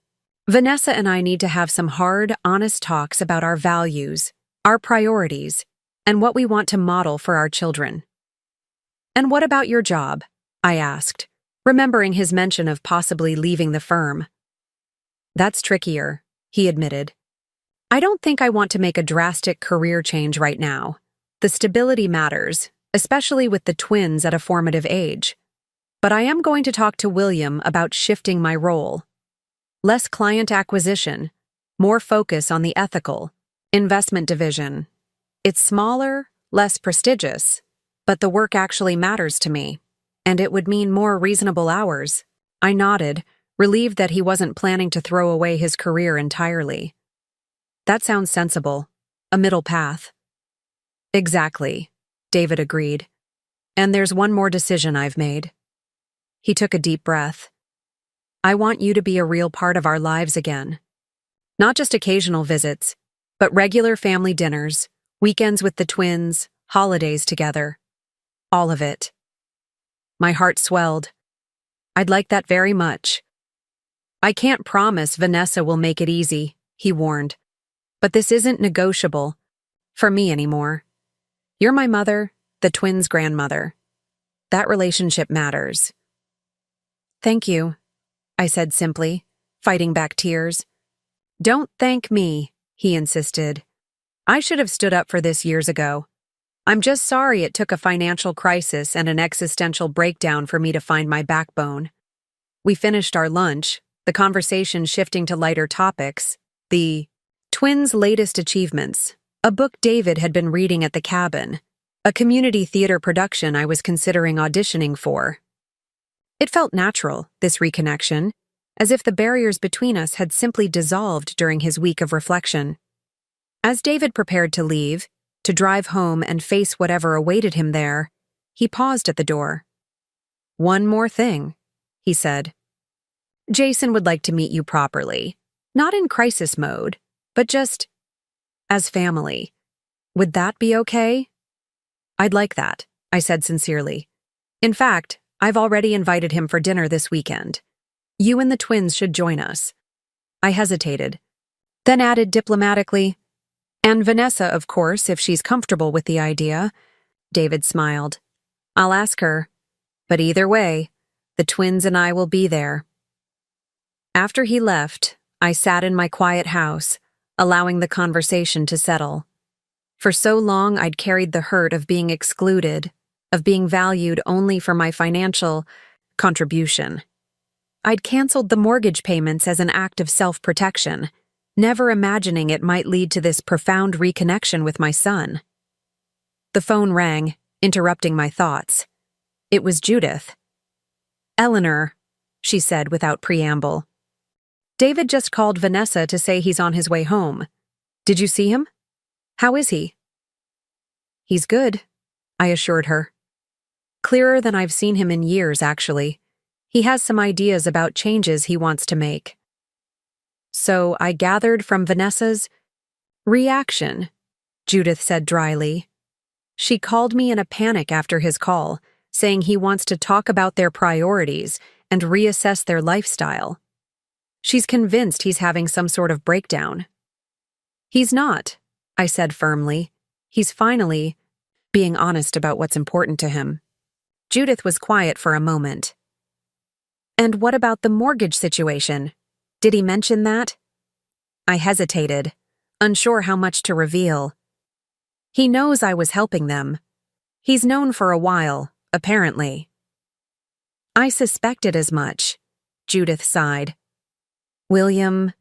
Vanessa and I need to have some hard, honest talks about our values, our priorities, and what we want to model for our children." "And what about your job?" I asked, remembering his mention of possibly leaving the firm. "That's trickier," he admitted. "I don't think I want to make a drastic career change right now. The stability matters, especially with the twins at a formative age. But I am going to talk to William about shifting my role. Less client acquisition, more focus on the ethical, investment division. It's smaller, less prestigious, but the work actually matters to me, and it would mean more reasonable hours." I nodded, relieved that he wasn't planning to throw away his career entirely. "That sounds sensible. A middle path." "Exactly," David agreed. "And there's one more decision I've made." He took a deep breath. "I want you to be a real part of our lives again. Not just occasional visits, but regular family dinners, weekends with the twins, holidays together. All of it." My heart swelled. "I'd like that very much." "I can't promise Vanessa will make it easy," he warned. "But this isn't negotiable. For me anymore. You're my mother, the twins' grandmother. That relationship matters." "Thank you," I said simply, fighting back tears. "Don't thank me," he insisted. "I should have stood up for this years ago. I'm just sorry it took a financial crisis and an existential breakdown for me to find my backbone." We finished our lunch, the conversation shifting to lighter topics, the twins' latest achievements, a book David had been reading at the cabin, a community theater production I was considering auditioning for. It felt natural, this reconnection, as if the barriers between us had simply dissolved during his week of reflection. As David prepared to leave, to drive home and face whatever awaited him there, he paused at the door. "One more thing," he said. "Jason would like to meet you properly. Not in crisis mode, but just as family. Would that be okay?" "I'd like that," I said sincerely. "In fact, I've already invited him for dinner this weekend. You and the twins should join us." I hesitated, then added diplomatically, "And Vanessa, of course, if she's comfortable with the idea." David smiled. "I'll ask her. But either way, the twins and I will be there." After he left, I sat in my quiet house, allowing the conversation to settle. For so long, I'd carried the hurt of being excluded, of being valued only for my financial contribution. I'd canceled the mortgage payments as an act of self-protection, never imagining it might lead to this profound reconnection with my son. The phone rang, interrupting my thoughts. It was Judith. "Eleanor," she said without preamble. "David just called Vanessa to say he's on his way home. Did you see him? How is he?" "He's good," I assured her. "Clearer than I've seen him in years, actually. He has some ideas about changes he wants to make." "So I gathered from Vanessa's reaction," Judith said dryly. "She called me in a panic after his call, saying he wants to talk about their priorities and reassess their lifestyle. She's convinced he's having some sort of breakdown." "He's not," I said firmly. "He's finally being honest about what's important to him." Judith was quiet for a moment. "And what about the mortgage situation? Did he mention that?" I hesitated, unsure how much to reveal. He knows I was helping them. He's known for a while, apparently. I suspected as much, Judith sighed. William,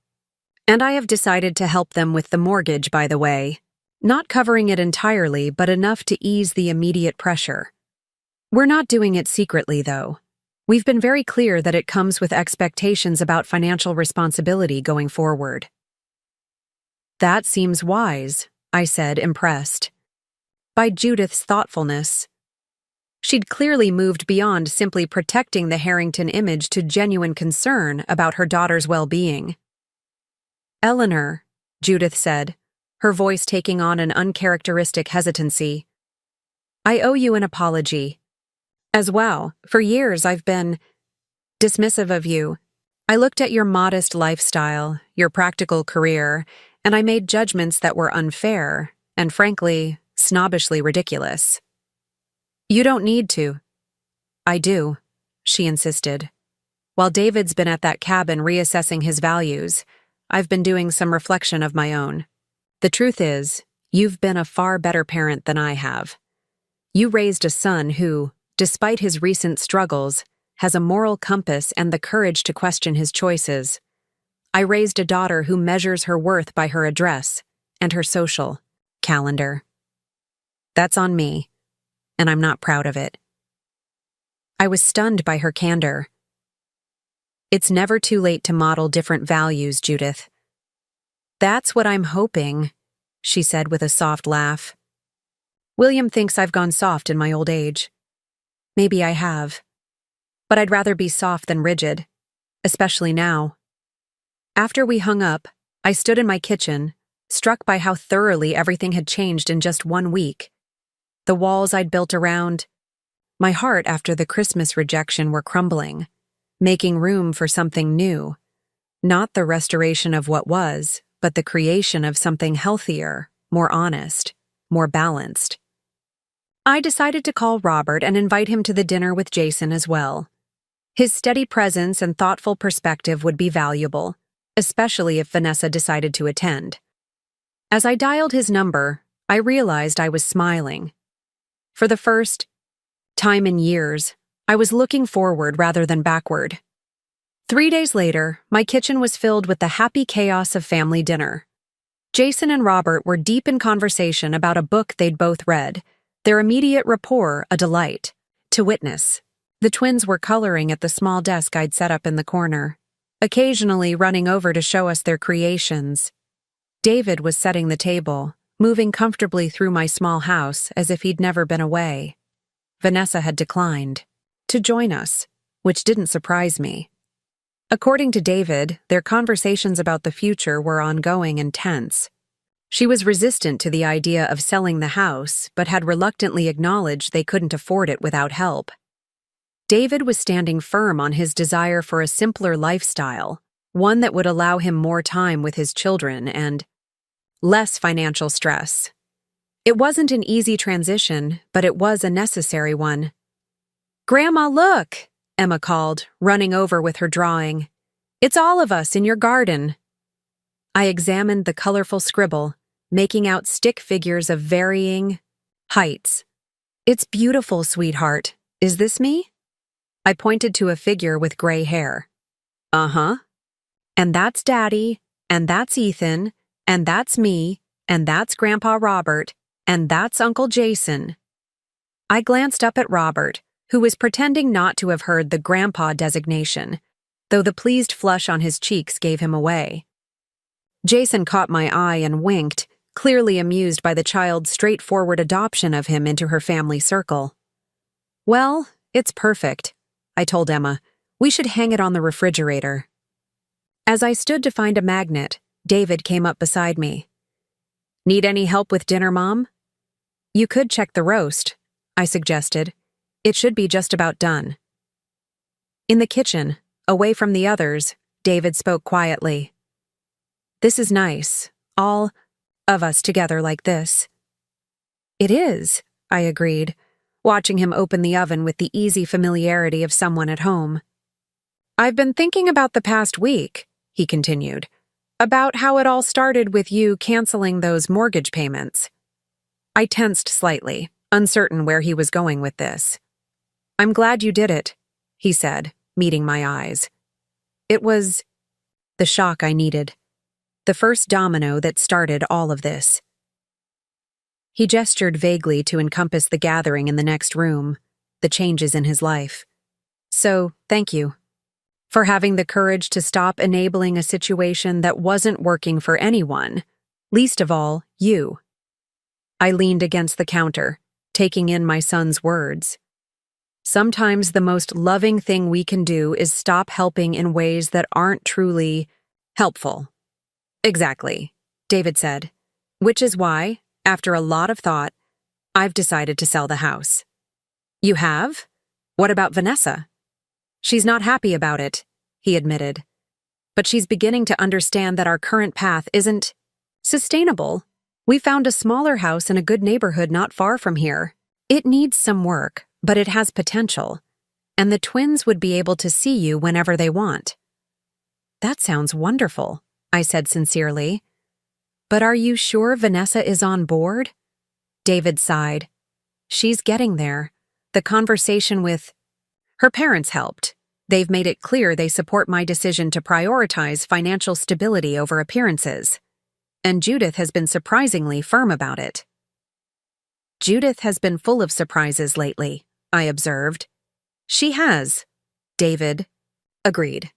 and I have decided to help them with the mortgage, by the way. Not covering it entirely, but enough to ease the immediate pressure. We're not doing it secretly, though. We've been very clear that it comes with expectations about financial responsibility going forward. That seems wise, I said, impressed by Judith's thoughtfulness. She'd clearly moved beyond simply protecting the Harrington image to genuine concern about her daughter's well-being. Eleanor, Judith said, her voice taking on an uncharacteristic hesitancy, I owe you an apology. As well, for years I've been dismissive of you. I looked at your modest lifestyle, your practical career, and I made judgments that were unfair and, frankly, snobbishly ridiculous. You don't need to. I do, she insisted. While David's been at that cabin reassessing his values, I've been doing some reflection of my own. The truth is, you've been a far better parent than I have. You raised a son who, despite his recent struggles, has a moral compass and the courage to question his choices. I raised a daughter who measures her worth by her address and her social calendar. That's on me, and I'm not proud of it. I was stunned by her candor. It's never too late to model different values, Judith. That's what I'm hoping, she said with a soft laugh. William thinks I've gone soft in my old age. Maybe I have. But I'd rather be soft than rigid, especially now. After we hung up, I stood in my kitchen, struck by how thoroughly everything had changed in just 1 week. The walls I'd built around my heart after the Christmas rejection were crumbling, making room for something new. Not the restoration of what was, but the creation of something healthier, more honest, more balanced. I decided to call Robert and invite him to the dinner with Jason as well. His steady presence and thoughtful perspective would be valuable, especially if Vanessa decided to attend. As I dialed his number, I realized I was smiling. For the first time in years, I was looking forward rather than backward. 3 days later, my kitchen was filled with the happy chaos of family dinner. Jason and Robert were deep in conversation about a book they'd both read, their immediate rapport a delight to witness. The twins were coloring at the small desk I'd set up in the corner, occasionally running over to show us their creations. David was setting the table, moving comfortably through my small house as if he'd never been away. Vanessa had declined to join us, which didn't surprise me. According to David, their conversations about the future were ongoing and tense. She was resistant to the idea of selling the house, but had reluctantly acknowledged they couldn't afford it without help. David was standing firm on his desire for a simpler lifestyle, one that would allow him more time with his children and less financial stress. It wasn't an easy transition, but it was a necessary one. "Grandma, look!" Emma called, running over with her drawing. "It's all of us in your garden." I examined the colorful scribble, making out stick figures of varying heights. "It's beautiful, sweetheart. Is this me?" I pointed to a figure with gray hair. "Uh-huh. And that's Daddy, and that's Ethan, and that's me, and that's Grandpa Robert, and that's Uncle Jason." I glanced up at Robert, who was pretending not to have heard the grandpa designation, though the pleased flush on his cheeks gave him away. Jason caught my eye and winked, clearly amused by the child's straightforward adoption of him into her family circle. "Well, it's perfect," I told Emma. "We should hang it on the refrigerator." As I stood to find a magnet, David came up beside me. "Need any help with dinner, Mom?" "You could check the roast," I suggested. "It should be just about done." In the kitchen, away from the others, David spoke quietly. "This is nice, all of us together like this." "It is," I agreed, watching him open the oven with the easy familiarity of someone at home. "I've been thinking about the past week," he continued, "about how it all started with you canceling those mortgage payments." I tensed slightly, uncertain where he was going with this. "I'm glad you did it," he said, meeting my eyes. It was the shock I needed, the first domino that started all of this. He gestured vaguely to encompass the gathering in the next room, the changes in his life. "So, thank you. For having the courage to stop enabling a situation that wasn't working for anyone, least of all, you." I leaned against the counter, taking in my son's words. Sometimes the most loving thing we can do is stop helping in ways that aren't truly helpful. "Exactly," David said, "which is why, after a lot of thought, I've decided to sell the house." "You have? What about Vanessa?" "She's not happy about it," he admitted. "But she's beginning to understand that our current path isn't sustainable. We found a smaller house in a good neighborhood not far from here. It needs some work, but it has potential, and the twins would be able to see you whenever they want." "That sounds wonderful," I said sincerely. "But are you sure Vanessa is on board?" David sighed. "She's getting there. The conversation with her parents helped. They've made it clear they support my decision to prioritize financial stability over appearances. And Judith has been surprisingly firm about it." "Judith has been full of surprises lately," I observed. "She has," David agreed.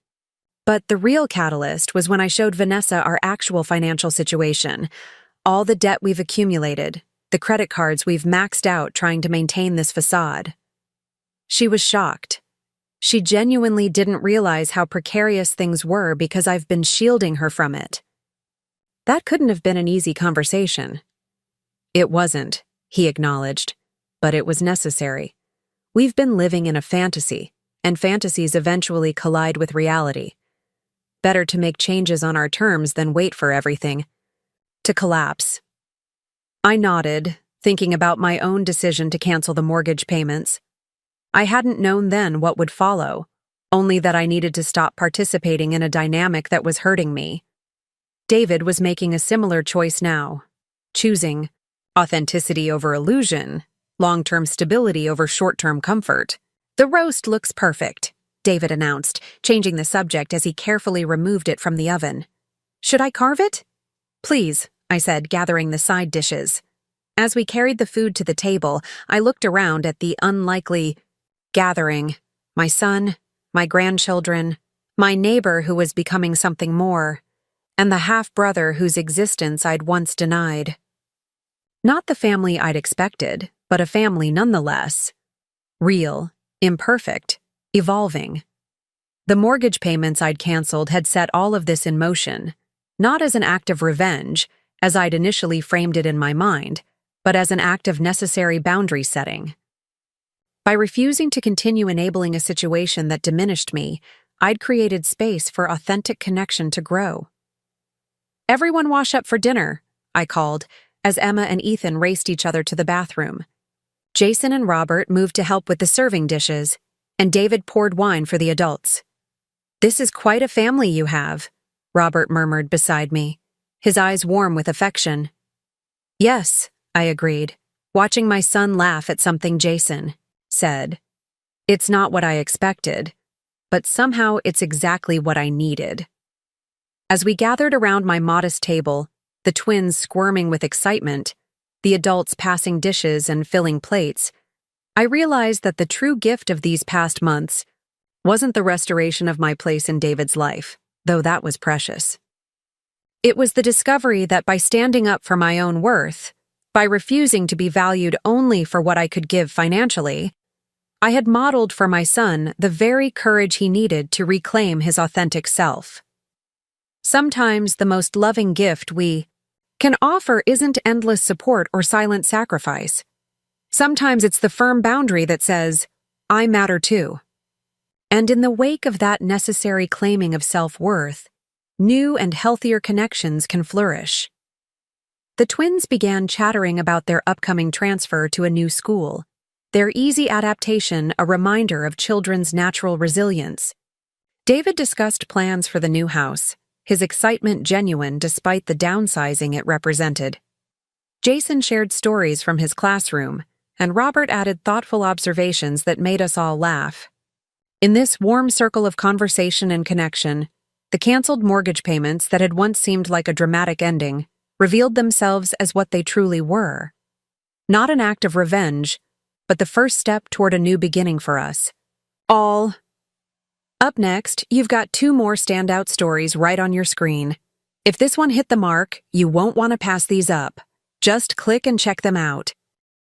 "But the real catalyst was when I showed Vanessa our actual financial situation, all the debt we've accumulated, the credit cards we've maxed out trying to maintain this facade. She was shocked. She genuinely didn't realize how precarious things were because I've been shielding her from it." "That couldn't have been an easy conversation." "It wasn't," he acknowledged, "but it was necessary. We've been living in a fantasy, and fantasies eventually collide with reality. Better to make changes on our terms than wait for everything to collapse." I nodded, thinking about my own decision to cancel the mortgage payments. I hadn't known then what would follow, only that I needed to stop participating in a dynamic that was hurting me. David was making a similar choice now, choosing authenticity over illusion, long-term stability over short-term comfort. "The roast looks perfect," David announced, changing the subject as he carefully removed it from the oven. "Should I carve it?" "Please," I said, gathering the side dishes. As we carried the food to the table, I looked around at the unlikely gathering: my son, my grandchildren, my neighbor who was becoming something more, and the half-brother whose existence I'd once denied. Not the family I'd expected, but a family nonetheless. Real, imperfect, evolving. The mortgage payments I'd canceled had set all of this in motion, not as an act of revenge, as I'd initially framed it in my mind, but as an act of necessary boundary setting. By refusing to continue enabling a situation that diminished me, I'd created space for authentic connection to grow. "Everyone wash up for dinner," I called, as Emma and Ethan raced each other to the bathroom. Jason and Robert moved to help with the serving dishes, and David poured wine for the adults. "This is quite a family you have," Robert murmured beside me, his eyes warm with affection. "Yes," I agreed, watching my son laugh at something Jason said. "It's not what I expected, but somehow it's exactly what I needed." As we gathered around my modest table, the twins squirming with excitement, the adults passing dishes and filling plates, I realized that the true gift of these past months wasn't the restoration of my place in David's life, though that was precious. It was the discovery that by standing up for my own worth, by refusing to be valued only for what I could give financially, I had modeled for my son the very courage he needed to reclaim his authentic self. Sometimes the most loving gift we can offer isn't endless support or silent sacrifice. Sometimes it's the firm boundary that says, "I matter too." And in the wake of that necessary claiming of self-worth, new and healthier connections can flourish. The twins began chattering about their upcoming transfer to a new school, their easy adaptation a reminder of children's natural resilience. David discussed plans for the new house, his excitement genuine despite the downsizing it represented. Jason shared stories from his classroom, and Robert added thoughtful observations that made us all laugh. In this warm circle of conversation and connection, the canceled mortgage payments that had once seemed like a dramatic ending revealed themselves as what they truly were. Not an act of revenge, but the first step toward a new beginning for us. All. Up next, you've got 2 more standout stories right on your screen. If this one hit the mark, you won't want to pass these up. Just click and check them out.